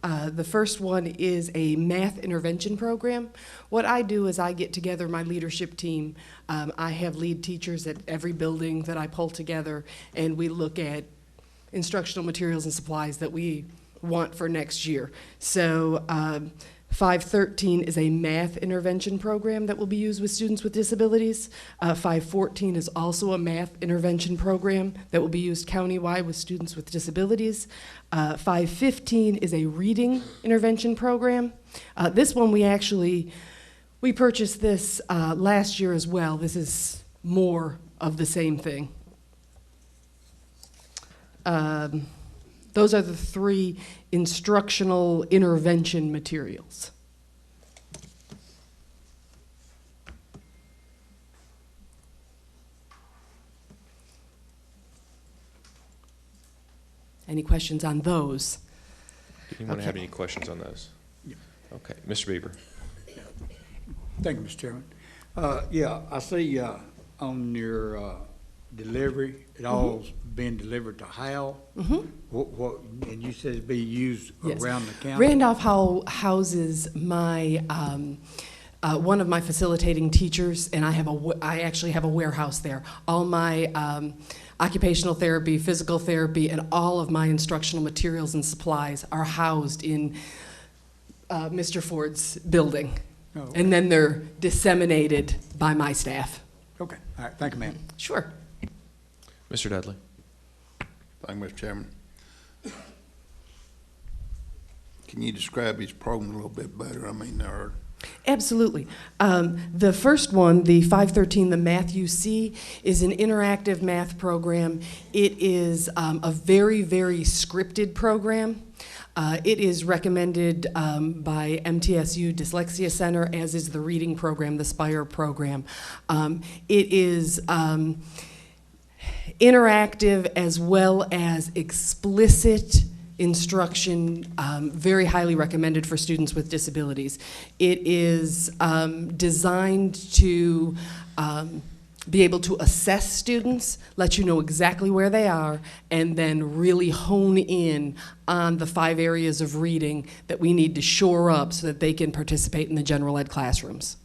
[SPEAKER 14] the first one is a math intervention program. What I do is I get together my leadership team. I have lead teachers at every building that I pull together, and we look at instructional materials and supplies that we want for next year. So 513 is a math intervention program that will be used with students with disabilities. 514 is also a math intervention program that will be used countywide with students with disabilities. 515 is a reading intervention program. This one we purchased this last year as well. This is more of the same thing. Those are the three instructional intervention materials. Any questions on those?
[SPEAKER 1] Do anyone have any questions on those?
[SPEAKER 15] Yeah.
[SPEAKER 1] Okay, Mr. Beaver.
[SPEAKER 15] Thank you, Mr. Chairman. Yeah, I see on your delivery, it all's been delivered to Howell. What, and you said it'd be used
[SPEAKER 14] Yes.
[SPEAKER 15] around the county?
[SPEAKER 14] Randolph houses my, one of my facilitating teachers, and I actually have a warehouse there. All my occupational therapy, physical therapy, and all of my instructional materials and supplies are housed in Mr. Ford's building.
[SPEAKER 15] Oh, okay.
[SPEAKER 14] And then they're disseminated by my staff.
[SPEAKER 15] Okay, all right, thank you, ma'am.
[SPEAKER 14] Sure.
[SPEAKER 1] Mr. Dudley.
[SPEAKER 7] Thank you, Mr. Chairman. Can you describe his program a little bit better? I mean,
[SPEAKER 14] Absolutely. The first one, the 513, the Math UC, is an interactive math program. It is a very, very scripted program. It is recommended by MTSU Dyslexia Center, as is the reading program, the SPIRE program. It is interactive as well as explicit instruction, very highly recommended for students with disabilities. It is designed to be able to assess students, let you know exactly where they are, and then really hone in on the 5 areas of reading that we need to shore up so that they can participate in the general ed classrooms.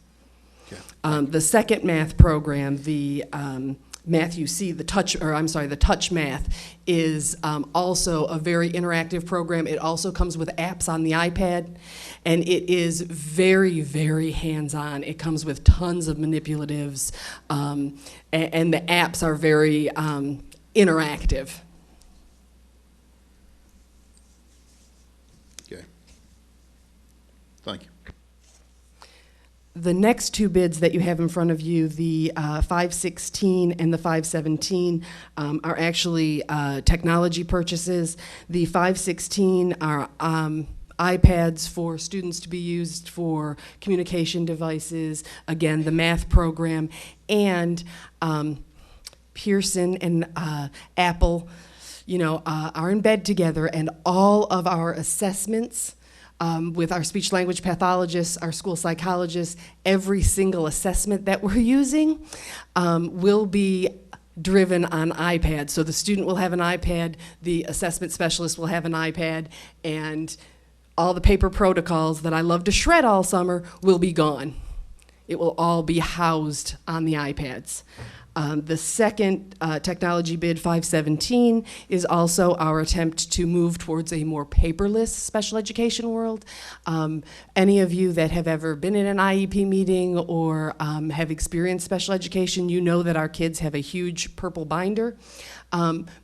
[SPEAKER 14] Okay. The second math program, the Math UC, the Touch Math, is also a very interactive program. It also comes with apps on the iPad, and it is very, very hands-on. It comes with tons of manipulatives, and the apps are very interactive.
[SPEAKER 7] Okay. Thank you.
[SPEAKER 14] The next 2 bids that you have in front of you, the 516 and the 517, are actually technology purchases. The 516 are iPads for students to be used for communication devices, again, the math program, and Pearson and Apple, are in bed together, and all of our assessments with our speech language pathologists, our school psychologists, every single assessment that we're using will be driven on iPad. So the student will have an iPad, the assessment specialist will have an iPad, and all the paper protocols that I love to shred all summer will be gone. It will all be housed on the iPads. The second technology bid, 517, is also our attempt to move towards a more paperless special education world. Any of you that have ever been in an IEP meeting or have experienced special education, you know that our kids have a huge purple binder.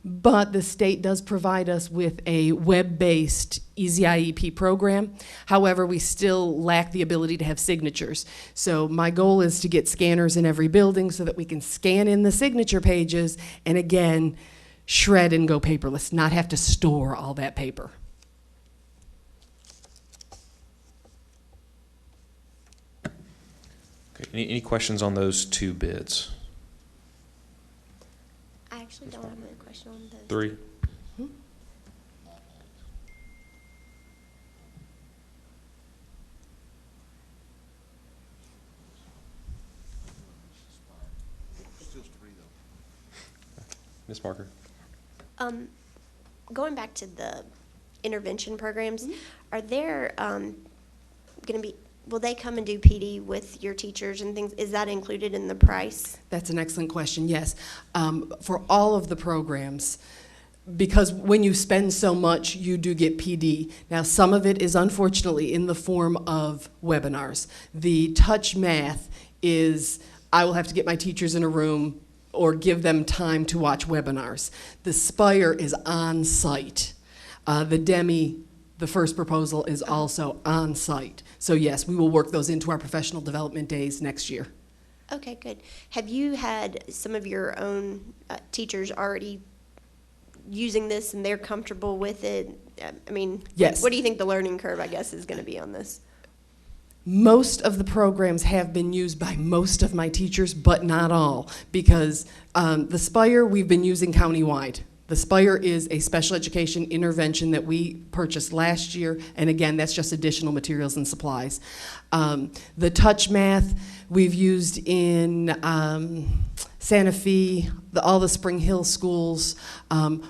[SPEAKER 14] But the state does provide us with a web-based Easy IEP program. However, we still lack the ability to have signatures. So my goal is to get scanners in every building so that we can scan in the signature pages and again, shred and go paperless, not have to store all that paper.
[SPEAKER 1] Okay, any questions on those 2 bids?
[SPEAKER 3] I actually don't have a question on those.
[SPEAKER 1] 3? Ms. Parker?
[SPEAKER 3] Going back to the intervention programs, are there going to be, will they come and do PD with your teachers and things? Is that included in the price?
[SPEAKER 14] That's an excellent question, yes. For all of the programs, because when you spend so much, you do get PD. Now, some of it is unfortunately in the form of webinars. The Touch Math is, I will have to get my teachers in a room or give them time to watch webinars. The SPIRE is on site. The DEMI, the first proposal, is also on site. So yes, we will work those into our professional development days next year.
[SPEAKER 3] Okay, good. Have you had some of your own teachers already using this and they're comfortable with it? I mean,
[SPEAKER 14] yes.
[SPEAKER 3] What do you think the learning curve, I guess, is going to be on this?
[SPEAKER 14] Most of the programs have been used by most of my teachers, but not all, because the SPIRE we've been using countywide. The SPIRE is a special education intervention that we purchased last year, and again, that's just additional materials and supplies. The Touch Math we've used in Santa Fe, all the Spring Hill schools,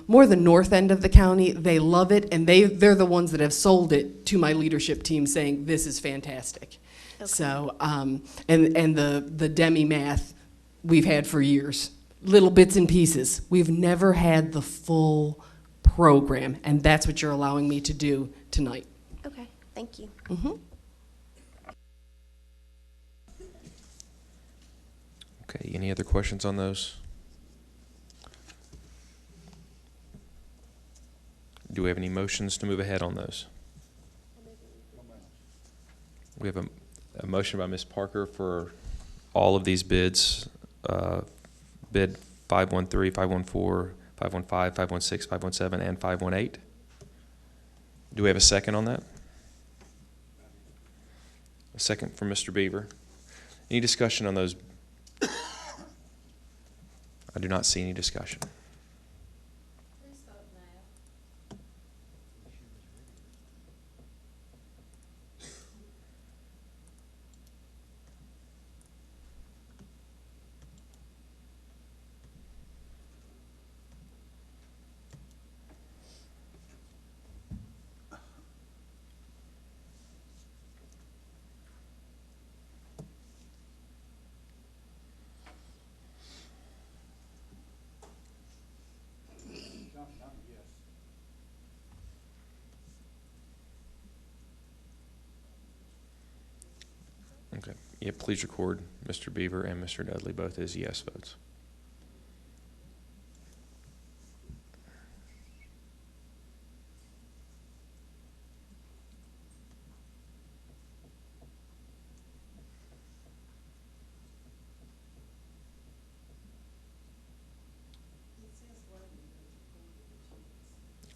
[SPEAKER 14] more the north end of the county. They love it, and they're the ones that have sold it to my leadership team, saying this is fantastic. Okay. So, and the DEMI Math we've had for years. Little bits and pieces. We've never had the full program, and that's what you're allowing me to do tonight.
[SPEAKER 3] Okay, thank you.
[SPEAKER 14] Mm-hmm.
[SPEAKER 1] Okay, any other questions on those? Do we have any motions to move ahead on those? We have A motion by Ms. Parker for all of these bids, bid 513, 514, 515, 516, 517, and 518. Do we have a second on that? A second from Mr. Beaver. Any discussion on those? I do not see any discussion. Okay. Yeah, please record Mr. Beaver and Mr. Dudley both as yes votes.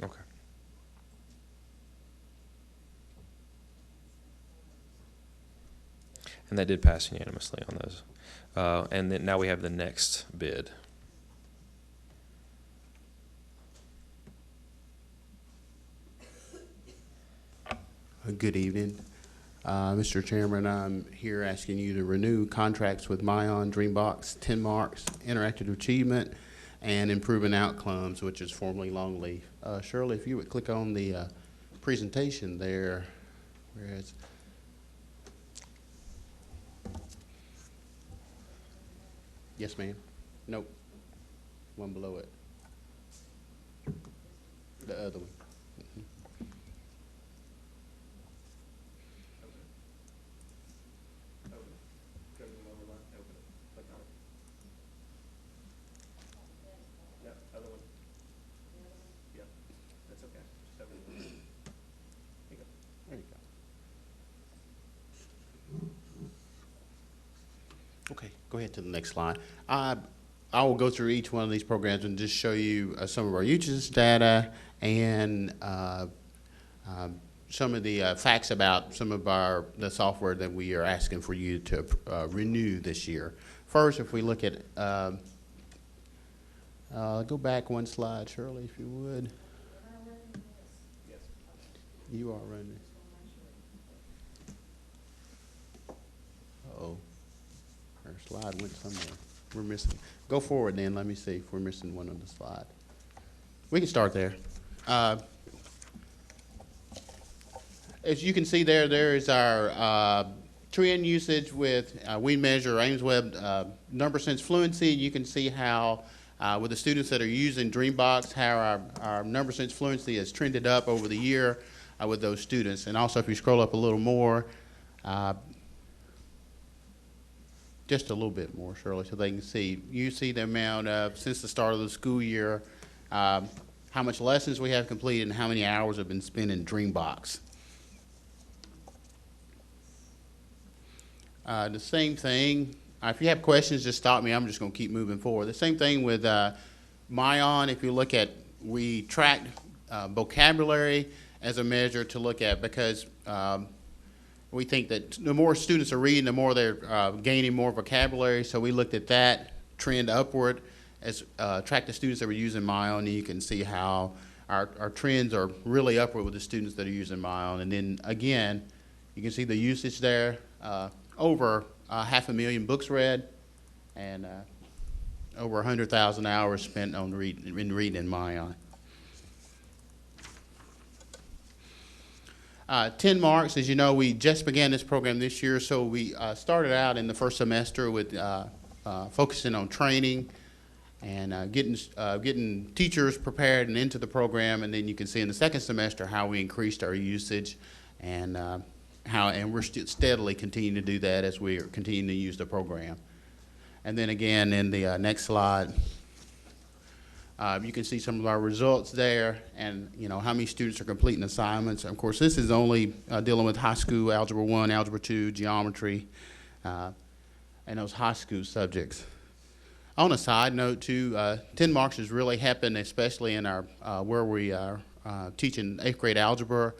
[SPEAKER 1] Okay. And that did pass unanimously on those. And then now we have the next bid.
[SPEAKER 18] Good evening. Mr. Chairman, I'm here asking you to renew contracts with Myon, Dreambox, 10 Marks, Interactive Achievement, and Improving Outcomes, which is formerly Longleaf. Shirley, if you would click on the presentation there, whereas yes, ma'am. Nope. One below it. The other one. There you go. Okay, go ahead to the next slide. I will go through each one of these programs and just show you some of our usage data and some of the facts about some of the software that we are asking for you to renew this year. First, if we look at, go back one slide, Shirley, if you would. You are running. Uh-oh. Our slide went somewhere. We're missing. Go forward then. Let me see if we're missing one on the slide. We can start there. As you can see there, there is our trend usage with, we measure Ames Web number sense fluency. You can see how with the students that are using Dreambox, how our number sense fluency has trended up over the year with those students. And also if you scroll up a little more, just a little bit more, Shirley, so they can see. You see the amount of, since the start of the school year, how much lessons we have completed and how many hours have been spent in Dreambox. The same thing, if you have questions, just stop me. I'm just going to keep moving forward. The same thing with Myon. If you look at, we track vocabulary as a measure to look at, because we think that the more students are reading, the more they're gaining more vocabulary. So we looked at that trend upward as track the students that were using Myon, and you can see how our trends are really upward with the students that are using Myon. And then again, you can see the usage there, over 500,000 books read, and over 100,000 hours spent on reading in Myon. 10 Marks, as you know, we just began this program this year, so we started out in the first semester with focusing on training and getting teachers prepared and into the program, and then you can see in the second semester how we increased our usage and we're steadily continuing to do that as we are continuing to use the program. And then again, in the next slide, You can see some of our results there and, how many students are completing assignments. Of course, this is only dealing with high school, Algebra 1, Algebra 2, geometry, and those high school subjects. On a side note, too, 10 marks is really helping, especially in our where we are teaching 8th grade algebra.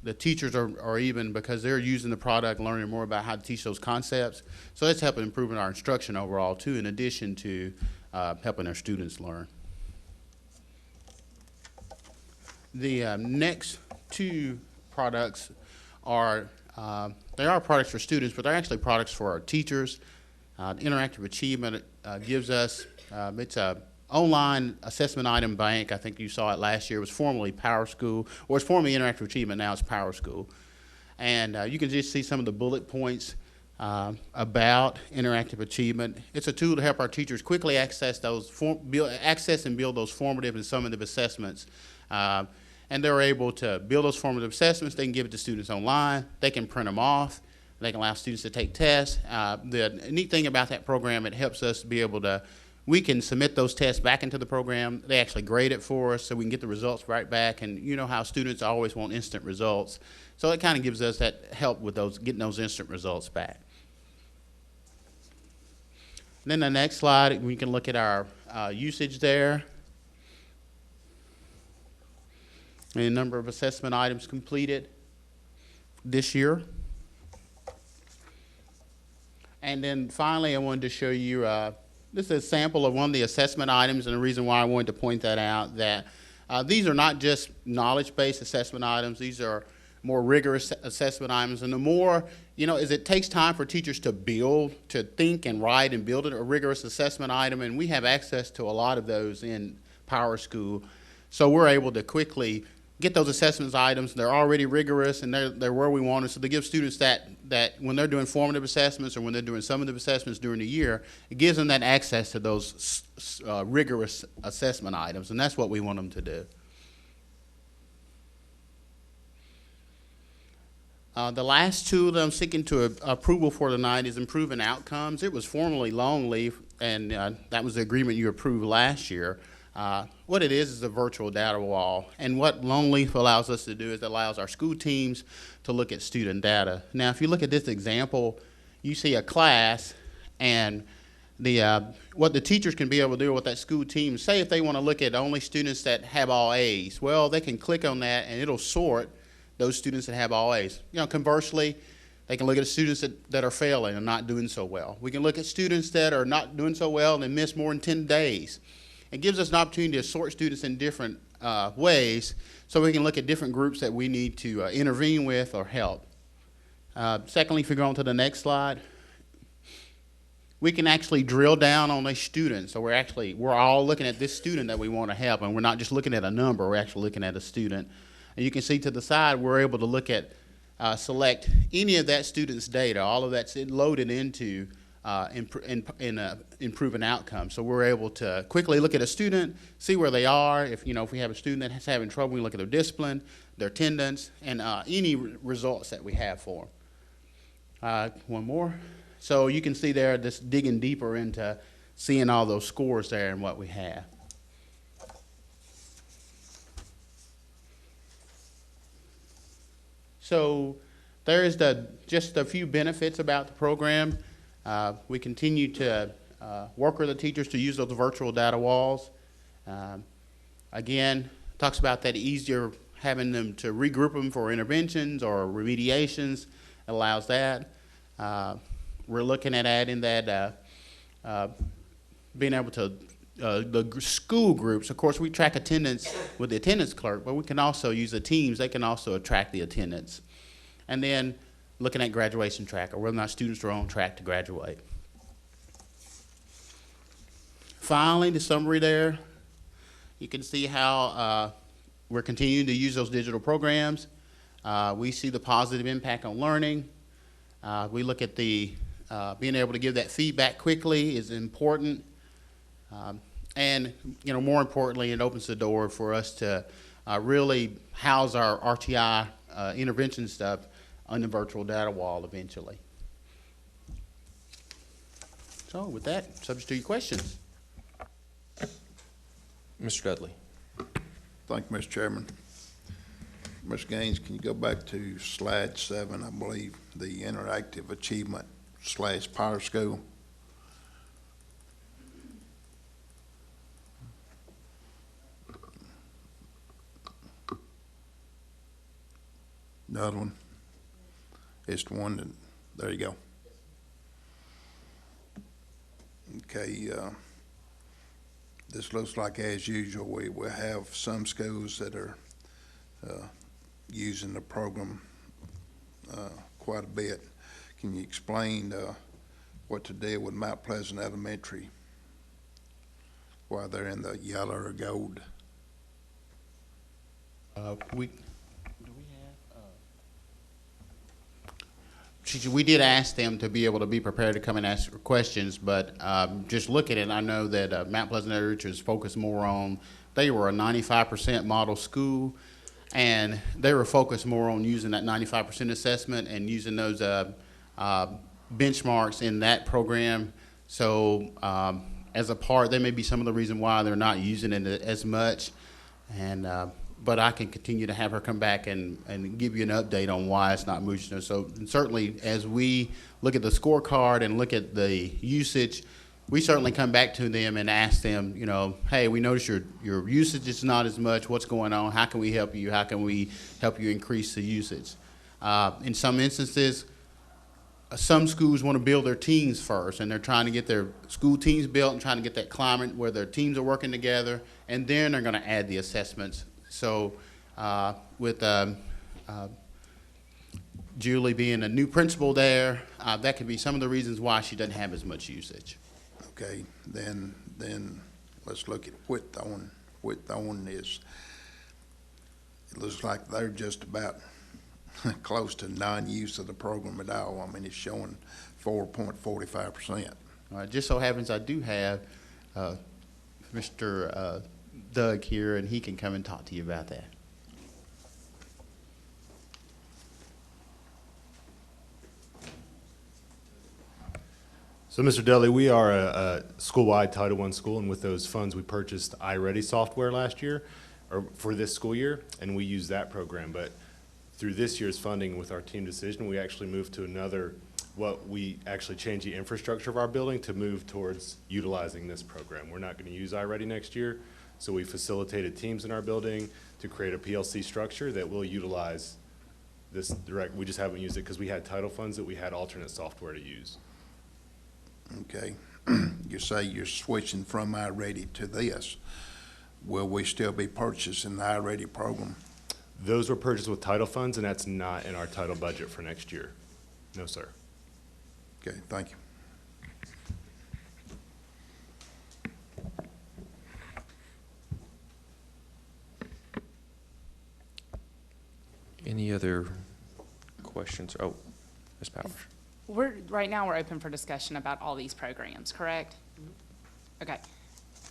[SPEAKER 18] The teachers are even, because they're using the product, learning more about how to teach those concepts. So that's helping improving our instruction overall, too, in addition to helping our students learn. The next two products are, they are products for students, but they're actually products for our teachers. Interactive Achievement gives us, it's a online assessment item bank. I think you saw it last year. It was formerly Power School, or it's formerly Interactive Achievement, now it's Power School. And you can just see some of the bullet points about interactive achievement. It's a tool to help our teachers quickly access those, access and build those formative and summative assessments. And they're able to build those formative assessments. They can give it to students online. They can print them off. They can allow students to take tests. The neat thing about that program, it helps us be able to, we can submit those tests back into the program. They actually grade it for us so we can get the results right back. And you know how students always want instant results. So it kind of gives us that help with those, getting those instant results back. And then the next slide, we can look at our usage there. And the number of assessment items completed this year. And then finally, I wanted to show you, this is a sample of one of the assessment items, and the reason why I wanted to point that out, that these are not just knowledge-based assessment items, these are more rigorous assessment items. And the more, as it takes time for teachers to build, to think and write and build a rigorous assessment item, and we have access to a lot of those in Power School. So we're able to quickly get those assessments items. They're already rigorous and they're where we want them. So to give students that when they're doing formative assessments or when they're doing summative assessments during the year, it gives them that access to those rigorous assessment items, and that's what we want them to do. The last tool that I'm seeking to approval for tonight is improving outcomes. It was formerly Longleaf, and that was the agreement you approved last year. What it is a virtual data wall, and what Longleaf allows us to do is it allows our school teams to look at student data. Now, if you look at this example, you see a class, and what the teachers can be able to do with that school team, say if they want to look at only students that have all A's, well, they can click on that and it'll sort those students that have all A's. Conversely, they can look at students that are failing and not doing so well. We can look at students that are not doing so well and miss more than 10 days. It gives us an opportunity to sort students in different ways so we can look at different groups that we need to intervene with or help. Secondly, if you go on to the next slide, we can actually drill down on a student. So we're all looking at this student that we want to help, and we're not just looking at a number, we're actually looking at a student. And you can see to the side, we're able to look at, select any of that student's data, all of that's loaded into improving outcomes. So we're able to quickly look at a student, see where they are. If we have a student that's having trouble, we look at their discipline, their attendance, and any results that we have for them. One more. So you can see there, just digging deeper into seeing all those scores there and what we have. So there is just a few benefits about the program. We continue to work with the teachers to use those virtual data walls. Again, talks about that easier having them to regroup them for interventions or remediations. It allows that. We're looking at adding that, being able to, the school groups, of course, we track attendance with the attendance clerk, but we can also use the teams. They can also track the attendance. And then looking at graduation track, or whether or not students are on track to graduate. Finally, the summary there, you can see how we're continuing to use those digital programs. We see the positive impact on learning. We look at the being able to give that feedback quickly is important. And more importantly, it opens the door for us to really house our RTI intervention stuff on the virtual data wall eventually. So with that, subject to your questions.
[SPEAKER 1] Mr. Dudley.
[SPEAKER 7] Thank you, Mr. Chairman. Ms. Gaines, can you go back to slide 7, I believe, the interactive achievement / Power School? The other one? It's the one that, there you go. Okay, this looks like, as usual, we have some schools that are using the program quite a bit. Can you explain what to do with Mount Pleasant Elementary, why they're in the yellow or gold?
[SPEAKER 18] We did ask them to be able to be prepared to come and ask questions, but just looking at it, I know that Mount Pleasant Elementary is focused more on, they were a 95% model school, and they were focused more on using that 95% assessment and using those benchmarks in that program. So as a part, there may be some of the reason why they're not using it as much, and but I can continue to have her come back and give you an update on why it's not moving. So certainly, as we look at the scorecard and look at the usage, we certainly come back to them and ask them, you know, hey, we notice your usage is not as much. What's going on? How can we help you? How can we help you increase the usage? In some instances, some schools want to build their teams first, and they're trying to get their school teams built and trying to get that climate where their teams are working together, and then they're going to add the assessments. So with Julie being a new principal there, that could be some of the reasons why she doesn't have as much usage.
[SPEAKER 7] Okay, then let's look at Whitthorne. Whitthorne is, it looks like they're just about close to non-use of the program at all. I mean, it's showing 4.45%.
[SPEAKER 18] All right, just so happens I do have Mr. Doug here, and he can come and talk to you about that.
[SPEAKER 17] So, Mr. Dudley, we are a school-wide Title I school, and with those funds, we purchased iReady software last year, or for this school year, and we use that program. But through this year's funding with our team decision, we actually moved to another, we actually changed the infrastructure of our building to move towards utilizing this program. We're not going to use iReady next year, so we facilitated teams in our building to create a PLC structure that will utilize this direct. We just haven't used it because we had title funds that we had alternate software to use.
[SPEAKER 7] Okay, you say you're switching from iReady to this. Will we still be purchasing the iReady program?
[SPEAKER 17] Those were purchased with title funds, and that's not in our title budget for next year. No, sir.
[SPEAKER 7] Okay, thank you.
[SPEAKER 1] Any other questions? Oh, Ms. Powers.
[SPEAKER 6] Right now, we're open for discussion about all these programs, correct? Okay.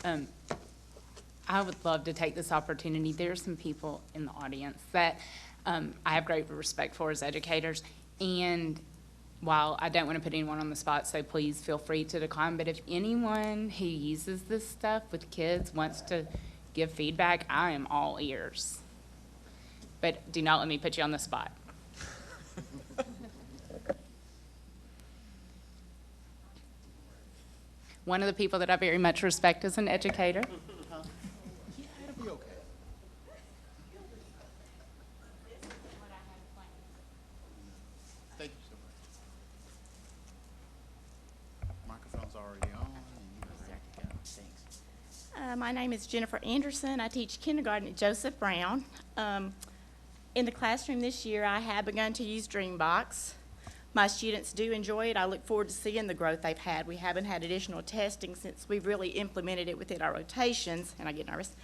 [SPEAKER 6] I would love to take this opportunity. There are some people in the audience that I have great respect for as educators. And while I don't want to put anyone on the spot, so please feel free to decline, but if anyone who uses this stuff with kids wants to give feedback, I am all ears. But do not let me put you on the spot. One of the people that I very much respect as an educator.
[SPEAKER 18] Yeah, it'll be okay. Thank you so much. Microphone's already on, and you're ready to go. Thanks.
[SPEAKER 19] My name is Jennifer Anderson. I teach kindergarten at Joseph Brown. In the classroom this year, I have begun to use Dreambox. My students do enjoy it. I look forward to seeing the growth they've had. We haven't had additional testing since we've really implemented it within our rotations, and I get nervous.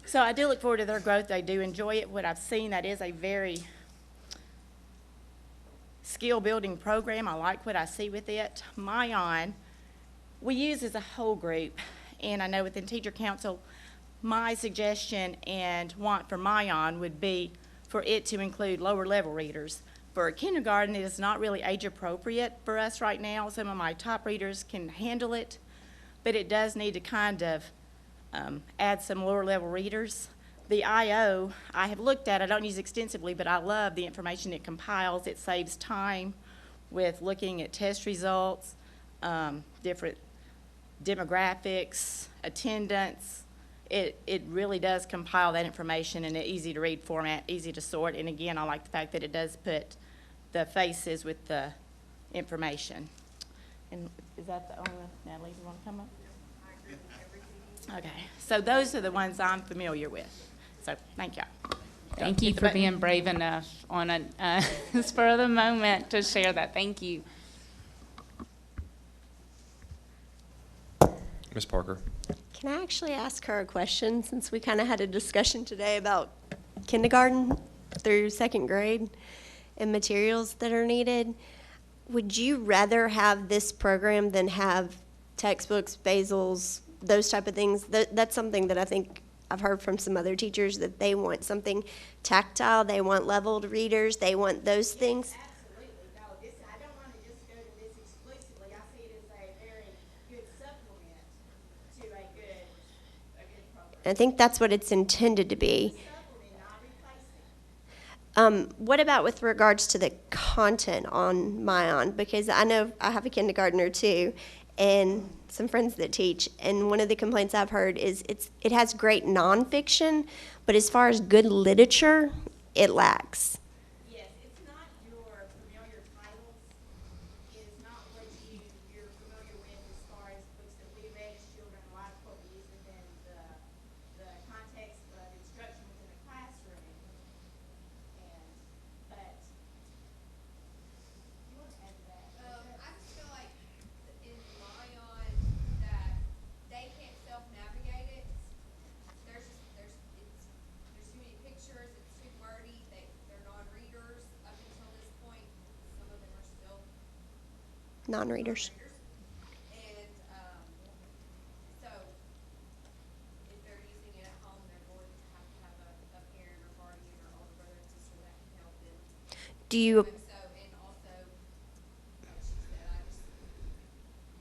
[SPEAKER 19] So I do look forward to their growth. They do enjoy it. What I've seen, that is a very skill-building program. I like what I see with it. Mayan, we use as a whole group, and I know within Teacher Council, my suggestion and want for Mayan would be for it to include lower-level readers. For kindergarten, it is not really age-appropriate for us right now. Some of my top readers can handle it, but it does need to kind of add some lower level readers. The IO, I have looked at, I don't use extensively, but I love the information it compiles. It saves time with looking at test results, different demographics, attendance. It really does compile that information in an easy to read format, easy to sort. And again, I like the fact that it does put the faces with the information. And is that the only one? Natalie, you want to come up? Okay, so those are the ones I'm familiar with. So thank you.
[SPEAKER 6] Thank you for being brave enough on a spur of the moment to share that. Thank you.
[SPEAKER 1] Ms. Parker.
[SPEAKER 3] Can I actually ask her a question, since we kind of had a discussion today about kindergarten through second grade and materials that are needed? Would you rather have this program than have textbooks, basals, those type of things? That's something that I think I've heard from some other teachers, that they want something tactile, they want leveled readers, they want those things.
[SPEAKER 19] Absolutely, no, I don't want to just go to this exclusively. I see it as a very good supplement to a good program.
[SPEAKER 3] I think that's what it's intended to be. What about with regards to the content on MyOn? Because I know I have a kindergartner too, and some friends that teach, and one of the complaints I've heard is it has great nonfiction, but as far as good literature, it lacks.
[SPEAKER 19] Yes, it's not your familiar titles. It's not what you're familiar with as far as books that we read as children. A lot of what we use within the context of instruction within the classroom. But you want to add to that?
[SPEAKER 20] I just feel like in MyOn that they can't self-navigate it. There's too many pictures, it's too wordy, they're non-readers up until this point. Some of them are still
[SPEAKER 3] Non-readers.
[SPEAKER 20] And, so if they're using it at home, they're going to have a parent or guardian or older brother and sister that can help them.
[SPEAKER 3] Do you?
[SPEAKER 20] And so, and also, like she said,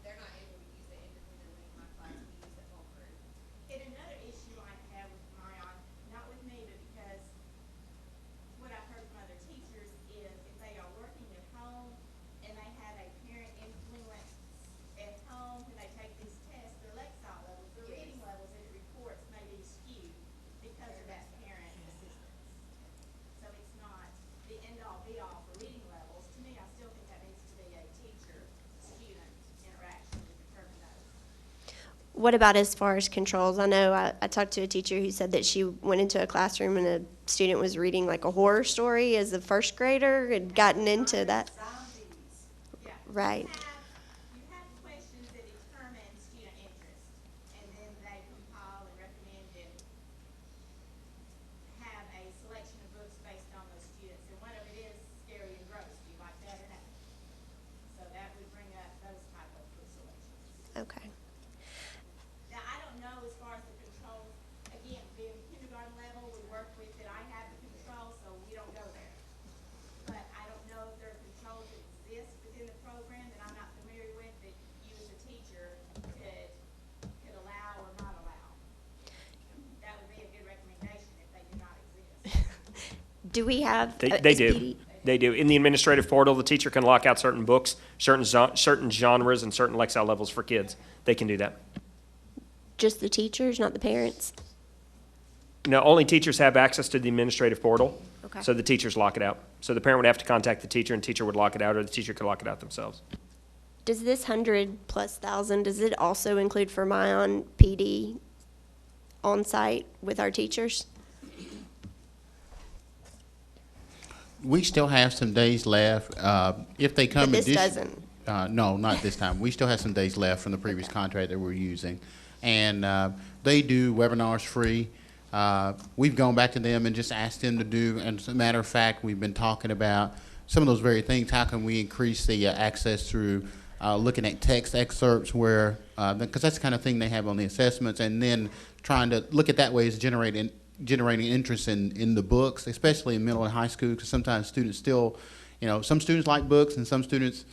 [SPEAKER 20] they're not able to use it independently in my class, we use it all group.
[SPEAKER 19] And another issue I have with MyOn, not with me, but because what I've heard from other teachers is if they are working at home and they have a parent influence at home when they take these tests, their Lexile levels, their reading levels in the reports may be skewed because of that parent assistance. So it's not the end-all be-all for reading levels. To me, I still think that needs to be a teacher-student interaction to determine those.
[SPEAKER 3] What about as far as controls? I know I talked to a teacher who said that she went into a classroom and a student was reading like a horror story as a first grader, had gotten into that. Right.
[SPEAKER 19] You have questions that determine student interest, and then they compile and recommend and have a selection of books based on those students. And one of it is Scary and Gross. Do you like that or not? So that would bring up those type of book selections.
[SPEAKER 3] Okay.
[SPEAKER 19] Now, I don't know as far as the controls, again, being kindergarten level, we work with it. I have the controls, so we don't go there. But I don't know if there are controls that exist within the program that I'm not familiar with that you as a teacher could allow or not allow. That would be a good recommendation if they do not exist.
[SPEAKER 3] Do we have?
[SPEAKER 2] They do. They do. In the administrative portal, the teacher can lock out certain books, certain genres, and certain Lexile levels for kids. They can do that.
[SPEAKER 3] Just the teachers, not the parents?
[SPEAKER 2] No, only teachers have access to the administrative portal.
[SPEAKER 3] Okay.
[SPEAKER 2] So the teachers lock it out. So the parent would have to contact the teacher, and the teacher would lock it out, or the teacher could lock it out themselves.
[SPEAKER 3] Does this 100,000+, does it also include for MyOn PD on-site with our teachers?
[SPEAKER 18] We still have some days left. If they come.
[SPEAKER 3] But this doesn't?
[SPEAKER 18] No, not this time. We still have some days left from the previous contract that we're using. And they do webinars free. We've gone back to them and just asked them to do, and as a matter of fact, we've been talking about some of those very things. How can we increase the access through looking at text excerpts where, because that's the kind of thing they have on the assessments, and then trying to look at that way as generating interest in the books, especially in middle and high school, because sometimes students still, some students like books and some students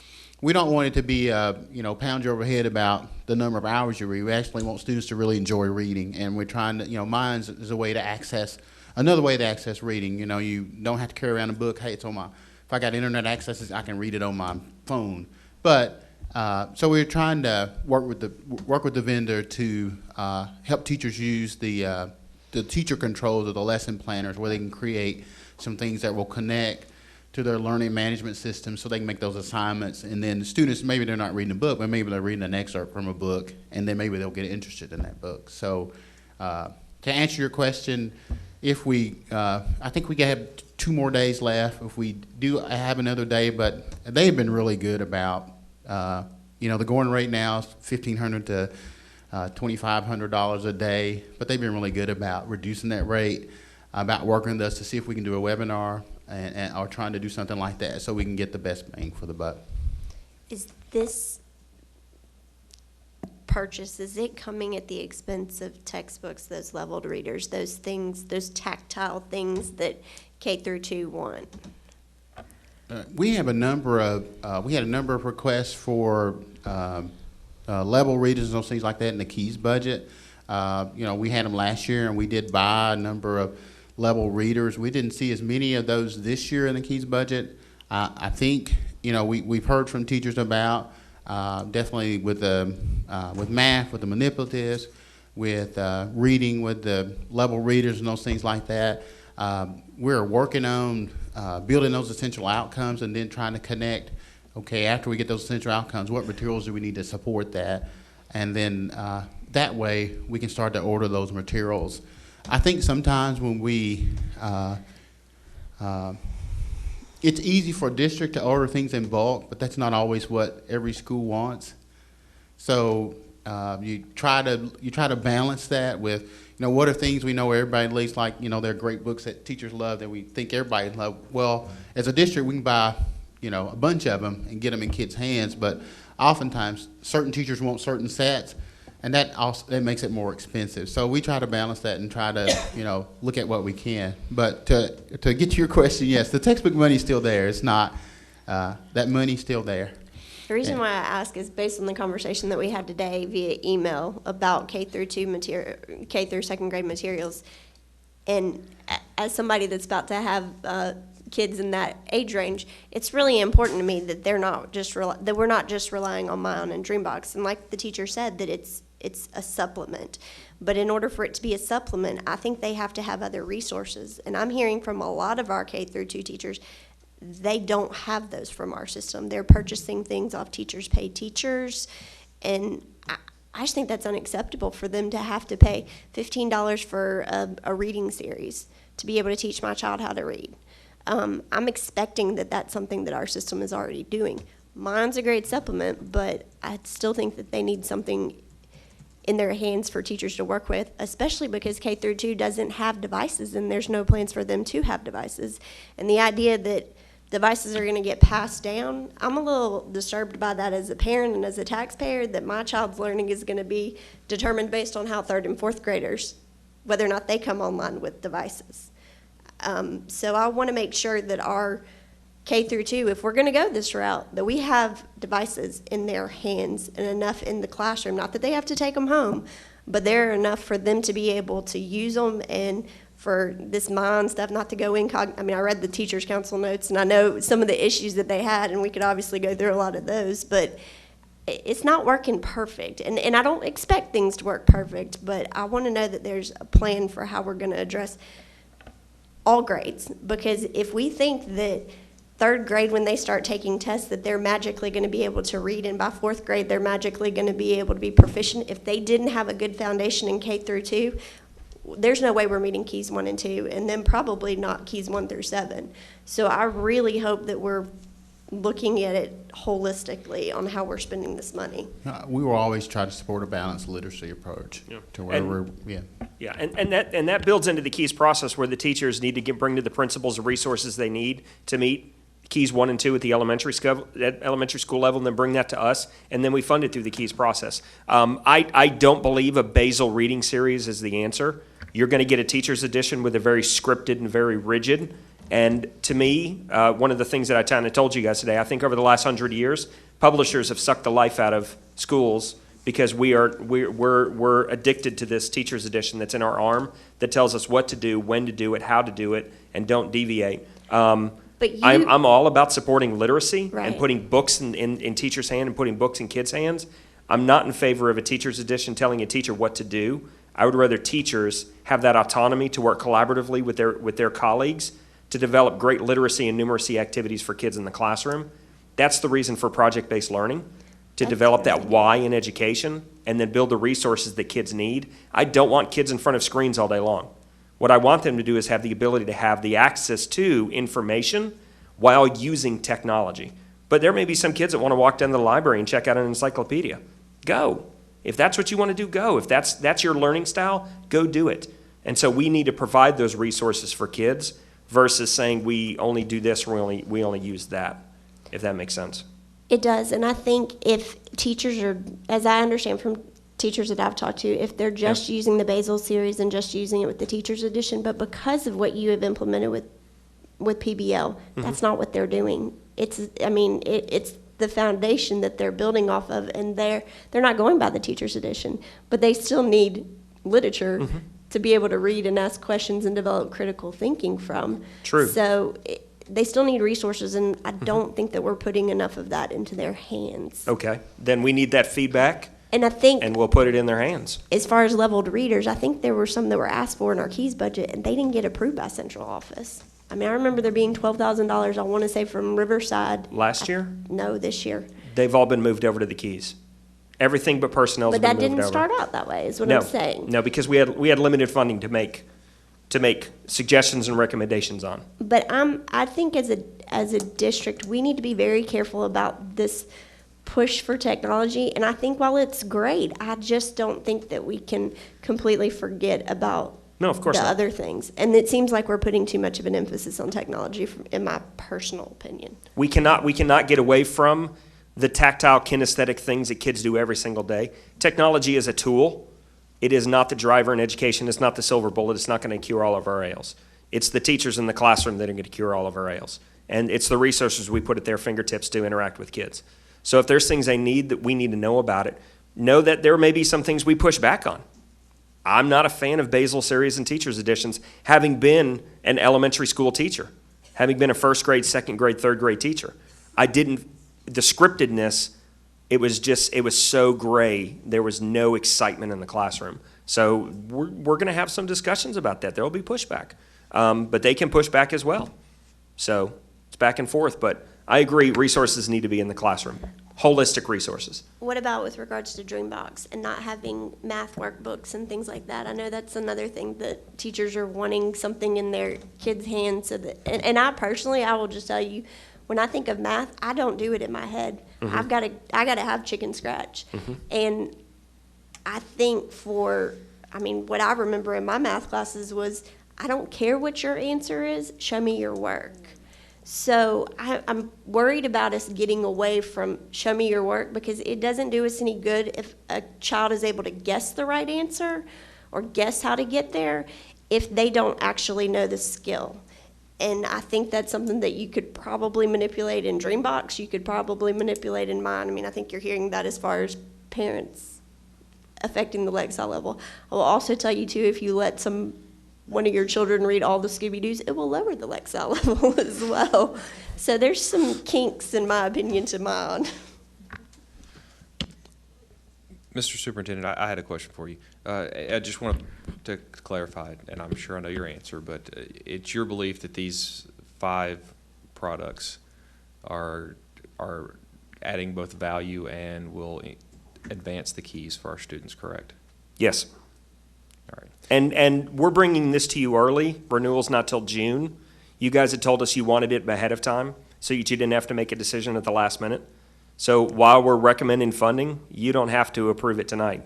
[SPEAKER 18] we don't want it to be, pound you over the head about the number of hours you read. We actually want students to really enjoy reading, and we're trying to, Minds is a way to access, another way to access reading. You don't have to carry around a book. Hey, it's on my, if I got internet access, I can read it on my phone. But, so we're trying to work with the vendor to help teachers use the teacher controls or the lesson planners, where they can create some things that will connect to their learning management system so they can make those assignments. And then the students, maybe they're not reading a book, but maybe they're reading an excerpt from a book, and then maybe they'll get interested in that book. So to answer your question, if we, I think we have 2 more days left. If we do have another day, but they've been really good about, the going rate now is $1,500 to $2,500 a day, but they've been really good about reducing that rate, about working with us to see if we can do a webinar and or trying to do something like that so we can get the best bang for the buck.
[SPEAKER 3] Is this purchase, is it coming at the expense of textbooks, those leveled readers, those things, those tactile things that K through 2 want?
[SPEAKER 18] We have a number of, we had a number of requests for level readers and those things like that in the Keys budget. We had them last year, and we did buy a number of level readers. We didn't see as many of those this year in the Keys budget. I think, we've heard from teachers about, definitely with math, with the manipulatives, with reading, with the level readers and those things like that. We're working on building those essential outcomes and then trying to connect, okay, after we get those essential outcomes, what materials do we need to support that? And then that way we can start to order those materials. I think sometimes when we, it's easy for a district to order things in bulk, but that's not always what every school wants. So you try to balance that with, what are things we know everybody at least like, there are great books that teachers love that we think everybody love. Well, as a district, we can buy, a bunch of them and get them in kids' hands, but oftentimes certain teachers want certain sets, and that makes it more expensive. So we try to balance that and try to, look at what we can. But to get to your question, yes, the textbook money's still there. It's not, that money's still there.
[SPEAKER 3] The reason why I ask is based on the conversation that we had today via email about K through 2 material, K through 2nd grade materials. And as somebody that's about to have kids in that age range, it's really important to me that they're not just that we're not just relying on Mion and Dreambox. And like the teacher said, that it's a supplement. But in order for it to be a supplement, I think they have to have other resources. And I'm hearing from a lot of our K through 2 teachers, they don't have those from our system. They're purchasing things off teachers pay teachers, and I just think that's unacceptable for them to have to pay $15 for a reading series to be able to teach my child how to read. I'm expecting that that's something that our system is already doing. Mine's a great supplement, but I still think that they need something in their hands for teachers to work with, especially because K through 2 doesn't have devices and there's no plans for them to have devices. And the idea that devices are going to get passed down, I'm a little disturbed by that as a parent and as a taxpayer, that my child's learning is going to be determined based on how 3rd and 4th graders, whether or not they come online with devices. So I want to make sure that our K through 2, if we're going to go this route, that we have devices in their hands and enough in the classroom, not that they have to take them home, but they're enough for them to be able to use them and for this Mion stuff not to go I mean, I read the teachers' council notes, and I know some of the issues that they had, and we could obviously go through a lot of those, but it's not working perfect. And I don't expect things to work perfect, but I want to know that there's a plan for how we're going to address all grades. Because if we think that 3rd grade, when they start taking tests, that they're magically going to be able to read, and by 4th grade, they're magically going to be able to be proficient, if they didn't have a good foundation in K through 2, there's no way we're meeting keys 1 and 2, and then probably not keys 1 through 7. So I really hope that we're looking at it holistically on how we're spending this money.
[SPEAKER 18] We will always try to support a balanced literacy approach to where we're,
[SPEAKER 2] Yeah, and that builds into the keys process where the teachers need to bring to the principals the resources they need to meet keys 1 and 2 at the elementary school level, and then bring that to us, and then we fund it through the keys process. I don't believe a basal reading series is the answer. You're going to get a teacher's edition with a very scripted and very rigid. And to me, one of the things that I kind of told you guys today, I think over the last 100 years, publishers have sucked the life out of schools because we're addicted to this teacher's edition that's in our arm that tells us what to do, when to do it, how to do it, and don't deviate.
[SPEAKER 3] But
[SPEAKER 2] I'm all about supporting literacy and
[SPEAKER 3] Right.
[SPEAKER 2] putting books in teachers' hands and putting books in kids' hands. I'm not in favor of a teacher's edition telling a teacher what to do. I would rather teachers have that autonomy to work collaboratively with their colleagues to develop great literacy and numeracy activities for kids in the classroom. That's the reason for project-based learning, to develop that why in education and then build the resources that kids need. I don't want kids in front of screens all day long. What I want them to do is have the ability to have the access to information while using technology. But there may be some kids that want to walk down to the library and check out an encyclopedia. Go. If that's what you want to do, go. If that's your learning style, go do it. And so we need to provide those resources for kids versus saying we only do this or we only use that, if that makes sense.
[SPEAKER 3] It does, and I think if teachers are, as I understand from teachers that I've talked to, if they're just using the Basel series and just using it with the teacher's edition, but because of what you have implemented with PBL, that's not what they're doing. It's the foundation that they're building off of, and they're not going by the teacher's edition, but they still need literature to be able to read and ask questions and develop critical thinking from.
[SPEAKER 2] True.
[SPEAKER 3] So they still need resources, and I don't think that we're putting enough of that into their hands.
[SPEAKER 2] Okay, then we need that feedback,
[SPEAKER 3] And I think,
[SPEAKER 2] and we'll put it in their hands.
[SPEAKER 3] as far as leveled readers, I think there were some that were asked for in our keys budget, and they didn't get approved by central office. I mean, I remember there being $12,000, I want to say, from Riverside.
[SPEAKER 2] Last year,
[SPEAKER 3] No, this year.
[SPEAKER 2] they've all been moved over to the keys. Everything but personnel's
[SPEAKER 3] But
[SPEAKER 2] been
[SPEAKER 3] that
[SPEAKER 2] moved over.
[SPEAKER 3] didn't start out that way, is what
[SPEAKER 2] No,
[SPEAKER 3] I'm saying.
[SPEAKER 2] no, because we had limited funding to make suggestions and recommendations on.
[SPEAKER 3] But I think as a district, we need to be very careful about this push for technology. And I think while it's great, I just don't think that we can completely forget about
[SPEAKER 2] No, of course
[SPEAKER 3] the
[SPEAKER 2] not.
[SPEAKER 3] other things. And it seems like we're putting too much of an emphasis on technology, in my personal opinion.
[SPEAKER 2] We cannot get away from the tactile kinesthetic things that kids do every single day. Technology is a tool. It is not the driver in education. It's not the silver bullet. It's not going to cure all of our ails. It's the teachers in the classroom that are going to cure all of our ails. And it's the resources we put at their fingertips to interact with kids. So if there's things they need that we need to know about it, know that there may be some things we push back on. I'm not a fan of Basel series and teachers editions, having been an elementary school teacher, having been a first grade, second grade, third grade teacher. The scriptedness, it was so gray. There was no excitement in the classroom. So we're going to have some discussions about that. There will be pushback, but they can push back as well. So it's back and forth, but I agree resources need to be in the classroom, holistic resources.
[SPEAKER 3] What about with regards to Dreambox and not having math workbooks and things like that? I know that's another thing that teachers are wanting something in their kids' hands. So that, and I personally, I will just tell you, when I think of math, I don't do it in my head. I gotta have chicken scratch. And I think what I remember in my math classes was, I don't care what your answer is, show me your work. So I'm worried about us getting away from show me your work, because it doesn't do us any good if a child is able to guess the right answer or guess how to get there if they don't actually know the skill. And I think that's something that you could probably manipulate in Dreambox. You could probably manipulate in mine. I mean, I think you're hearing that as far as parents affecting the Lexile level. I will also tell you, too, if you let one of your children read all the Scooby-Doos, it will lower the Lexile level as well. So there's some kinks, in my opinion, to mine.
[SPEAKER 1] Mr. Superintendent, I had a question for you. I just want to clarify, and I'm sure I know your answer, but it's your belief that these 5 products are adding both value and will advance the keys for our students, correct?
[SPEAKER 2] Yes.
[SPEAKER 1] All right.
[SPEAKER 2] And we're bringing this to you early. Renewal's not till June. You guys had told us you wanted it ahead of time, so you didn't have to make a decision at the last minute. So while we're recommending funding, you don't have to approve it tonight.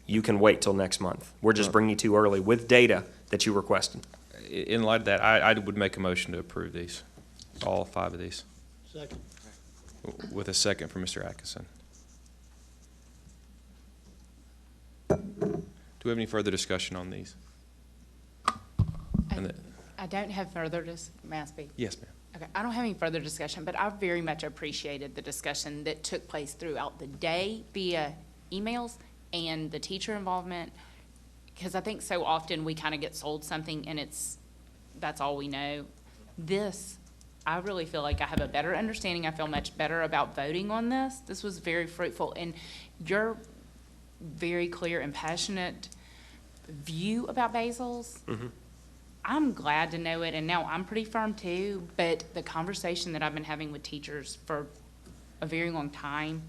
[SPEAKER 2] You can wait till next month. We're just bringing it to you early with data that you requested.
[SPEAKER 1] In light of that, I would make a motion to approve these, all 5 of these,
[SPEAKER 4] Second.
[SPEAKER 1] with a second from Mr. Atkinson. Do we have any further discussion on these?
[SPEAKER 6] I don't have further may I speak?
[SPEAKER 1] Yes, ma'am.
[SPEAKER 6] Okay, I don't have any further discussion, but I very much appreciated the discussion that took place throughout the day via emails and the teacher involvement, because I think so often we kind of get sold something and that's all we know. This, I really feel like I have a better understanding. I feel much better about voting on this. This was very fruitful, and your very clear and passionate view about basils, I'm glad to know it, and now I'm pretty firm too, but the conversation that I've been having with teachers for a very long time,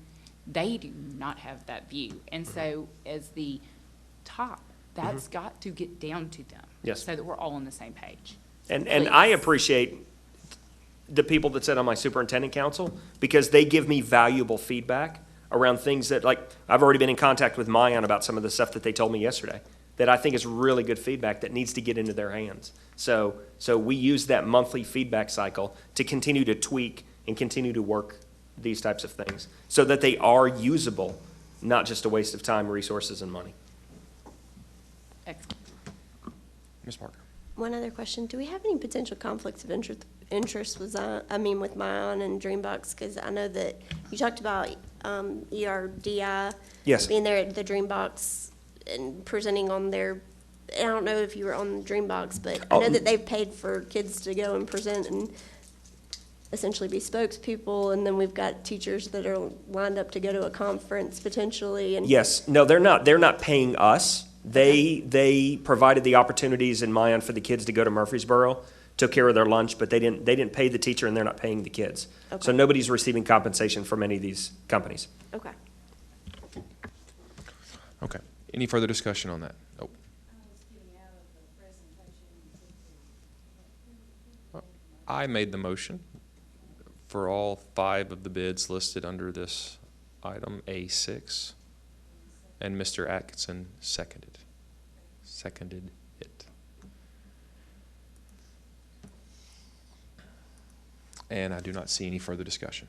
[SPEAKER 6] they do not have that view. And so as the top, that's got to get down to them.
[SPEAKER 2] Yes.
[SPEAKER 6] So that we're all on the same page.
[SPEAKER 2] And
[SPEAKER 6] Please.
[SPEAKER 2] I appreciate the people that sit on my superintendent council, because they give me valuable feedback around things that, like, I've already been in contact with Mayan about some of the stuff that they told me yesterday, that I think is really good feedback that needs to get into their hands. So we use that monthly feedback cycle to continue to tweak and continue to work these types of things so that they are usable, not just a waste of time, resources, and money.
[SPEAKER 6] Excellent.
[SPEAKER 1] Ms. Parker?
[SPEAKER 3] One other question, do we have any potential conflicts of interest with Myon and Dreambox? Because I know that you talked about ERDI
[SPEAKER 2] Yes.
[SPEAKER 3] being there at the Dreambox and presenting on their, I don't know if you were on Dreambox, but I know that they've paid for kids to go and present and essentially be spokespeople, and then we've got teachers that are lined up to go to a conference potentially. And
[SPEAKER 2] Yes, no, they're not paying us. They provided the opportunities in Mayan for the kids to go to Murfreesboro, took care of their lunch, but they didn't pay the teacher, and they're not paying the kids.
[SPEAKER 3] Okay.
[SPEAKER 2] So nobody's receiving compensation from any of these companies.
[SPEAKER 3] Okay.
[SPEAKER 1] Okay. Any further discussion on that? Nope. I made the motion for all 5 of the bids listed under this item A6, and Mr. Atkinson seconded it. And I do not see any further discussion.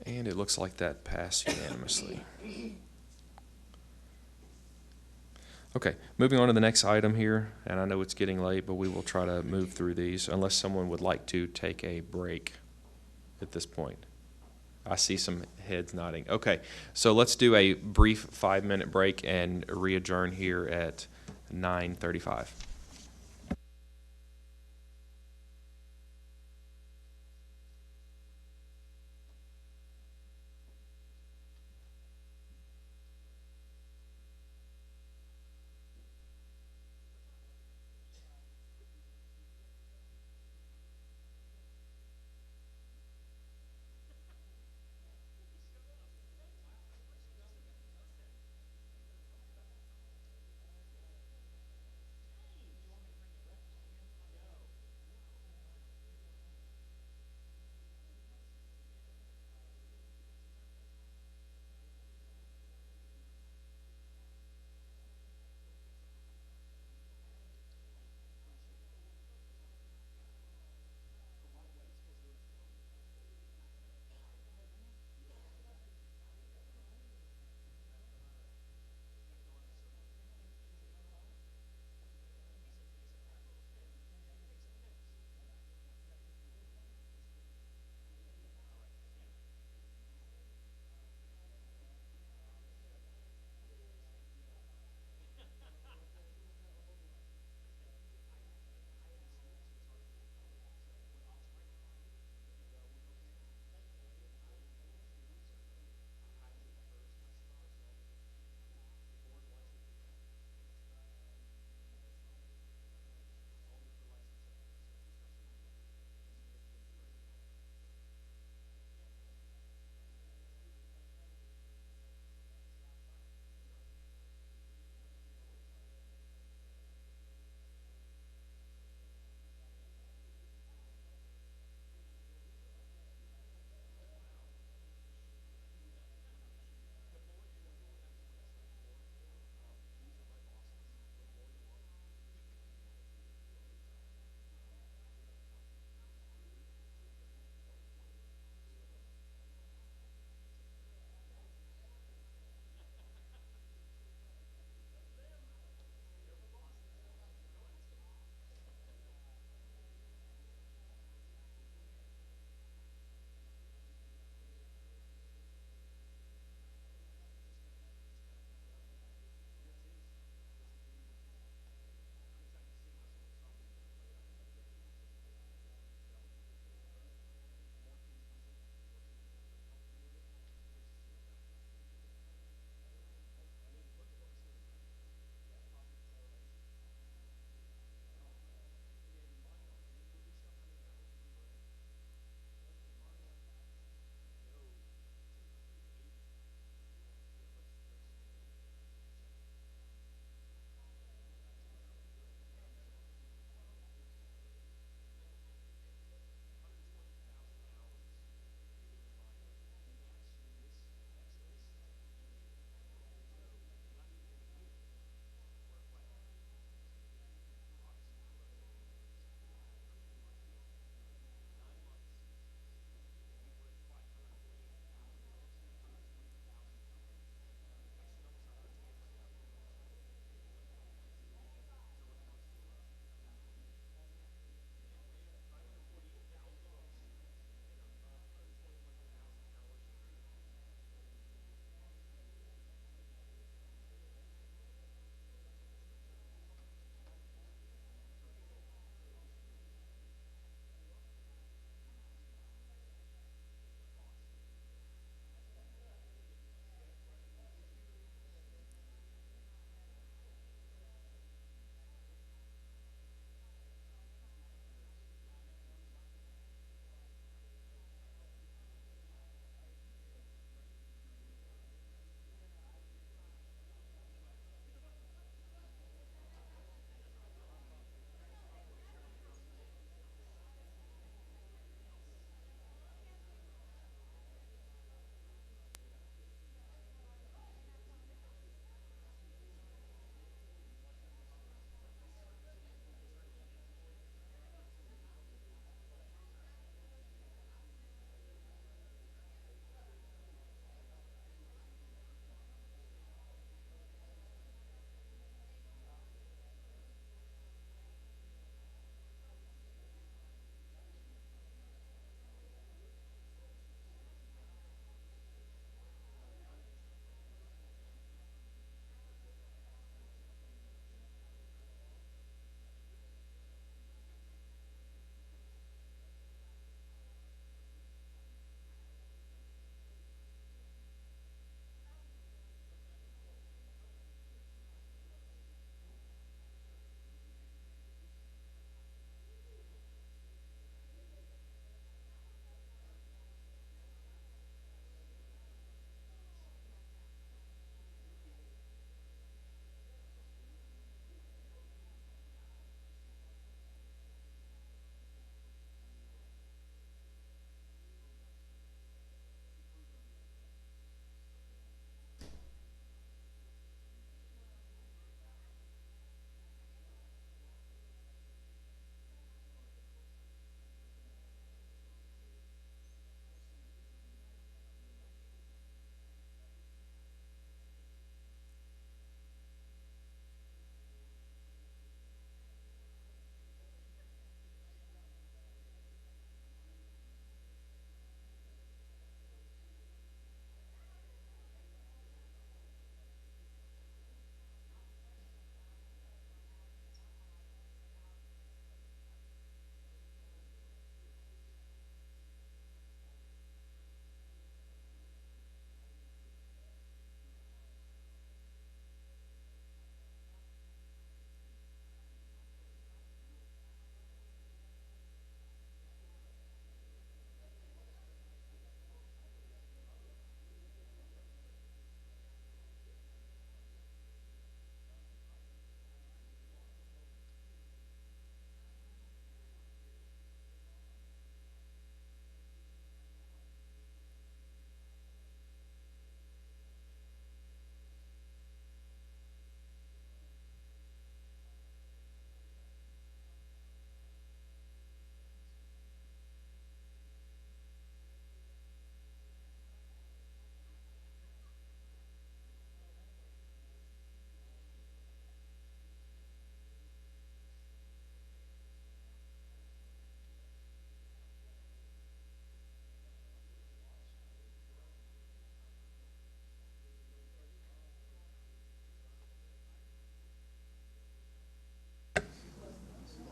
[SPEAKER 1] And it looks like that passed unanimously. Okay, moving on to the next item here, and I know it's getting late, but we will try to move through these unless someone would like to take a break at this point. I see some heads nodding. Okay, so let's do a brief 5-minute break and re-adjourn here at 9:35.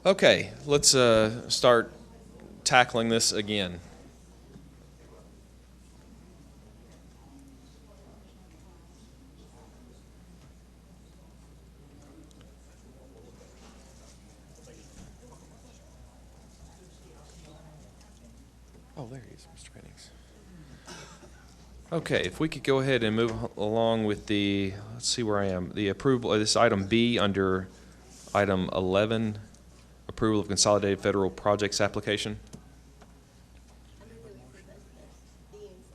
[SPEAKER 1] Okay, let's start tackling this again. Oh, there he is, Mr. Pennings. Okay, if we could go ahead and move along with the, let's see where I am, the approval of this item B under item 11, approval of consolidated federal projects application.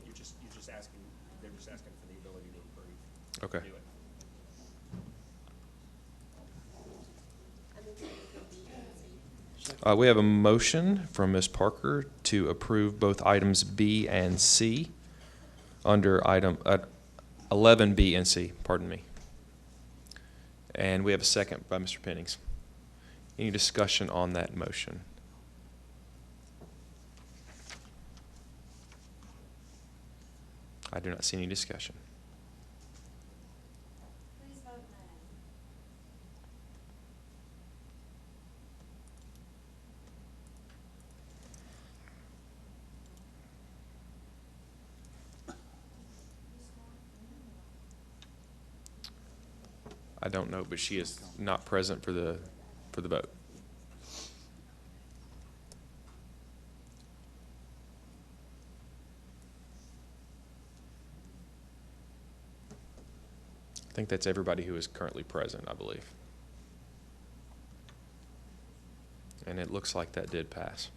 [SPEAKER 2] You're just asking, they're just asking for the ability to approve.
[SPEAKER 1] Okay.
[SPEAKER 2] Do it.
[SPEAKER 1] We have a motion from Ms. Parker to approve both items B and C under item 11B and C, pardon me. And we have a second by Mr. Pennings. Any discussion on that motion? I do not see any discussion. I don't know, but she is not present for the vote. I think that's everybody who is currently present, I believe. And it looks like that did pass.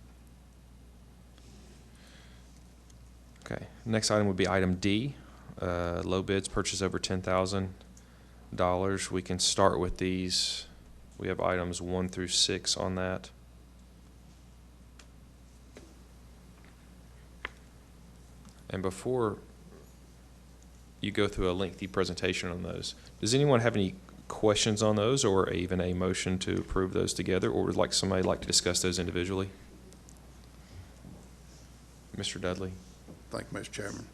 [SPEAKER 1] Okay, next item would be item D, low bids, purchase over $10,000. We can start with these. We have items 1 through 6 on that. And before you go through a lengthy presentation on those, does anyone have any questions on those, or even a motion to approve those together, or would somebody like to discuss those individually? Mr. Dudley?
[SPEAKER 7] Thank you, Mr. Chairman.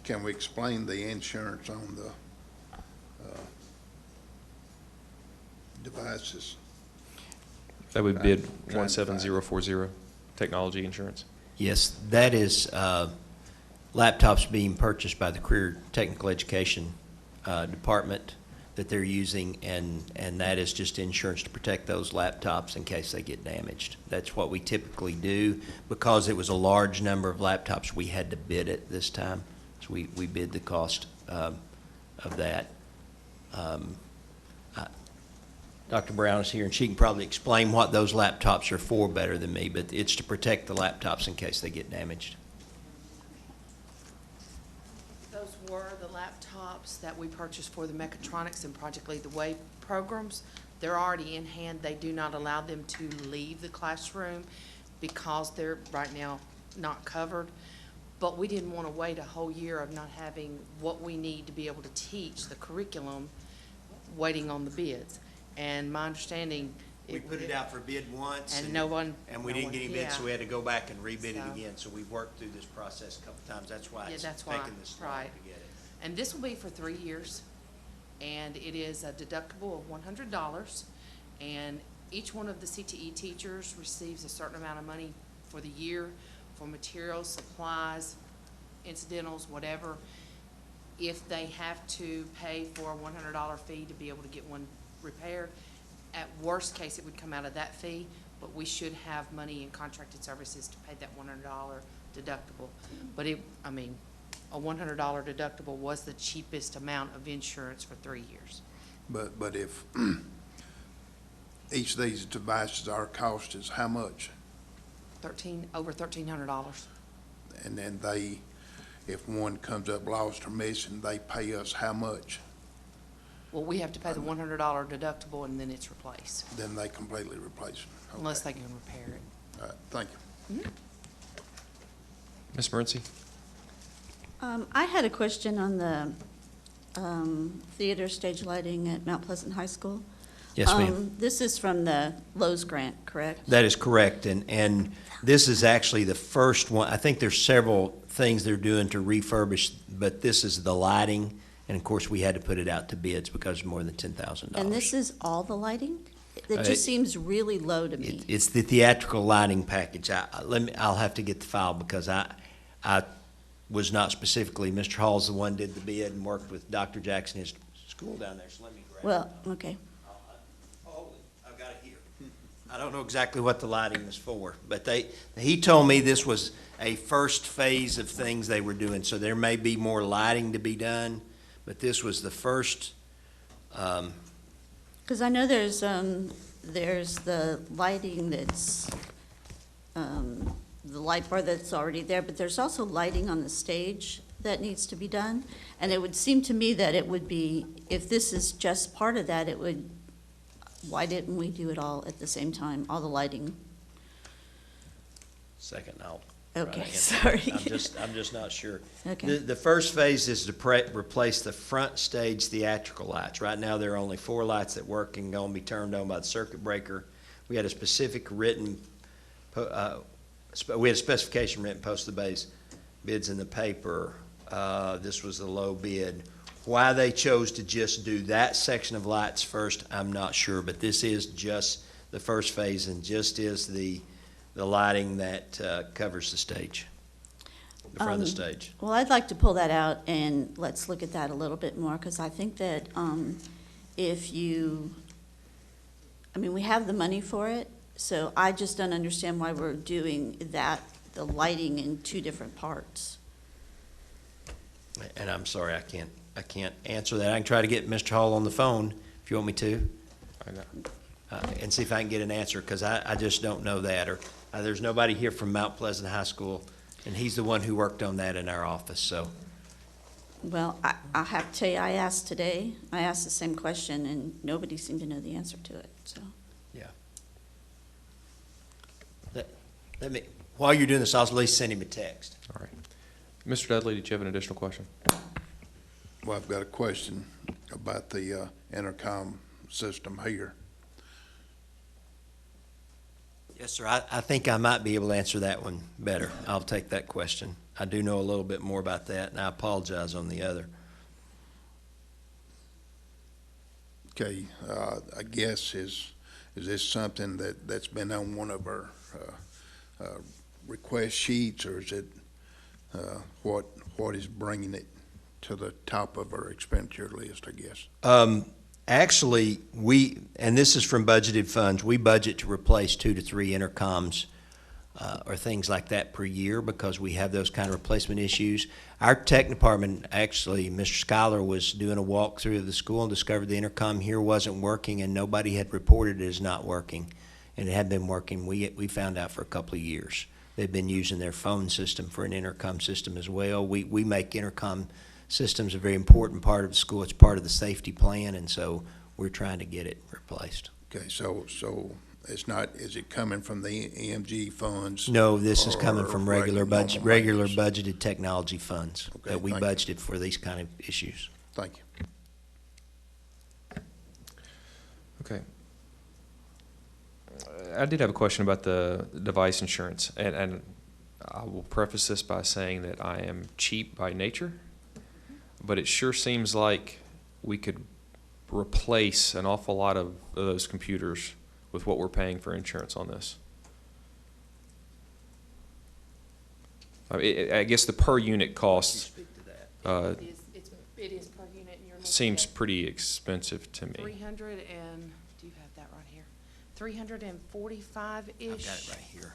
[SPEAKER 7] Can we explain the insurance on the devices?
[SPEAKER 1] That would bid 17040, technology insurance.
[SPEAKER 9] Yes, that is laptops being purchased by the Career Technical Education Department that they're using, and that is just insurance to protect those laptops in case they get damaged. That's what we typically do. Because it was a large number of laptops, we had to bid it this time. So we bid the cost of that. Dr. Brown is here, and she can probably explain what those laptops are for better than me, but it's to protect the laptops in case they get damaged.
[SPEAKER 16] Those were the laptops that we purchased for the mechatronics and Project Lead the Way programs. They're already in hand. They do not allow them to leave the classroom because they're right now not covered. But we didn't want to wait a whole year of not having what we need to be able to teach the curriculum, waiting on the bids. And my understanding.
[SPEAKER 9] We put it out for bid once.
[SPEAKER 16] And no one.
[SPEAKER 9] And we didn't get any bids, so we had to go back and rebid
[SPEAKER 16] So-
[SPEAKER 9] it again. So we've worked through this process a couple times. That's why
[SPEAKER 16] Yeah,
[SPEAKER 9] it's
[SPEAKER 16] that's why,
[SPEAKER 9] taken this long
[SPEAKER 16] right.
[SPEAKER 9] to get it.
[SPEAKER 16] And this will be for 3 years, and it is a deductible of $100. And each one of the CTE teachers receives a certain amount of money for the year for materials, supplies, incidentals, whatever. If they have to pay for a $100 fee to be able to get one repaired, at worst case, it would come out of that fee, but we should have money in contracted services to pay that $100 deductible. But a $100 deductible was the cheapest amount of insurance for 3 years.
[SPEAKER 7] But if each of these devices, our cost is how much?
[SPEAKER 16] Over $1,300.
[SPEAKER 7] And then if one comes up lost or missing, they pay us how much?
[SPEAKER 16] Well, we have to pay the $100 deductible, and then it's replaced,
[SPEAKER 7] Then they completely replace them. Okay.
[SPEAKER 16] unless they can repair it.
[SPEAKER 7] All right, thank you.
[SPEAKER 1] Ms. Morency?
[SPEAKER 13] I had a question on the theater stage lighting at Mount Pleasant High School.
[SPEAKER 9] Yes, ma'am.
[SPEAKER 13] This is from the Lowe's grant, correct?
[SPEAKER 9] That is correct, and this is actually the first one. I think there's several things they're doing to refurbish, but this is the lighting, And of course, we had to put it out to bids because of more than $10,000.
[SPEAKER 13] And this is all the lighting? It just seems really low to me.
[SPEAKER 9] It's the theatrical lighting package. I'll have to get the file because I was not specifically, Mr. Hall's the one did the bid and worked with Dr. Jackson, his school down there, so let me grab it.
[SPEAKER 13] Well, okay.
[SPEAKER 9] I've got it here. I don't know exactly what the lighting is for, but he told me this was a first phase of things they were doing, so there may be more lighting to be done, but this was the first,
[SPEAKER 13] Because I know there's the lighting that's, the light bar that's already there, but there's also lighting on the stage that needs to be done. And it would seem to me that it would be, if this is just part of that, why didn't we do it all at the same time, all the lighting?
[SPEAKER 9] second,
[SPEAKER 13] Okay, sorry.
[SPEAKER 9] I'm just not sure.
[SPEAKER 13] Okay.
[SPEAKER 9] The first phase is to replace the front stage theatrical lights. Right now, there are only 4 lights that work and going to be turned on by the circuit breaker. We had a specific written, we had a specification written, posted the base bids in the paper. This was the low bid. Why they chose to just do that section of lights first, I'm not sure, but this is just the first phase and just is the lighting that covers the stage, the front of the stage.
[SPEAKER 13] Well, I'd like to pull that out and let's look at that a little bit more, because I think that we have the money for it, so I just don't understand why we're doing that, the lighting in 2 different parts.
[SPEAKER 9] And I'm sorry, I can't answer that. I can try to get Mr. Hall on the phone if you want me to. And see if I can get an answer, because I just don't know that. Or there's nobody here from Mount Pleasant High School, and he's the one who worked on that in our office, so.
[SPEAKER 13] Well, I have to tell you, I asked today, I asked the same question, and nobody seemed to know the answer to it, so.
[SPEAKER 9] Yeah. Let me, while you're doing this, I'll at least send him a text.
[SPEAKER 1] All right. Mr. Dudley, did you have an additional question?
[SPEAKER 7] Well, I've got a question about the intercom system here.
[SPEAKER 9] Yes, sir. I think I might be able to answer that one better. I'll take that question. I do know a little bit more about that, and I apologize on the other.
[SPEAKER 7] Okay, I guess is this something that's been on one of our request sheets, or is it what is bringing it to the top of our expenditure list, I guess?
[SPEAKER 9] Actually, and this is from budgeted funds, we budget to replace 2 to 3 intercoms or things like that per year because we have those kind of replacement issues. Our tech department, actually, Mr. Schuyler was doing a walkthrough of the school and discovered the intercom here wasn't working and nobody had reported it as not working. And it had been working, we found out for a couple of years. They've been using their phone system for an intercom system as well. We make intercom systems a very important part of the school. It's part of the safety plan, and so we're trying to get it replaced.
[SPEAKER 7] Okay, so it's not, is it coming from the EMG funds?
[SPEAKER 9] No, this is coming from regular
[SPEAKER 7] normal
[SPEAKER 9] budgeted technology funds
[SPEAKER 7] Okay,
[SPEAKER 9] that we
[SPEAKER 7] thank you.
[SPEAKER 9] budgeted for these kind of issues.
[SPEAKER 7] Thank you.
[SPEAKER 1] Okay. I did have a question about the device insurance, and I will preface this by saying that I am cheap by nature, but it sure seems like we could replace an awful lot of those computers with what we're paying for insurance on this. I guess the per unit cost
[SPEAKER 16] It is per unit, and you're looking
[SPEAKER 1] seems
[SPEAKER 16] at
[SPEAKER 1] pretty expensive to me.
[SPEAKER 16] 300 and, do you have that right here? 345-ish.
[SPEAKER 9] I've got it right here.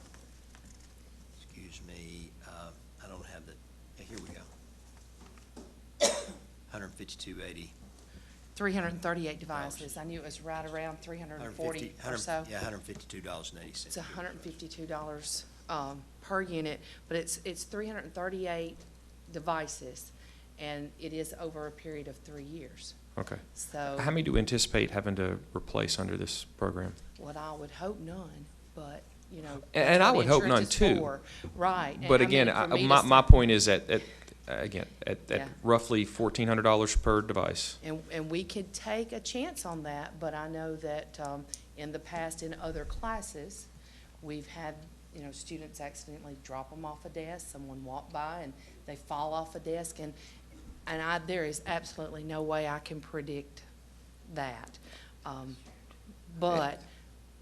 [SPEAKER 9] Excuse me, I don't have the, here we go. 152.80.
[SPEAKER 16] 338 devices. I knew it was right around 340 or so.
[SPEAKER 9] Yeah, $152.80.
[SPEAKER 16] It's $152 per unit, but it's 338 devices, and it is over a period of 3 years.
[SPEAKER 1] Okay.
[SPEAKER 16] So
[SPEAKER 1] How many do we anticipate having to replace under this program?
[SPEAKER 16] what I would hope none, but, you know.
[SPEAKER 1] And
[SPEAKER 16] that's
[SPEAKER 1] I
[SPEAKER 16] what
[SPEAKER 1] would hope none
[SPEAKER 16] insurance is
[SPEAKER 1] too.
[SPEAKER 16] for. Right. And
[SPEAKER 1] But
[SPEAKER 16] I mean,
[SPEAKER 1] again,
[SPEAKER 16] for me to
[SPEAKER 1] my point is at
[SPEAKER 16] Yeah.
[SPEAKER 1] roughly $1,400 per device.
[SPEAKER 16] And we could take a chance on that, but I know that in the past, in other classes, we've had, you know, students accidentally drop them off a desk, someone walk by and they fall off a desk, and And there is absolutely no way I can predict that. But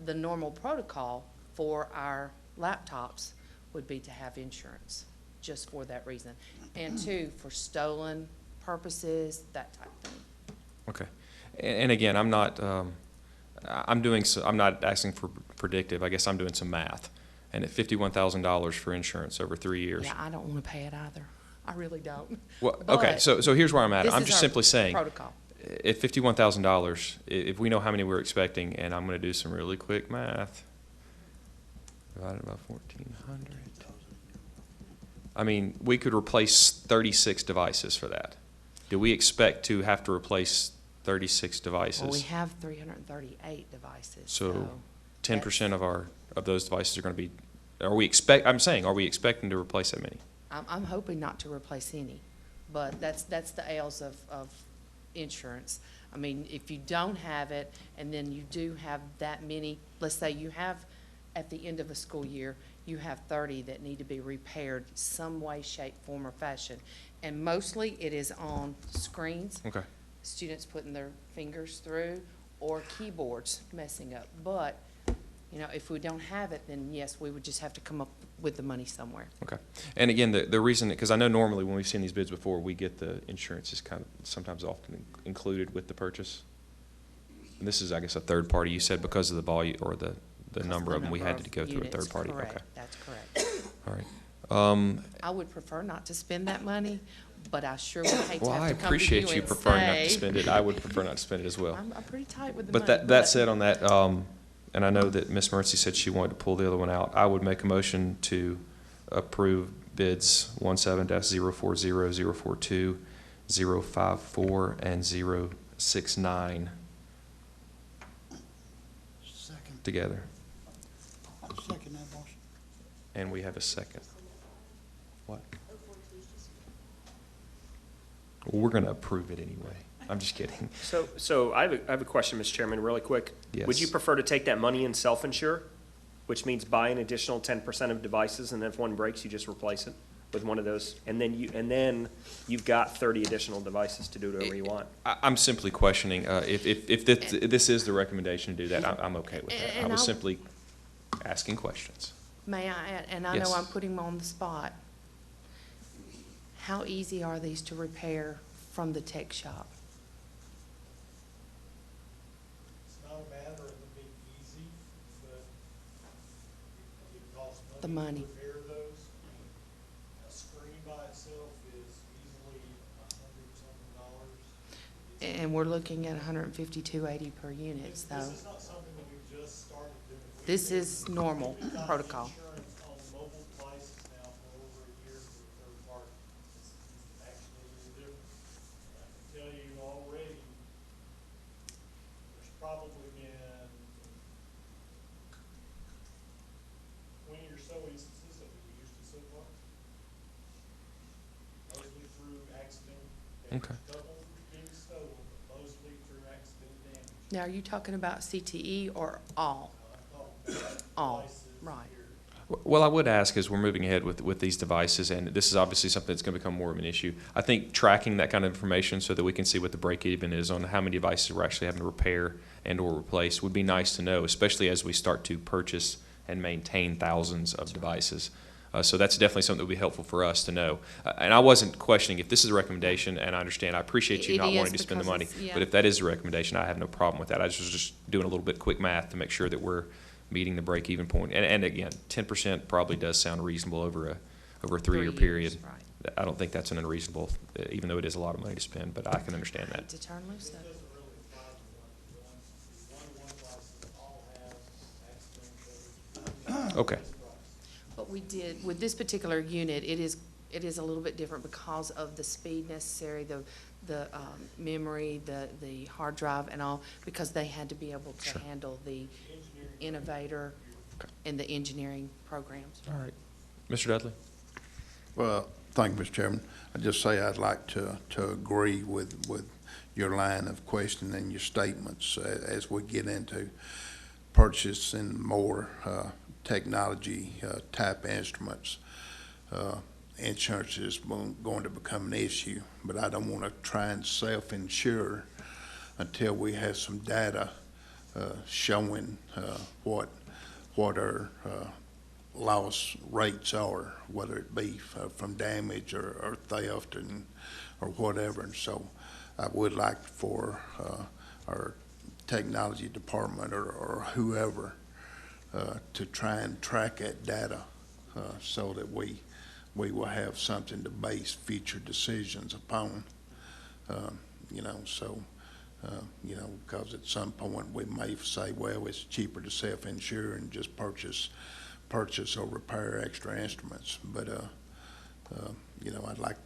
[SPEAKER 16] the normal protocol for our laptops would be to have insurance, just for that reason. And two, for stolen purposes, that type of thing.
[SPEAKER 1] Okay. And again, I'm not, I'm not asking for predictive. I guess I'm doing some math. And at $51,000 for insurance over 3 years.
[SPEAKER 16] Yeah, I don't want to pay it either. I really don't.
[SPEAKER 1] Well, okay,
[SPEAKER 16] But
[SPEAKER 1] so here's where I'm at.
[SPEAKER 16] this
[SPEAKER 1] I'm
[SPEAKER 16] is
[SPEAKER 1] just
[SPEAKER 16] our
[SPEAKER 1] simply saying,
[SPEAKER 16] protocol.
[SPEAKER 1] at $51,000, if we know how many we're expecting, and I'm going to do some really quick math, divided by 1,400. I mean, we could replace 36 devices for that. Do we expect to have to replace 36 devices?
[SPEAKER 16] Well, we have 338 devices.
[SPEAKER 1] So 10% of those devices are going to be, are we expecting to replace that many?
[SPEAKER 16] I'm hoping not to replace any, but that's the ails of insurance. I mean, if you don't have it, and then you do have that many, let's say you have, at the end of a school year, you have 30 that need to be repaired some way, shape, form, or fashion. And mostly it is on screens.
[SPEAKER 1] Okay.
[SPEAKER 16] Students putting their fingers through, or keyboards messing up. But, you know, if we don't have it, then yes, we would just have to come up with the money somewhere.
[SPEAKER 1] Okay. And again, the reason, because I know normally when we've seen these bids before, we get the insurance is kind of sometimes often included with the purchase. And this is, I guess, a third party. You said because of the volume or the number of them, we had to go through a third party.
[SPEAKER 16] Correct.
[SPEAKER 1] Okay.
[SPEAKER 16] That's correct.
[SPEAKER 1] All right.
[SPEAKER 16] I would prefer not to spend that money, but I sure would hate to
[SPEAKER 1] Well, I
[SPEAKER 16] have to come to
[SPEAKER 1] appreciate you
[SPEAKER 16] and
[SPEAKER 1] preferring not
[SPEAKER 16] say-
[SPEAKER 1] to spend it. I would prefer not to spend it as well.
[SPEAKER 16] I'm pretty tight with the
[SPEAKER 1] But
[SPEAKER 16] money.
[SPEAKER 1] that said, on that, and I know that Ms. Mercy said she wanted to pull the other one out, I would make a motion to approve bids 17-040, 042, 054, and 069
[SPEAKER 4] Second.
[SPEAKER 1] together.
[SPEAKER 4] Second that motion.
[SPEAKER 1] And we have a second. What? Well, we're going to approve it anyway. I'm just kidding.
[SPEAKER 2] So I have a question, Mr. Chairman, really quick.
[SPEAKER 1] Yes.
[SPEAKER 2] Would you prefer to take that money and self-insure, which means buy an additional 10% of devices, and then if one breaks, you just replace it with one of those? And then you've got 30 additional devices to do whatever you want.
[SPEAKER 1] I'm simply questioning, if this is the recommendation to do that, I'm okay with that. I
[SPEAKER 16] And
[SPEAKER 1] was
[SPEAKER 16] I'll-
[SPEAKER 1] simply asking questions.
[SPEAKER 16] May I add, and I
[SPEAKER 1] Yes.
[SPEAKER 16] know I'm putting them on the spot. How easy are these to repair from the tech shop?
[SPEAKER 10] It's not a matter of them being easy, but it costs
[SPEAKER 16] The
[SPEAKER 10] money
[SPEAKER 16] money.
[SPEAKER 10] to repair those. A screen by itself is easily $100-something.
[SPEAKER 16] And we're looking at 152.80 per unit, so
[SPEAKER 10] This is not something that we've just started doing.
[SPEAKER 16] this is normal
[SPEAKER 10] We've got
[SPEAKER 16] protocol.
[SPEAKER 10] insurance on mobile devices now for over a year for a third party. It's actually a little different. I can tell you already, there's probably been 20 or so instances that we've used it so far. Mostly through accident.
[SPEAKER 1] Okay.
[SPEAKER 10] A couple being stolen, but mostly through accidental damage.
[SPEAKER 16] Now, are you talking about CTE or all? All, right.
[SPEAKER 1] Well, I would ask, as we're moving ahead with these devices, and this is obviously something that's going to become more of an issue, I think tracking that kind of information so that we can see what the break-even is on how many devices we're actually having to repair and or replace would be nice to know, especially as we start to purchase and maintain thousands of devices. So that's definitely something that would be helpful for us to know. And I wasn't questioning if this is a recommendation, and I understand, I appreciate you
[SPEAKER 16] It
[SPEAKER 1] not
[SPEAKER 16] is
[SPEAKER 1] wanting to spend the
[SPEAKER 16] because
[SPEAKER 1] money.
[SPEAKER 16] it's- yeah.
[SPEAKER 1] But if that is a recommendation, I have no problem with that. I was just doing a little bit quick math to make sure that we're meeting the break-even point. And again, 10% probably does sound reasonable over a 3-year
[SPEAKER 16] 3
[SPEAKER 1] period.
[SPEAKER 16] years, right.
[SPEAKER 1] I don't think that's an unreasonable, even though it is a lot of money to spend, but I can understand that.
[SPEAKER 16] To turn loose, though.
[SPEAKER 1] Okay.
[SPEAKER 16] But we did, with this particular unit, it is a little bit different because of the speed necessary, the memory, the hard drive and all, because they had to be able to handle the innovator and the engineering programs.
[SPEAKER 1] All right. Mr. Dudley?
[SPEAKER 7] Well, thank you, Mr. Chairman. I just say I'd like to agree with your line of questioning and your statements as we get into purchasing more technology type instruments. insurance is going to become an issue, but I don't want to try and self-insure until we have some data showing what our loss rates are, whether it be from damage or theft or whatever. And so I would like for our technology department or whoever to try and track that data so that we will have something to base future decisions upon. Because at some point we may say, well, it's cheaper to self-insure and just purchase or repair extra instruments. But, I'd like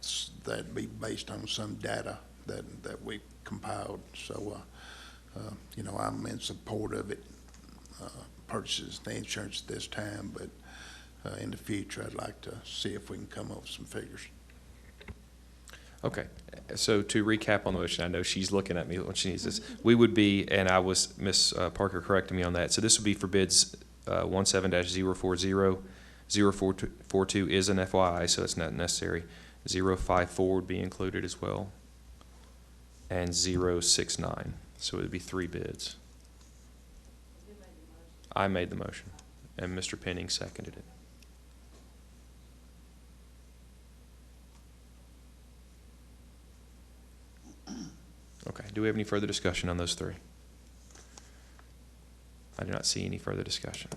[SPEAKER 7] that to be based on some data that we compiled. So, I'm in support of it, purchases the insurance at this time, but in the future, I'd like to see if we can come up with some figures.
[SPEAKER 1] Okay, so to recap on the motion, I know she's looking at me when she needs this. We would be, and I was, Ms. Parker corrected me on that, so this would be for bids 17-040. 042 is an FYI, so it's not necessary. 054 would be included as well, and 069. So it would be 3 bids. I made the motion, and Mr. Penning seconded it. Okay, do we have any further discussion on those 3? I do not see any further discussion.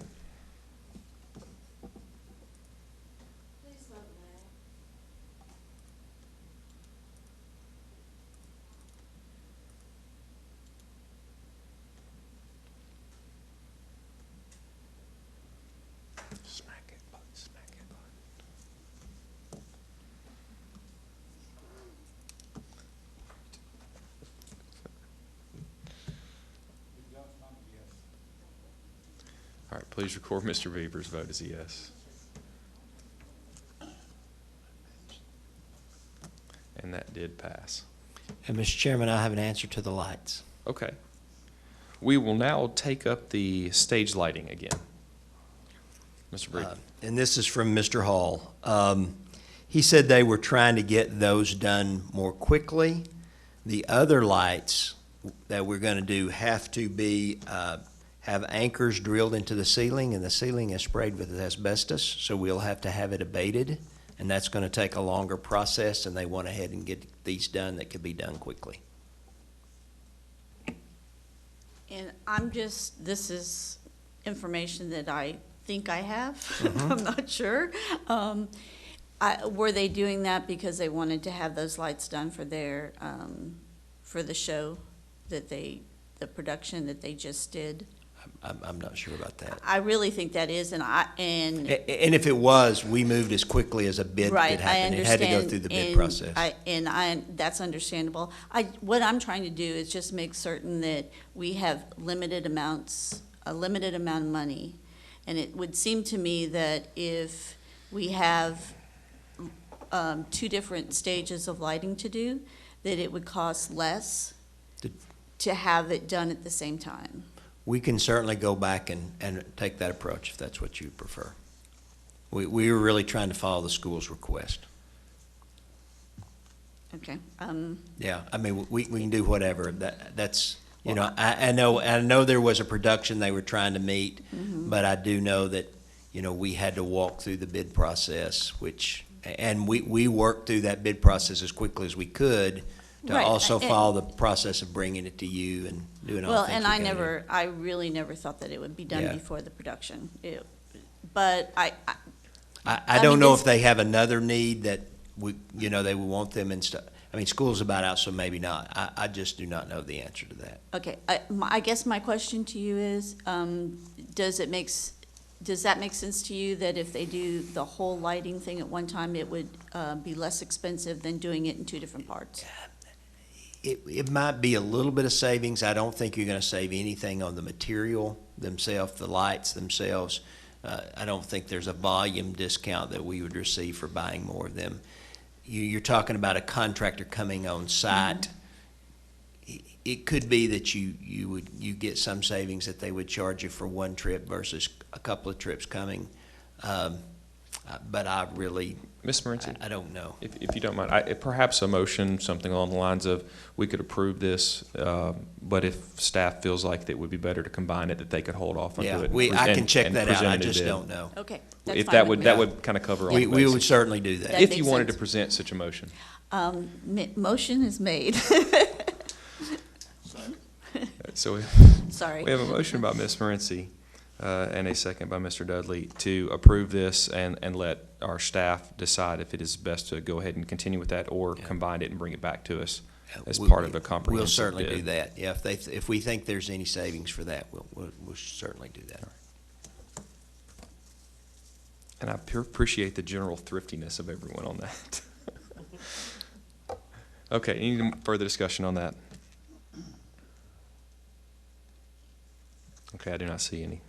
[SPEAKER 1] All right, please record Mr. Weaver's vote as a yes. And that did pass.
[SPEAKER 9] And Mr. Chairman, I have an answer to the lights.
[SPEAKER 1] Okay. We will now take up the stage lighting again. Mr. Breed.
[SPEAKER 9] And this is from Mr. Hall. He said they were trying to get those done more quickly. The other lights that we're going to do have to be have anchors drilled into the ceiling, and the ceiling is sprayed with asbestos, so we'll have to have it abated, and that's going to take a longer process, and they went ahead and get these done that could be done quickly.
[SPEAKER 13] And this is information that I think I have.
[SPEAKER 9] Mm-hmm.
[SPEAKER 13] I'm not sure. Were they doing that because they wanted to have those lights done for their, for the show the production that they just did?
[SPEAKER 9] I'm not sure about that.
[SPEAKER 13] I really think that is, and
[SPEAKER 9] if it was, we moved as quickly as a bid could
[SPEAKER 13] right,
[SPEAKER 9] happen.
[SPEAKER 13] I
[SPEAKER 9] It had to go
[SPEAKER 13] understand,
[SPEAKER 9] through the bid
[SPEAKER 13] and
[SPEAKER 9] process.
[SPEAKER 13] that's understandable. What I'm trying to do is just make certain that we have a limited amount of money. And it would seem to me that if we have 2 different stages of lighting to do, that it would cost less to have it done at the same time.
[SPEAKER 9] We can certainly go back and take that approach if that's what you prefer. We were really trying to follow the school's request.
[SPEAKER 13] Okay.
[SPEAKER 9] Yeah, I mean, we can do whatever. That's, you know, I know there was a production they were trying to meet, but I do know that, you know, we had to walk through the bid process, and we worked through that bid process as quickly as we could to
[SPEAKER 13] Right,
[SPEAKER 9] also
[SPEAKER 13] and-
[SPEAKER 9] follow the process of bringing it to you and doing all the
[SPEAKER 13] Well,
[SPEAKER 9] things
[SPEAKER 13] and
[SPEAKER 9] you gotta do.
[SPEAKER 13] I really never thought that it would be done
[SPEAKER 9] Yeah.
[SPEAKER 13] before the production. But
[SPEAKER 9] I
[SPEAKER 13] I
[SPEAKER 9] don't
[SPEAKER 13] mean,
[SPEAKER 9] know
[SPEAKER 13] this-
[SPEAKER 9] if they have another need that they would want them and stuff. I mean, school's about out, so maybe not. I just do not know the answer to that.
[SPEAKER 13] Okay, I guess my question to you is, does that make sense to you that if they do the whole lighting thing at one time, it would be less expensive than doing it in 2 different parts?
[SPEAKER 9] It might be a little bit of savings. I don't think you're going to save anything on the material themselves, the lights themselves. I don't think there's a volume discount that we would receive for buying more of them. You're talking about a contractor coming on site. It could be that you get some savings that they would charge you for one trip versus a couple of trips coming. But I really
[SPEAKER 1] Ms. Morency?
[SPEAKER 9] I don't know.
[SPEAKER 1] If you don't mind, perhaps a motion, something along the lines of, we could approve this, but if staff feels like it would be better to combine it, that they could hold off and do it.
[SPEAKER 9] I can check
[SPEAKER 1] and
[SPEAKER 9] that out,
[SPEAKER 1] present
[SPEAKER 9] I
[SPEAKER 1] a new
[SPEAKER 9] just
[SPEAKER 1] bid.
[SPEAKER 9] don't know.
[SPEAKER 13] Okay, that's
[SPEAKER 1] If
[SPEAKER 13] fine
[SPEAKER 1] that
[SPEAKER 13] with
[SPEAKER 1] would,
[SPEAKER 13] me.
[SPEAKER 1] that would kind of cover all the
[SPEAKER 9] We would
[SPEAKER 1] bases.
[SPEAKER 9] certainly do that.
[SPEAKER 13] That
[SPEAKER 1] If
[SPEAKER 13] makes
[SPEAKER 1] you wanted to
[SPEAKER 13] sense.
[SPEAKER 1] present such a motion.
[SPEAKER 13] Motion is made.
[SPEAKER 1] So
[SPEAKER 13] Sorry.
[SPEAKER 1] we have a motion by Ms. Morency and a second by Mr. Dudley to approve this and let our staff decide if it is best to go ahead and continue with that or combine it and bring it back to us as part of a comprehensive
[SPEAKER 9] We'll certainly
[SPEAKER 1] bid.
[SPEAKER 9] do that. Yeah, if we think there's any savings for that, we'll certainly do that.
[SPEAKER 1] And I appreciate the general thriftiness of everyone on that. Okay, any further discussion on that? Okay, I do not see any.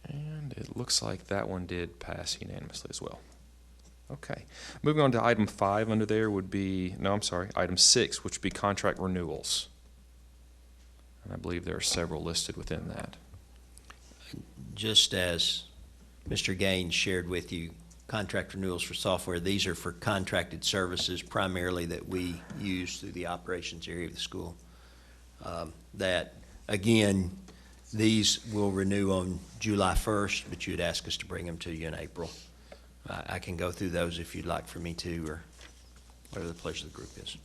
[SPEAKER 1] And it looks like that one did pass unanimously as well. Okay. Moving on to item 5 under there would be, no, I'm sorry, item 6, which would be contract renewals. And I believe there are several listed within that.
[SPEAKER 9] Just as Mr. Gaines shared with you, contract renewals for software, these are for contracted services primarily that we use through the operations area of the school. That, again, these will renew on July 1st, but you'd ask us to bring them to you in April. I can go through those if you'd like for me to, or whatever the pleasure of the group is.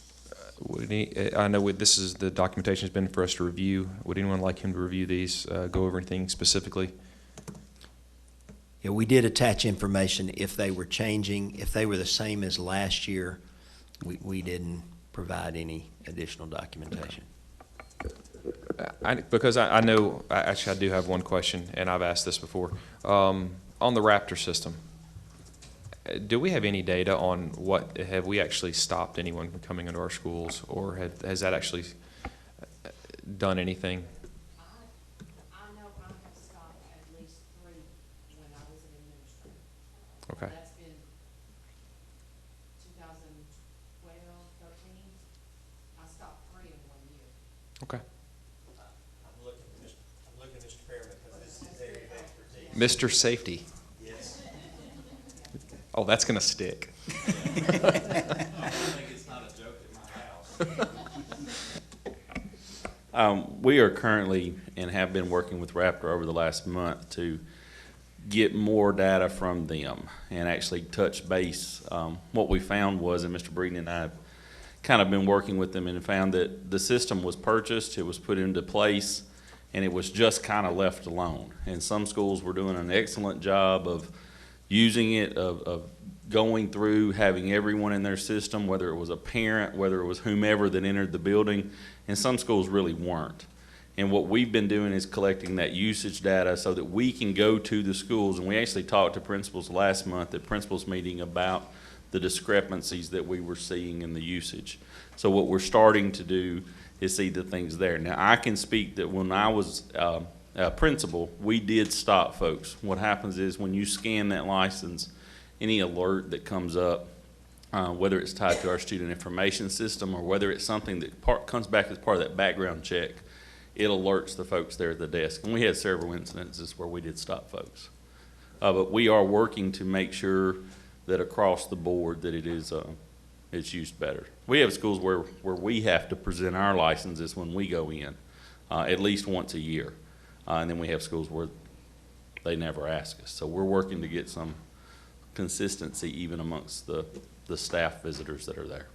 [SPEAKER 1] I know this is, the documentation has been for us to review. Would anyone like him to review these, go over anything specifically?
[SPEAKER 9] Yeah, we did attach information if they were changing. If they were the same as last year, we didn't provide any additional documentation.
[SPEAKER 1] Because I know, actually I do have one question, and I've asked this before. On the Raptor system, do we have any data on have we actually stopped anyone from coming into our schools, or has that actually done anything?
[SPEAKER 16] I know I have stopped at least 3 when I was an administrator.
[SPEAKER 1] Okay.
[SPEAKER 16] That's been 2012, 13. I stopped 3 in 1 year.
[SPEAKER 1] Okay.
[SPEAKER 9] I'm looking at Mr. Fairman because this is their expertise.
[SPEAKER 1] Mr. Safety.
[SPEAKER 9] Yes.
[SPEAKER 1] Oh, that's going to stick.
[SPEAKER 21] I think it's not a joke at my house. We are currently and have been working with Raptor over the last month to get more data from them and actually touch base. What we found was, and Mr. Breeden and I have kind of been working with them and found that the system was purchased, it was put into place, and it was just kind of left alone. And some schools were doing an excellent job of using it, of going through, having everyone in their system, whether it was a parent, whether it was whomever that entered the building, and some schools really weren't. And what we've been doing is collecting that usage data so that we can go to the schools, and we actually talked to principals last month at principals meeting about the discrepancies that we were seeing in the usage. So what we're starting to do is see the things there. Now, I can speak that when I was principal, we did stop folks. What happens is when you scan that license, any alert that comes up, whether it's tied to our student information system or whether it's something that comes back as part of that background check, it alerts the folks there at the desk. And we had several incidences where we did stop folks. But we are working to make sure that across the board that it's used better. We have schools where we have to present our licenses when we go in, at least once a year. And then we have schools where they never ask us. So we're working to get some consistency even amongst the staff visitors that are there.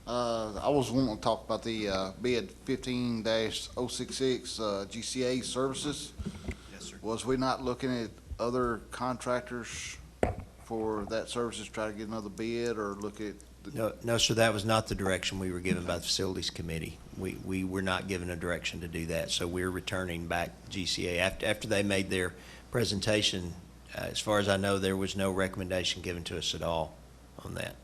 [SPEAKER 11] I was wanting to talk about the bid 15-066 GCA services.
[SPEAKER 9] Yes, sir.
[SPEAKER 11] Was we not looking at other contractors for that services, try to get another bid or look at?
[SPEAKER 9] No, sir, that was not the direction we were given by the facilities committee. We were not given a direction to do that, so we're returning back GCA. After they made their presentation, as far as I know, there was no recommendation given to us at all on that.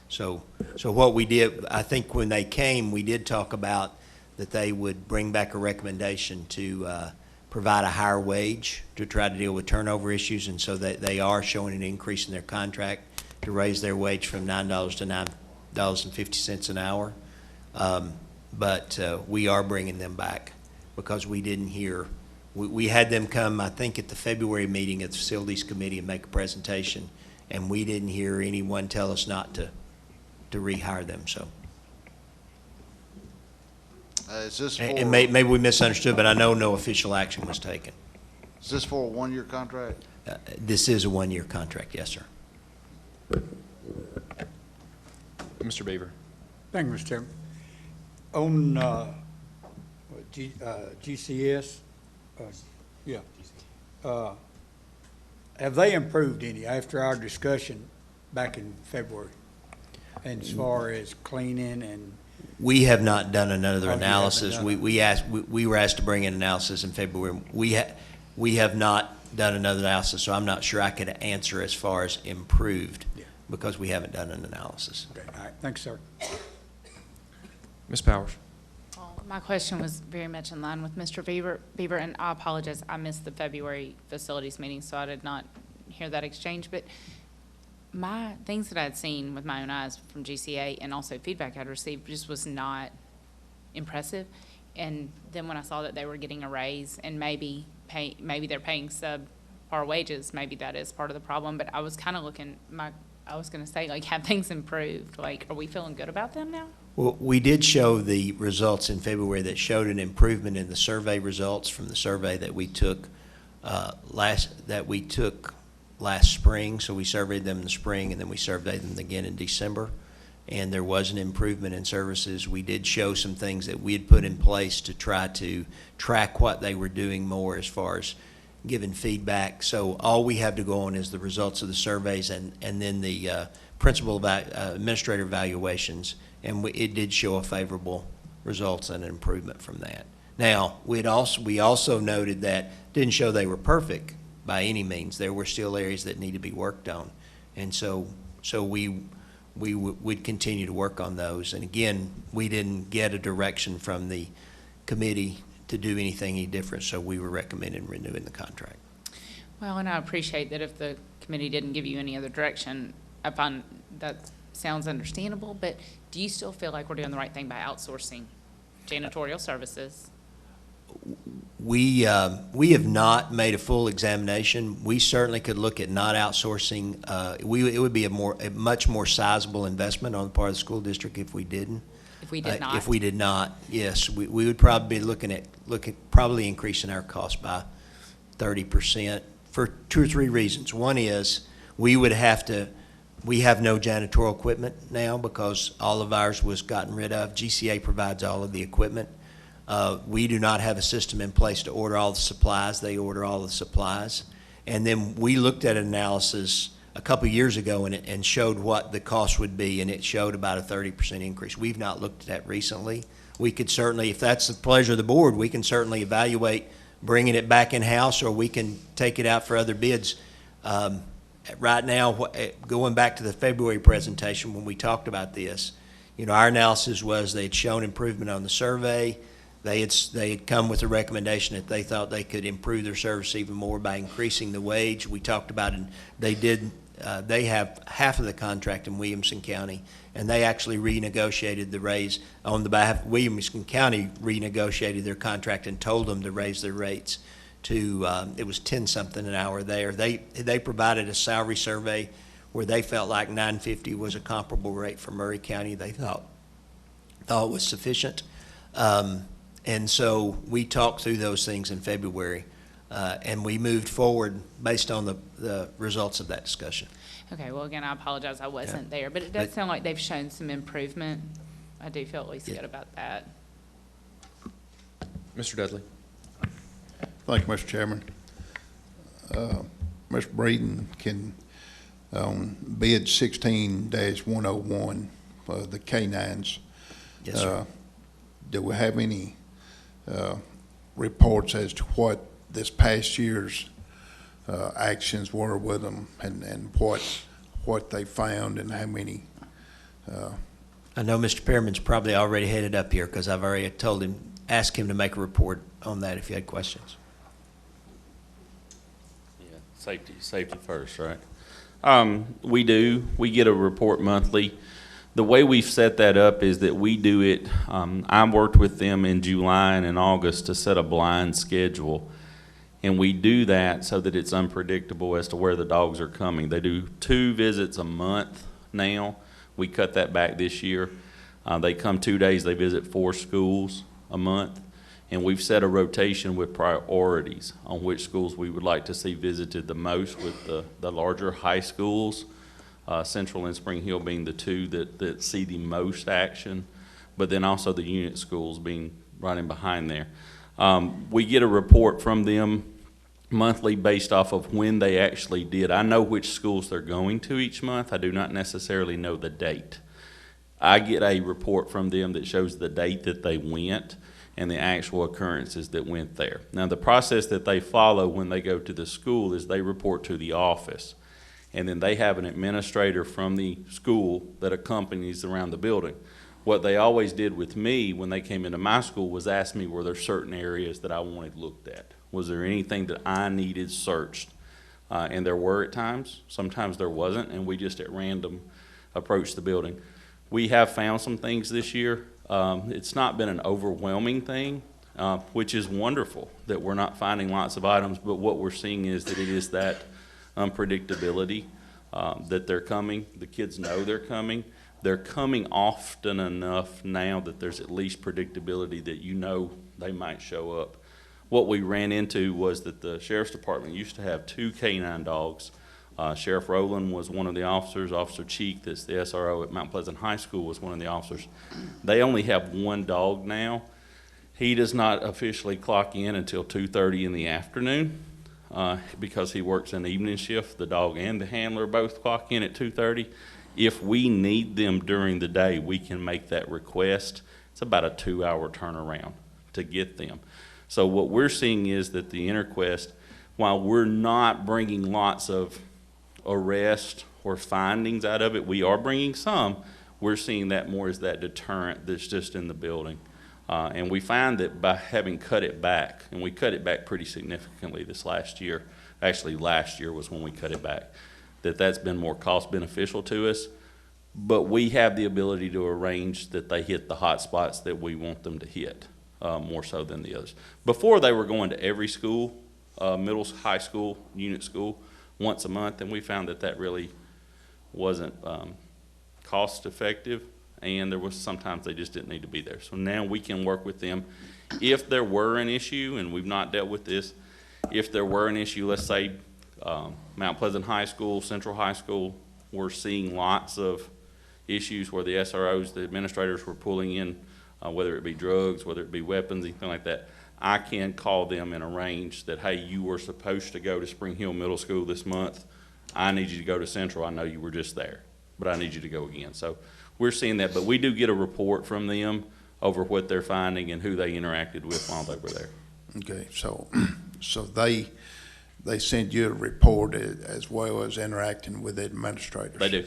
[SPEAKER 9] So what we did, I think when they came, we did talk about that they would bring back a recommendation to provide a higher wage to try to deal with turnover issues, and so that they are showing an increase in their contract to raise their wage from $9 to $9.50 an hour. But we are bringing them back because we didn't hear, we had them come, I think, at the February meeting at the Facilities Committee and make a presentation, and we didn't hear anyone tell us not to rehire them, so.
[SPEAKER 11] Is this for,
[SPEAKER 9] And maybe we misunderstood, but I know no official action was taken.
[SPEAKER 11] is this for a one-year contract?
[SPEAKER 9] This is a one-year contract, yes, sir.
[SPEAKER 1] Mr. Beaver.
[SPEAKER 15] Thank you, Mr. Chairman. On GCS, have they improved any after our discussion back in February? And as far as cleaning and
[SPEAKER 9] We have not done another
[SPEAKER 15] Oh, you haven't
[SPEAKER 9] analysis.
[SPEAKER 15] done
[SPEAKER 9] We were asked to bring in analysis in February. We have not done another analysis, so I'm not sure I could answer as far as improved because we haven't done an analysis.
[SPEAKER 15] Okay, all right, thanks, sir.
[SPEAKER 1] Ms. Powers.
[SPEAKER 6] Well, my question was very much in line with Mr. Beaver, and I apologize, I missed the February facilities meeting, so I did not hear that exchange, but my things that I'd seen with my own eyes from GCA and also feedback I'd received just was not impressive. And then when I saw that they were getting a raise and maybe they're paying subpar wages, maybe that is part of the problem, but I was kind of I was going to say, like, have things improved? Like, are we feeling good about them now?
[SPEAKER 9] Well, we did show the results in February that showed an improvement in the survey results from the survey that we took last spring. So we surveyed them in the spring, and then we surveyed them again in December. And there was an improvement in services. We did show some things that we had put in place to try to track what they were doing more as far as giving feedback. So all we have to go on is the results of the surveys and then the principal administrator evaluations. And it did show a favorable results and an improvement from that. Now, we also noted that didn't show they were perfect by any means. There were still areas that need to be worked on. And so we'd continue to work on those. And again, we didn't get a direction from the committee to do anything any different, so we were recommending renewing the contract.
[SPEAKER 6] Well, and I appreciate that if the committee didn't give you any other direction, I find that sounds understandable, but do you still feel like we're doing the right thing by outsourcing janitorial services?
[SPEAKER 9] We have not made a full examination. We certainly could look at not outsourcing. It would be a much more sizable investment on the part of the school district if we didn't.
[SPEAKER 6] If we did not?
[SPEAKER 9] If we did not, yes. We would probably be looking at probably increasing our cost by 30% for 2 or 3 reasons. One is we have no janitorial equipment now because all of ours was gotten rid of. GCA provides all of the equipment. We do not have a system in place to order all the supplies. They order all the supplies. And then we looked at an analysis a couple of years ago and showed what the cost would be, and it showed about a 30% increase. We've not looked at that recently. We could certainly, if that's the pleasure of the board, we can certainly evaluate bringing it back in-house, or we can take it out for other bids. Right now, going back to the February presentation when we talked about this, our analysis was they had shown improvement on the survey. They had come with a recommendation that they thought they could improve their service even more by increasing the wage. We talked about it. They have half of the contract in Williamson County, and they actually renegotiated the raise on the behalf of Williamson County, renegotiated their contract and told them to raise their rates to, it was 10-something an hour there. They provided a salary survey where they felt like $9.50 was a comparable rate for Murray County. They thought was sufficient. And so we talked through those things in February, and we moved forward based on the results of that discussion.
[SPEAKER 6] Okay, well, again, I apologize, I wasn't there, but it does sound like they've shown some improvement. I do feel at least good about that.
[SPEAKER 1] Mr. Dudley.
[SPEAKER 7] Thank you, Mr. Chairman. Mr. Breeden, can, on bid 16-101, the K-9s,
[SPEAKER 9] Yes, sir.
[SPEAKER 7] do we have any reports as to what this past year's actions were with them and what they found and how many.
[SPEAKER 9] I know Mr. Pearman's probably already headed up here because I've already told him, asked him to make a report on that if you had questions.
[SPEAKER 21] Yeah, safety first, right? We get a report monthly. The way we've set that up is that we do it, I worked with them in July and in August to set a blind schedule. And we do that so that it's unpredictable as to where the dogs are coming. They do 2 visits a month now. We cut that back this year. They come 2 days, they visit 4 schools a month. And we've set a rotation with priorities on which schools we would like to see visited the most, with the larger high schools, Central and Spring Hill being the 2 that see the most action, but then also the unit schools being right in behind there. We get a report from them monthly based off of when they actually did. I know which schools they're going to each month. I do not necessarily know the date. I get a report from them that shows the date that they went and the actual occurrences that went there. Now, the process that they follow when they go to the school is they report to the office, and then they have an administrator from the school that accompanies around the building. What they always did with me when they came into my school was ask me, were there certain areas that I wanted looked at? Was there anything that I needed searched? And there were at times. Sometimes there wasn't, and we just at random approached the building. We have found some things this year. It's not been an overwhelming thing, which is wonderful that we're not finding lots of items, but what we're seeing is that it is that unpredictability, that they're coming. The kids know they're coming. They're coming often enough now that there's at least predictability that you know they might show up. What we ran into was that the sheriff's department used to have 2 canine dogs. Sheriff Rowland was one of the officers. Officer Cheek, that's the SRO at Mount Pleasant High School, was one of the officers. They only have 1 dog now. He does not officially clock in until 2:30 in the afternoon because he works an evening shift. The dog and the handler both clock in at 2:30. If we need them during the day, we can make that request. It's about a 2-hour turnaround to get them. So what we're seeing is that the InterQuest, while we're not bringing lots of arrest or findings out of it, we are bringing some. We're seeing that more as that deterrent that's just in the building. And we find that by having cut it back, and we cut it back pretty significantly this last year, actually last year was when we cut it back, that's been more cost beneficial to us. But we have the ability to arrange that they hit the hot spots that we want them to hit, more so than the others. Before, they were going to every school, middle, high school, unit school, once a month, and we found that really wasn't cost effective, and there was sometimes they just didn't need to be there. So now we can work with them. If there were an issue, and we've not dealt with this, if there were an issue, let's say Mount Pleasant High School, Central High School, we're seeing lots of issues where the SROs, the administrators were pulling in, whether it be drugs, whether it be weapons, anything like that. I can call them and arrange that, hey, you were supposed to go to Spring Hill Middle School this month. I need you to go to Central. I know you were just there, but I need you to go again. So we're seeing that, but we do get a report from them over what they're finding and who they interacted with while they were there.
[SPEAKER 7] Okay, so they send you a report as well as interacting with the administrators?
[SPEAKER 21] They do.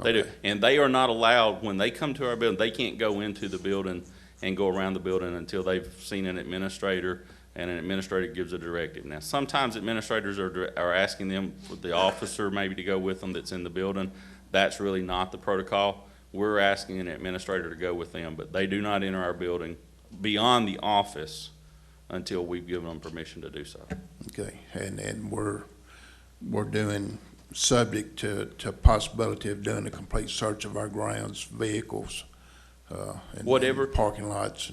[SPEAKER 21] They do. And they are not allowed, when they come to our building, they can't go into the building and go around the building until they've seen an administrator and an administrator gives a directive. Now, sometimes administrators are asking them, the officer maybe to go with them that's in the building. That's really not the protocol. We're asking an administrator to go with them, but they do not enter our building beyond the office until we've given them permission to do so.
[SPEAKER 7] Okay, and we're doing, subject to possibility of doing a complete search of our grounds, vehicles, and
[SPEAKER 21] whatever,
[SPEAKER 7] and parking lots.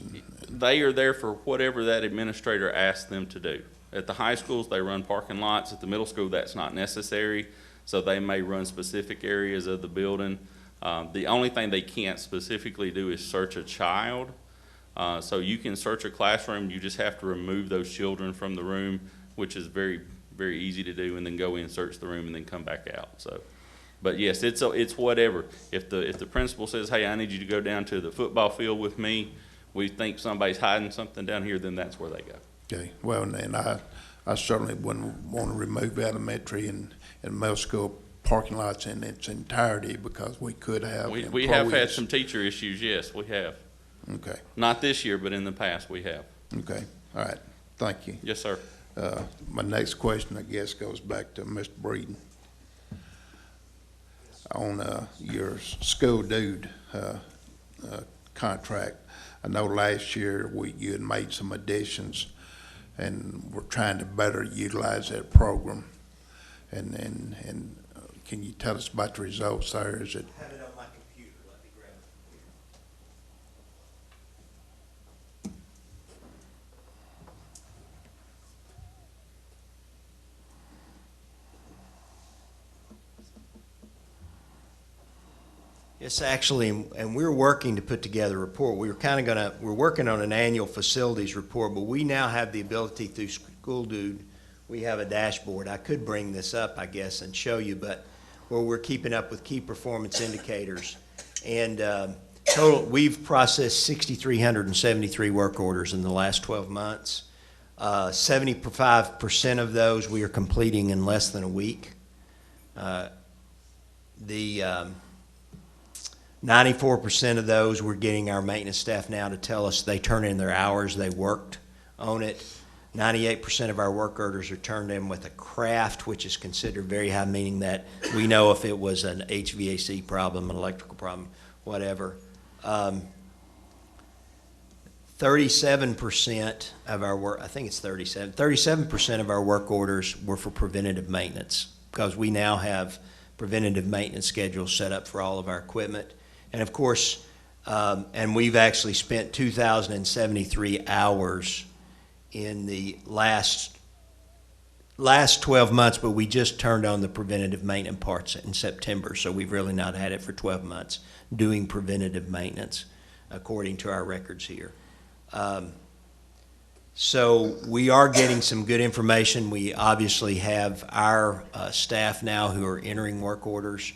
[SPEAKER 21] They are there for whatever that administrator asks them to do. At the high schools, they run parking lots. At the middle school, that's not necessary, so they may run specific areas of the building. The only thing they can't specifically do is search a child. So you can search a classroom, you just have to remove those children from the room, which is very, very easy to do, and then go in, search the room, and then come back out. So, but yes, it's whatever. If the principal says, hey, I need you to go down to the football field with me, we think somebody's hiding something down here, then that's where they go.
[SPEAKER 7] Okay, well, and I certainly wouldn't want to remove elementary and middle school parking lots in its entirety because we could have employees.
[SPEAKER 21] We have had some teacher issues, yes, we have.
[SPEAKER 7] Okay,
[SPEAKER 21] Not this year, but in the past, we have.
[SPEAKER 7] okay, all right, thank you.
[SPEAKER 21] Yes, sir.
[SPEAKER 7] My next question, I guess, goes back to Mr. Breeden. On your school dude contract, I know last year you had made some additions, and we're trying to better utilize that program. And can you tell us about the results there? Is it?
[SPEAKER 9] I have it on my computer. Let me grab it. Yes, actually, and we're working to put together a report. We were kind of we're working on an annual facilities report, but we now have the ability through School Dude, we have a dashboard. I could bring this up, I guess, and show you, but where we're keeping up with key performance indicators. And total, we've processed 6,373 work orders in the last 12 months. 75% of those we are completing in less than a week. 94% of those, we're getting our maintenance staff now to tell us they turn in their hours they worked on it. 98% of our work orders are turned in with a craft, which is considered very high, meaning that we know if it was an HVAC problem, an electrical problem, whatever. 37% of our work, I think it's 37% of our work orders were for preventative maintenance, because we now have preventative maintenance schedules set up for all of our equipment. And of course, and we've actually spent 2,073 hours in the last 12 months, but we just turned on the preventative maintenance parts in September, so we've really not had it for 12 months doing preventative maintenance, according to our records here. So we are getting some good information. We obviously have our staff now who are entering work orders.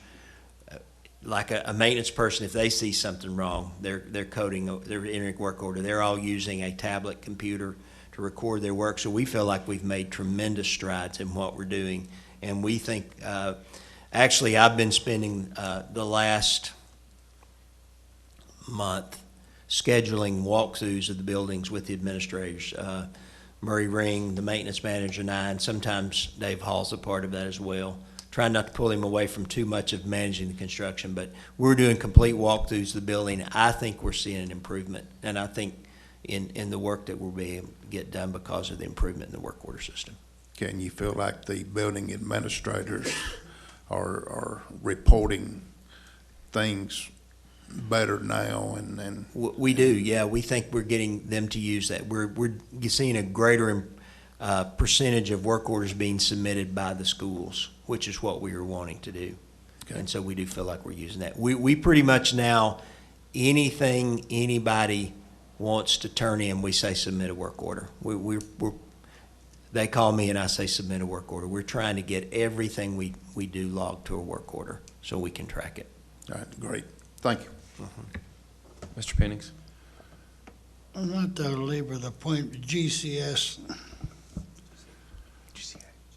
[SPEAKER 9] Like a maintenance person, if they see something wrong, they're entering work order. They're all using a tablet computer to record their work. So we feel like we've made tremendous strides in what we're doing. And we think, actually, I've been spending the last month scheduling walkthroughs of the buildings with the administrators. Murray Ring, the maintenance manager, and I, and sometimes Dave Hall's a part of that as well. Trying not to pull him away from too much of managing the construction, but we're doing complete walkthroughs of the building. I think we're seeing an improvement, and I think in the work that we're being able to get done because of the improvement in the work order system.
[SPEAKER 7] Can you feel like the building administrators are reporting things better now and
[SPEAKER 9] We do, yeah. We think we're getting them to use that. We're seeing a greater percentage of work orders being submitted by the schools, which is what we were wanting to do. Okay. And so we do feel like we're using that. We pretty much now, anything anybody wants to turn in, we say submit a work order. They call me and I say submit a work order. We're trying to get everything we do logged to a work order so we can track it.
[SPEAKER 7] All right, great. Thank you.
[SPEAKER 1] Mr. Pennings?
[SPEAKER 4] I'm not to labor the point, but GCS.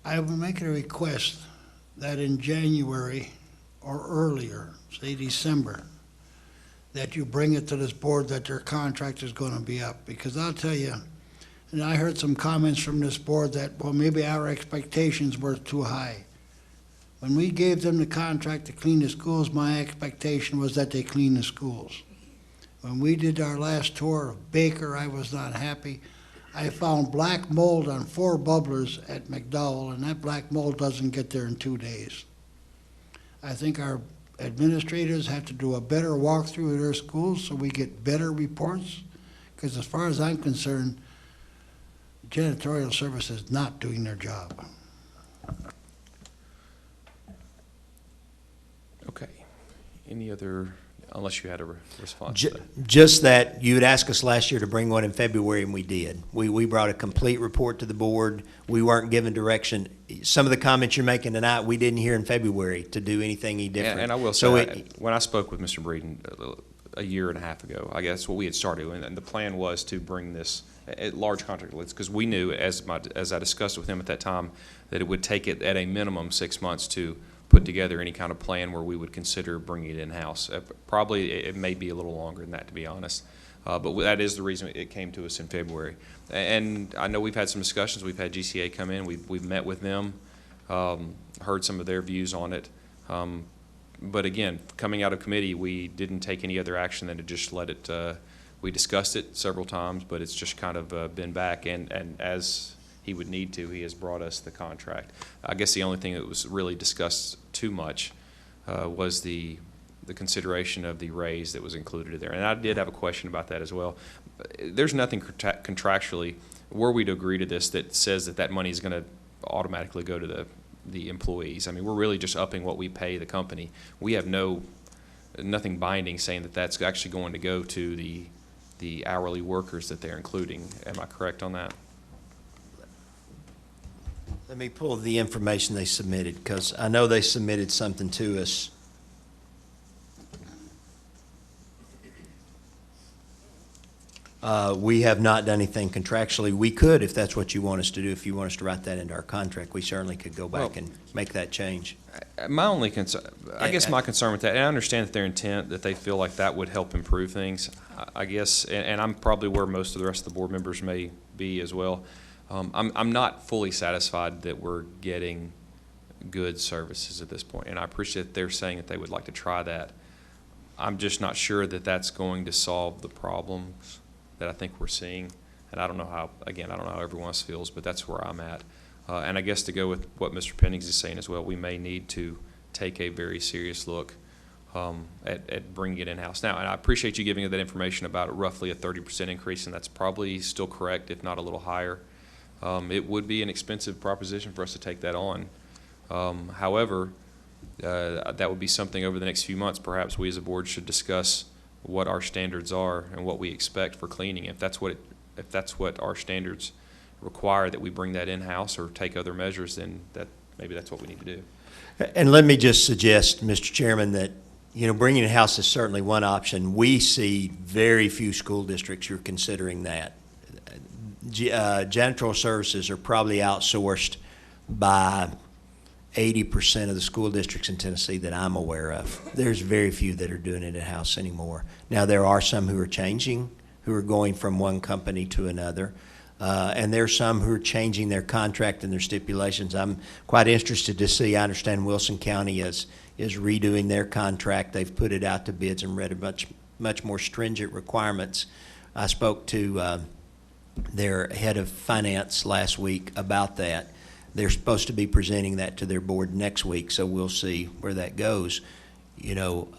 [SPEAKER 4] I will make a request that in January or earlier, say December, that you bring it to this board that their contract is going to be up. Because I'll tell you, and I heard some comments from this board that, well, maybe our expectations were too high. When we gave them the contract to clean the schools, my expectation was that they clean the schools. When we did our last tour of Baker, I was not happy. I found black mold on 4 bubblers at McDowell, and that black mold doesn't get there in 2 days. I think our administrators have to do a better walkthrough of their schools so we get better reports, because as far as I'm concerned, janitorial service is not doing their job.
[SPEAKER 1] Okay. Any other, unless you had a response?
[SPEAKER 9] Just that you had asked us last year to bring one in February, and we did. We brought a complete report to the board. We weren't given direction. Some of the comments you're making tonight, we didn't hear in February to do anything any different.
[SPEAKER 1] And I will say, when I spoke with Mr. Breeden a year and a half ago, I guess what we had started, and the plan was to bring this large contract list, because we knew, as I discussed with him at that time, that it would take it at a minimum 6 months to put together any kind of plan where we would consider bringing it in-house. Probably, it may be a little longer than that, to be honest. But that is the reason it came to us in February. And I know we've had some discussions. We've had GCA come in. We've met with them, heard some of their views on it. But again, coming out of committee, we didn't take any other action than to just let it, we discussed it several times, but it's just kind of been back. And as he would need to, he has brought us the contract. I guess the only thing that was really discussed too much was the consideration of the raise that was included in there. And I did have a question about that as well. There's nothing contractually, were we to agree to this, that says that money is going to automatically go to the employees. I mean, we're really just upping what we pay the company. We have nothing binding saying that that's actually going to go to the hourly workers that they're including. Am I correct on that?
[SPEAKER 9] Let me pull the information they submitted, because I know they submitted something to us. We have not done anything contractually. We could, if that's what you want us to do. If you want us to write that into our contract, we certainly could go back and make that change.
[SPEAKER 1] My only concern, I guess my concern with that, and I understand that their intent, that they feel like that would help improve things, I guess, and I'm probably where most of the rest of the board members may be as well. I'm not fully satisfied that we're getting good services at this point, and I appreciate that they're saying that they would like to try that. I'm just not sure that that's going to solve the problems that I think we're seeing, and I don't know how, again, I don't know how everyone else feels, but that's where I'm at. And I guess to go with what Mr. Pennings is saying as well, we may need to take a very serious look at bringing it in-house. Now, and I appreciate you giving that information about roughly a 30% increase, and that's probably still correct, if not a little higher. It would be an expensive proposition for us to take that on. However, that would be something over the next few months. Perhaps we as a board should discuss what our standards are and what we expect for cleaning. If that's what our standards require, that we bring that in-house or take other measures, then maybe that's what we need to do.
[SPEAKER 9] And let me just suggest, Mr. Chairman, that bringing it in-house is certainly one option. We see very few school districts who are considering that. Janitorial services are probably outsourced by 80% of the school districts in Tennessee that I'm aware of. There's very few that are doing it in-house anymore. Now, there are some who are changing, who are going from one company to another, and there are some who are changing their contract and their stipulations. I'm quite interested to see, I understand Wilson County is redoing their contract. They've put it out to bids and read much more stringent requirements. I spoke to their head of finance last week about that. They're supposed to be presenting that to their board next week, so we'll see where that goes. It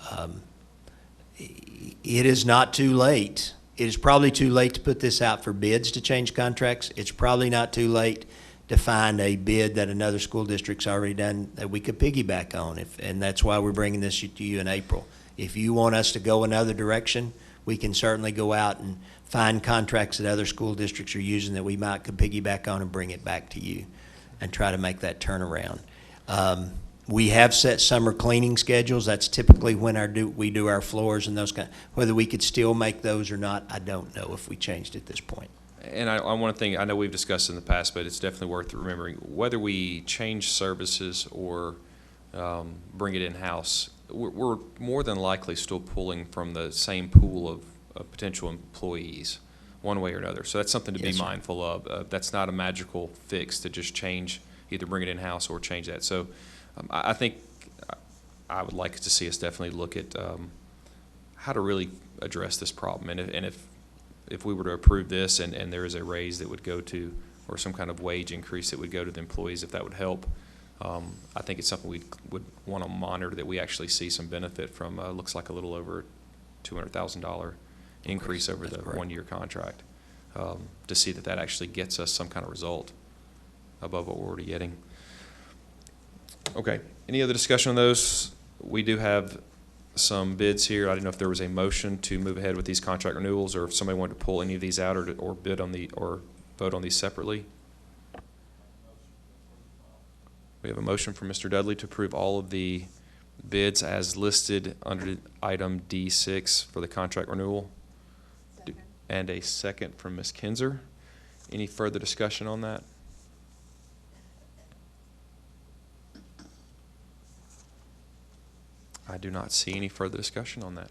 [SPEAKER 9] is not too late. It is probably too late to put this out for bids to change contracts. It's probably not too late to find a bid that another school district's already done that we could piggyback on, and that's why we're bringing this to you in April. If you want us to go another direction, we can certainly go out and find contracts that other school districts are using that we might could piggyback on and bring it back to you and try to make that turnaround. We have set summer cleaning schedules. That's typically when we do our floors and those kind. Whether we could still make those or not, I don't know if we changed at this point.
[SPEAKER 1] And I want to think, I know we've discussed in the past, but it's definitely worth remembering, whether we change services or bring it in-house, we're more than likely still pulling from the same pool of potential employees, one way or another. So that's something to be mindful of. That's not a magical fix to just change, either bring it in-house or change that. So I think I would like to see us definitely look at how to really address this problem. And if we were to approve this and there is a raise that would go to, or some kind of wage increase that would go to the employees, if that would help, I think it's something we would want to monitor, that we actually see some benefit from. Looks like a little over $200,000 increase over the one-year contract, to see that actually gets us some kind of result above what we're already getting. Okay, any other discussion on those? We do have some bids here. I didn't know if there was a motion to move ahead with these contract renewals, or if somebody wanted to pull any of these out or bid on or vote on these separately. We have a motion from Mr. Dudley to approve all of the bids as listed under item D6 for the contract renewal. Second. And a second from Ms. Kinzer. Any further discussion on that? I do not see any further discussion on that.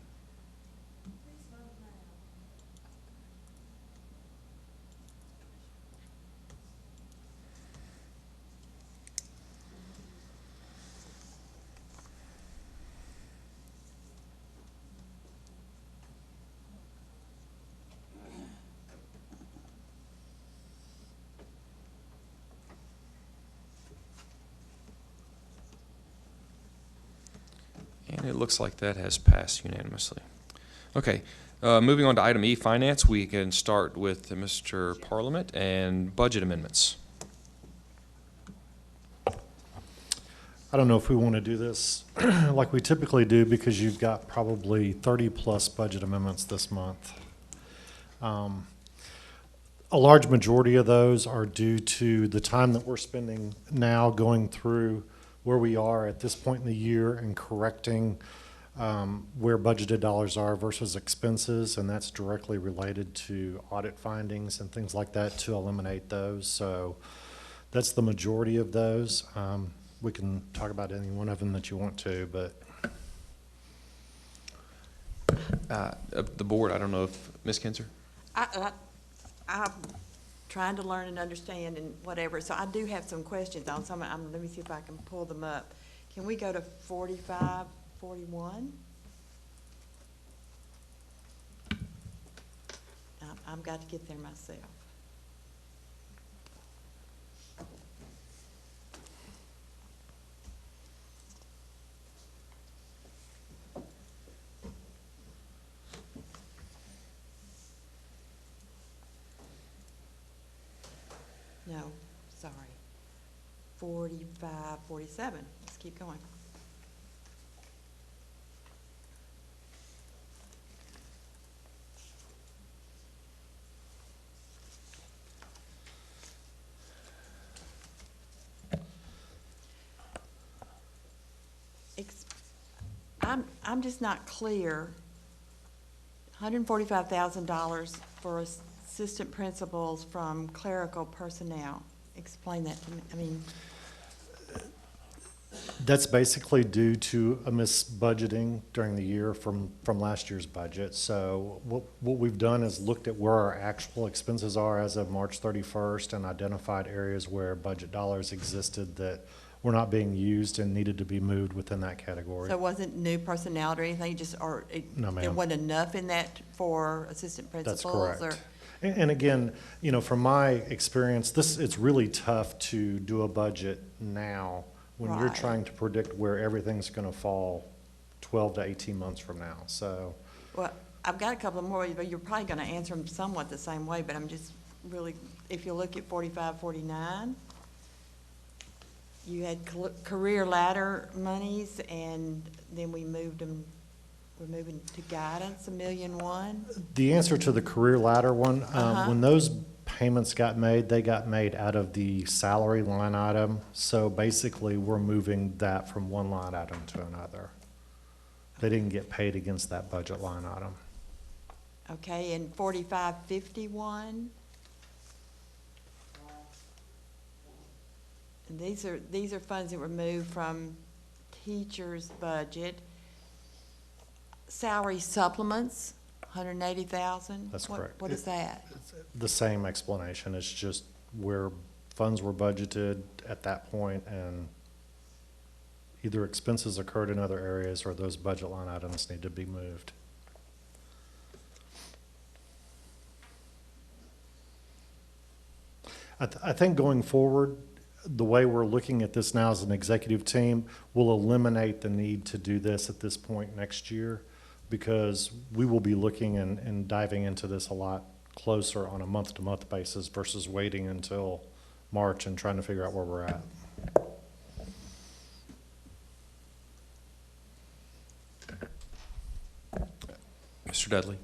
[SPEAKER 1] And it looks like that has passed unanimously. Okay, moving on to item E, Finance, we can start with Mr. Parliament and budget amendments.
[SPEAKER 8] I don't know if we want to do this like we typically do because you've got probably 30-plus budget amendments this month. A large majority of those are due to the time that we're spending now going through where we are at this point in the year and correcting where budgeted dollars are versus expenses, and that's directly related to audit findings and things like that to eliminate those. So that's the majority of those. We can talk about any one of them that you want to, but.
[SPEAKER 1] The board, I don't know if, Ms. Kinzer?
[SPEAKER 5] I'm trying to learn and understand and whatever, so I do have some questions on some, let me see if I can pull them up. Can we go to 45, 41? I've got to get there myself. No, sorry. 45, 47. Let's keep going. I'm just not clear. $145,000 for assistant principals from clerical personnel. Explain that to me. I mean,
[SPEAKER 8] That's basically due to a misbudgeting during the year from last year's budget. So what we've done is looked at where our actual expenses are as of March 31st and identified areas where budget dollars existed that were not being used and needed to be moved within that category.
[SPEAKER 5] so it wasn't new personnel or anything, just, or
[SPEAKER 8] No, ma'am.
[SPEAKER 5] there wasn't enough in that for assistant
[SPEAKER 8] That's
[SPEAKER 5] principals?
[SPEAKER 8] correct.
[SPEAKER 5] Or
[SPEAKER 8] And again, from my experience, it's really tough to do a budget now when you're
[SPEAKER 5] Right.
[SPEAKER 8] trying to predict where everything's going to fall 12 to 18 months from now. So
[SPEAKER 5] Well, I've got a couple more, but you're probably going to answer them somewhat the same way, but I'm just really, if you look at 45, 49, you had career ladder monies, and then we moved them, we're moving to guidance, $1.1 million.
[SPEAKER 8] the answer to the career ladder one, when those payments got made, they got made out of the salary line item. So basically, we're moving that from one line item to another. They didn't get paid against that budget line item.
[SPEAKER 5] Okay, and 45, 51? And these are funds that were moved from teachers' budget. Salary supplements, 180,000?
[SPEAKER 8] That's correct.
[SPEAKER 5] What is that?
[SPEAKER 8] The same explanation. It's just where funds were budgeted at that point and either expenses occurred in other areas or those budget line items need to be moved. I think going forward, the way we're looking at this now as an executive team will eliminate the need to do this at this point next year, because we will be looking and diving into this a lot closer on a month-to-month basis versus waiting until March and trying to figure out where we're at.
[SPEAKER 1] Mr. Dudley.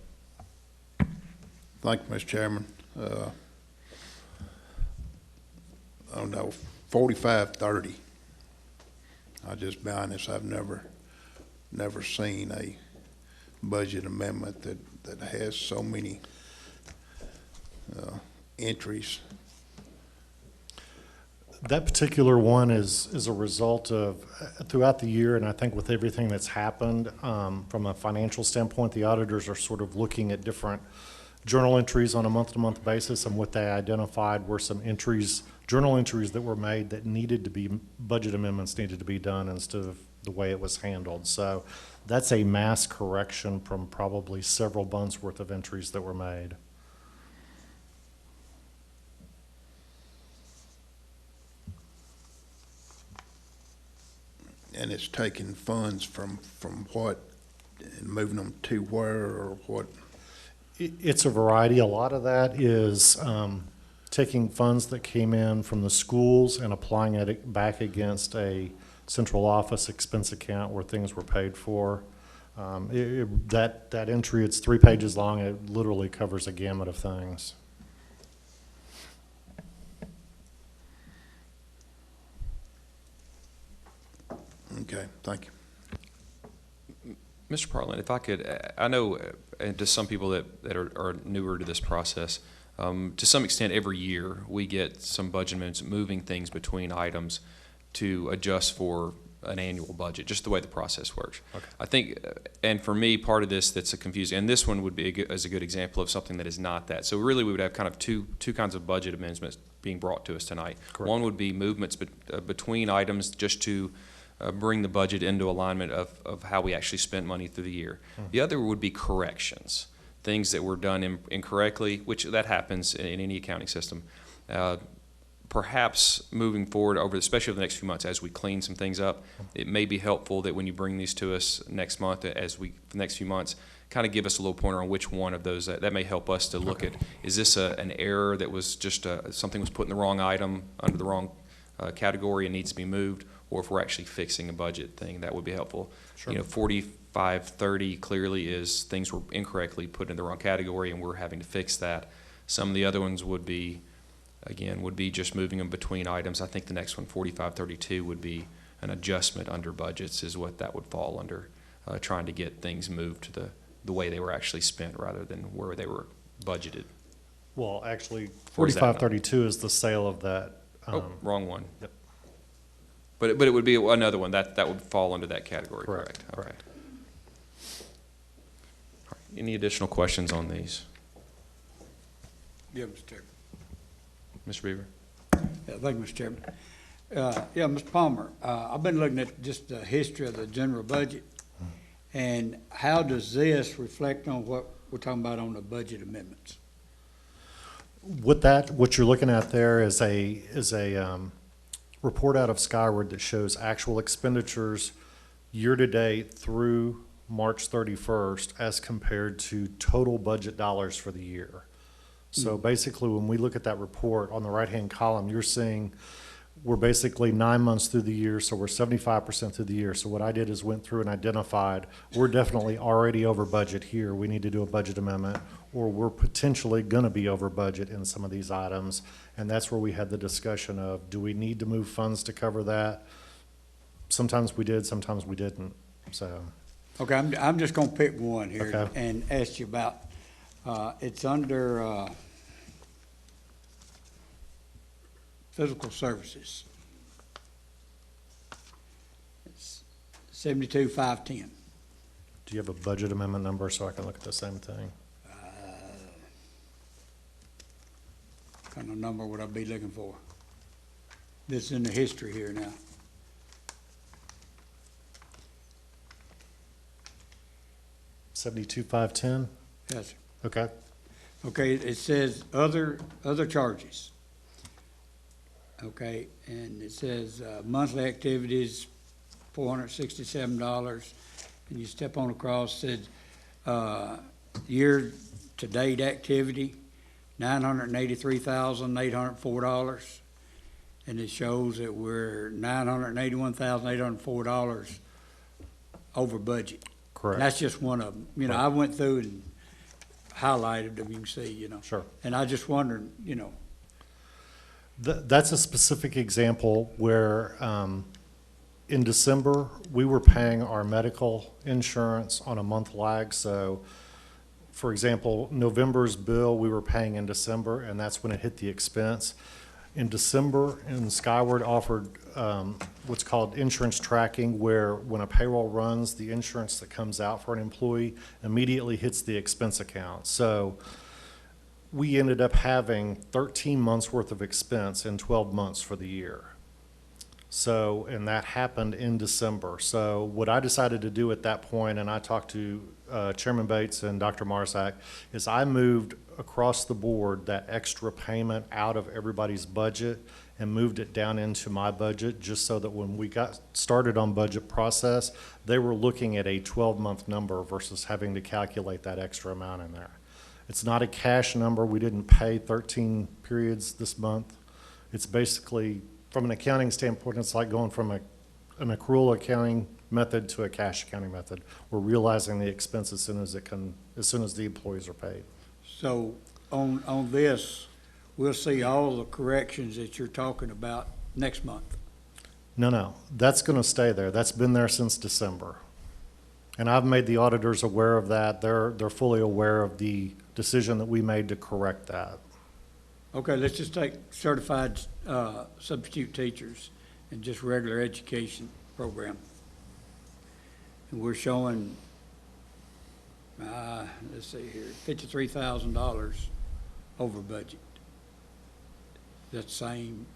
[SPEAKER 7] Thank you, Mr. Chairman. Oh no, 4530. I'll just be honest, I've never seen a budget amendment that has so many entries.
[SPEAKER 8] That particular one is a result of, throughout the year, and I think with everything that's happened, from a financial standpoint, the auditors are sort of looking at different journal entries on a month-to-month basis, and what they identified were some entries, journal entries that were made that needed to be, budget amendments needed to be done instead of the way it was handled. So that's a mass correction from probably several months' worth of entries that were made.
[SPEAKER 7] And it's taking funds from what and moving them to where or what?
[SPEAKER 8] It's a variety. A lot of that is taking funds that came in from the schools and applying it back against a central office expense account where things were paid for. That entry, it's 3 pages long. It literally covers a gamut of things.
[SPEAKER 7] Okay, thank you.
[SPEAKER 1] Mr. Parlin, if I could, I know, and to some people that are newer to this process, to some extent every year we get some budget amendments moving things between items to adjust for an annual budget, just the way the process works.
[SPEAKER 8] Okay.
[SPEAKER 1] I think, and for me, part of this that's a confusing, and this one would be as a good example of something that is not that. So really we would have kind of two kinds of budget amendments being brought to us tonight.
[SPEAKER 8] Correct.
[SPEAKER 1] One would be movements between items just to bring the budget into alignment of how we actually spent money through the year. The other would be corrections, things that were done incorrectly, which that happens in any accounting system. Perhaps moving forward especially over the next few months, as we clean some things up, it may be helpful that when you bring these to us next month, the next few months, kind of give us a little pointer on which one of those, that may help us to look at, is this an error that was just something was put in the wrong item under the wrong category and needs to be moved, or if we're actually fixing a budget thing, that would be helpful.
[SPEAKER 8] Sure.
[SPEAKER 1] You know, 4530 clearly is things were incorrectly put in the wrong category and we're having to fix that. Some of the other ones would be just moving them between items. I think the next one, 4532, would be an adjustment under budgets is what that would fall under, trying to get things moved to the way they were actually spent rather than where they were budgeted.
[SPEAKER 8] Well, actually,
[SPEAKER 1] Or is that not?
[SPEAKER 8] 4532 is the sale of that.
[SPEAKER 1] Wrong one.
[SPEAKER 8] Yep.
[SPEAKER 1] But it would be another one that would fall under that category, correct? Okay.
[SPEAKER 8] Correct.
[SPEAKER 1] All right. Any additional questions on these?
[SPEAKER 15] Yeah, Mr. Chairman.
[SPEAKER 1] Mr. Beaver?
[SPEAKER 15] Yeah, thank you, Mr. Chairman. Yeah, Mr. Palmer, I've been looking at just the history of the general budget, and how does this reflect on what we're talking about on the budget amendments?
[SPEAKER 8] What you're looking at there is a report out of Skyward that shows actual expenditures year-to-date through March 31st as compared to total budget dollars for the year. So basically, when we look at that report on the right-hand column, you're seeing we're basically 9 months through the year, so we're 75% through the year. So what I did is went through and identified, we're definitely already over budget here. We need to do a budget amendment, or we're potentially going to be over budget in some of these items. And that's where we had the discussion of, do we need to move funds to cover that? Sometimes we did, sometimes we didn't, so.
[SPEAKER 15] Okay, I'm just gonna pick one here
[SPEAKER 8] Okay.
[SPEAKER 15] and ask you about, it's under, physical services. It's 72,510.
[SPEAKER 8] Do you have a budget amendment number so I can look at the same thing?
[SPEAKER 15] Kind of number would I be looking for? This is in the history here now.
[SPEAKER 8] $72,510?
[SPEAKER 15] Yes, sir.
[SPEAKER 8] Okay.
[SPEAKER 15] Okay, it says other charges. Okay, and it says monthly activities, $467. And you step on across, it says year-to-date activity, $983,804. And it shows that we're $981,804 over budget.
[SPEAKER 8] Correct.
[SPEAKER 15] And that's just one of them. You know,
[SPEAKER 8] Right.
[SPEAKER 15] I went through and highlighted them, you can see, you know.
[SPEAKER 8] Sure.
[SPEAKER 15] And I just wondered, you know,
[SPEAKER 8] That's a specific example where in December, we were paying our medical insurance on a month lag. So, for example, November's bill we were paying in December, and that's when it hit the expense. In December, and Skyward offered what's called insurance tracking, where when a payroll runs, the insurance that comes out for an employee immediately hits the expense account. So we ended up having 13 months worth of expense in 12 months for the year. So, and that happened in December. So what I decided to do at that point, and I talked to Chairman Bates and Dr. Marsack, is I moved across the board that extra payment out of everybody's budget and moved it down into my budget, just so that when we got started on budget process, they were looking at a 12-month number versus having to calculate that extra amount in there. It's not a cash number. We didn't pay 13 periods this month. It's basically, from an accounting standpoint, it's like going from an accrual accounting method to a cash accounting method. We're realizing the expense as soon as the employees are paid.
[SPEAKER 15] So on this, we'll see all the corrections that you're talking about next month.
[SPEAKER 8] No, that's going to stay there. That's been there since December. And I've made the auditors aware of that. They're fully aware of the decision that we made to correct that.
[SPEAKER 15] Okay, let's just take certified substitute teachers and just regular education program. And we're showing, let's see here, $53,000 over budget. That same.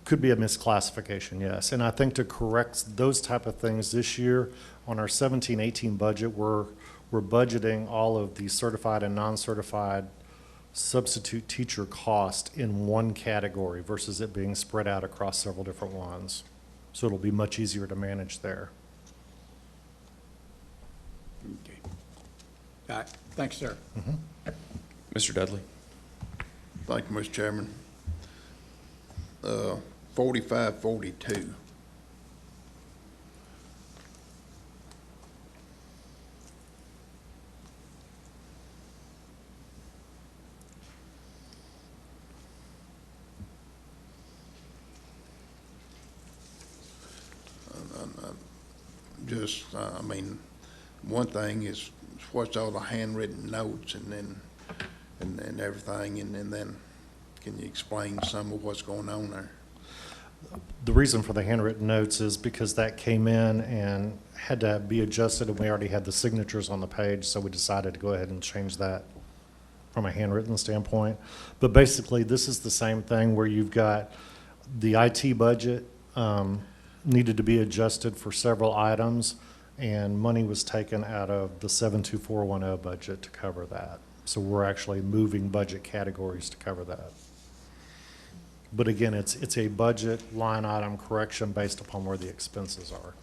[SPEAKER 8] Could be a misclassification, yes. And I think to correct those type of things this year, on our 17-18 budget, we're budgeting all of the certified and non-certified substitute teacher cost in one category versus it being spread out across several different ones. So it'll be much easier to manage there.
[SPEAKER 15] Okay. All right, thanks, sir.
[SPEAKER 1] Mr. Dudley.
[SPEAKER 7] Thank you, Mr. Chairman. 4542. I mean, one thing is what's all the handwritten notes and then everything, and then can you explain some of what's going on there?
[SPEAKER 8] The reason for the handwritten notes is because that came in and had to be adjusted, and we already had the signatures on the page, so we decided to go ahead and change that from a handwritten standpoint. But basically, this is the same thing where you've got the IT budget needed to be adjusted for several items, and money was taken out of the 72410 budget to cover that. So we're actually moving budget categories to cover that. But again, it's a budget line item correction based upon where the expenses are.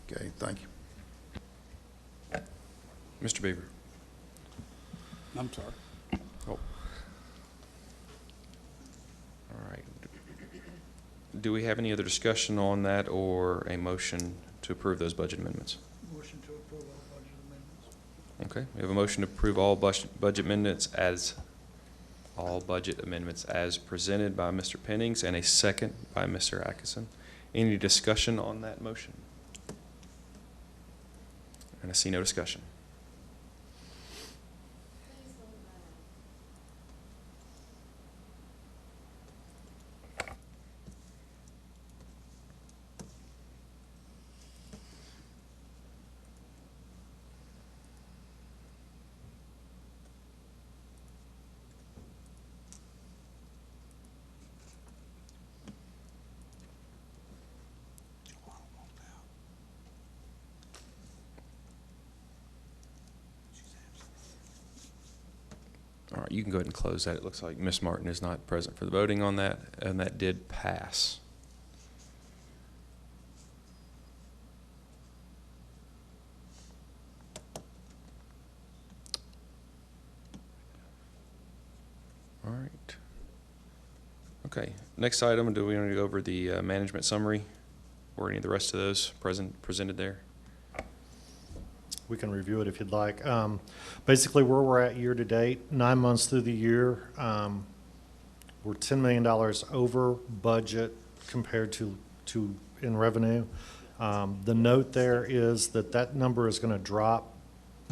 [SPEAKER 7] Okay, thank you.
[SPEAKER 1] Mr. Beaver.
[SPEAKER 15] I'm sorry.
[SPEAKER 1] Oh. All right. Do we have any other discussion on that or a motion to approve those budget amendments?
[SPEAKER 4] Motion to approve all budget amendments.
[SPEAKER 1] Okay, we have a motion to approve all budget amendments as presented by Mr. Pennings and a second by Mr. Atkinson. Any discussion on that motion? And I see no discussion. All right, you can go ahead and close that. It looks like Ms. Martin is not present for the voting on that, and that did pass. All right. Okay, next item, do we want to go over the management summary or any of the rest of those presented there?
[SPEAKER 8] We can review it if you'd like. Basically, where we're at year to date, 9 months through the year, we're $10 million over budget compared to in revenue. The note there is that number is going to drop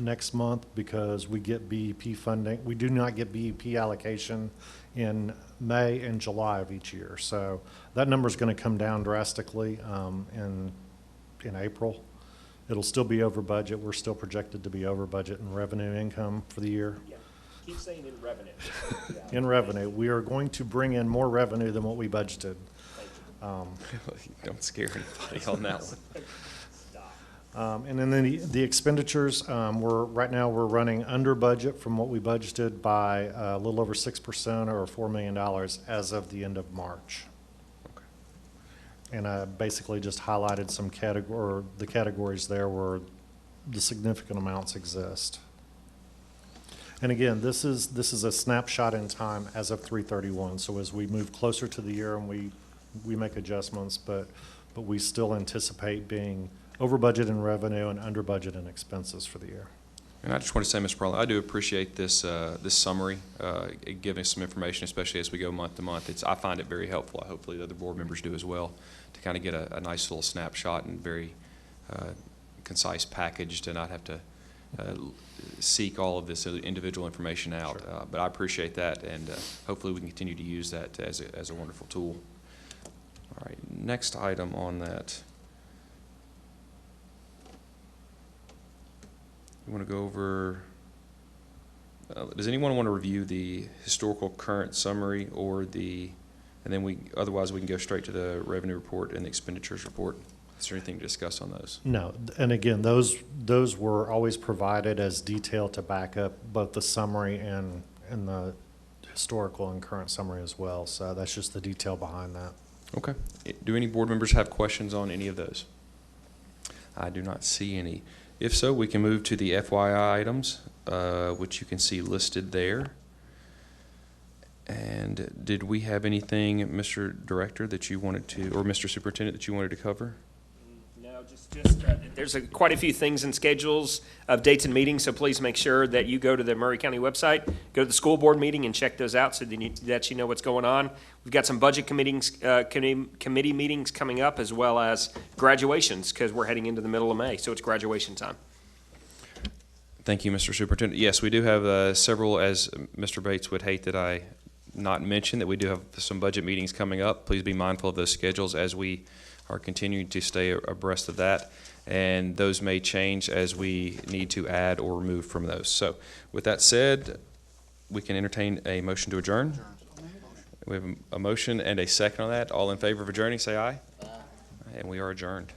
[SPEAKER 8] next month because we get BEP funding. We do not get BEP allocation in May and July of each year. So that number is going to come down drastically in April. It'll still be over budget. We're still projected to be over budget in revenue income for the year.
[SPEAKER 2] Yeah. Keep saying in revenue.
[SPEAKER 8] In revenue, we are going to bring in more revenue than what we budgeted.
[SPEAKER 1] Don't scare anybody on that one.
[SPEAKER 8] And then the expenditures, right now we're running under budget from what we budgeted by a little over 6% or $4 million as of the end of March.
[SPEAKER 1] Okay.
[SPEAKER 8] And I basically just highlighted some the categories there where the significant amounts exist. And again, this is a snapshot in time as of 3/31. So as we move closer to the year and we make adjustments, but we still anticipate being over budget in revenue and under budget in expenses for the year.
[SPEAKER 1] And I just want to say, Mr. Perla, I do appreciate this this summary, giving us some information, especially as we go month to month. I find it very helpful. Hopefully the other board members do as well, to kind of get a nice little snapshot and very concise package to not have to seek all of this individual information out.
[SPEAKER 8] Sure.
[SPEAKER 1] But I appreciate that, and hopefully we can continue to use that as a wonderful tool. All right, next item on that. You want to go over, does anyone want to review the historical current summary and then otherwise we can go straight to the revenue report and the expenditures report? Is there anything to discuss on those?
[SPEAKER 8] No, and again, those were always provided as detail to back up both the summary and the historical and current summary as well. So that's just the detail behind that.
[SPEAKER 1] Okay. Do any board members have questions on any of those? I do not see any. If so, we can move to the FYI items, which you can see listed there. And did we have anything, Mr. Director, that you wanted to, or Mr. Superintendent, that you wanted to cover?
[SPEAKER 2] No, just there's quite a few things in schedules of dates and meetings, so please make sure that you go to the Murray County website, go to the school board meeting and check those out so that you know what's going on. We've got some budget committee meetings coming up, as well as graduations, because we're heading into the middle of May, so it's graduation time.
[SPEAKER 1] Thank you, Mr. Superintendent. Yes, we do have several, as Mr. Bates would hate that I not mention, that we do have some budget meetings coming up. Please be mindful of those schedules as we are continuing to stay abreast of that. And those may change as we need to add or remove from those. So with that said, we can entertain a motion to adjourn. We have a motion and a second on that. All in favor of adjourning, say aye. Aye. And we are adjourned.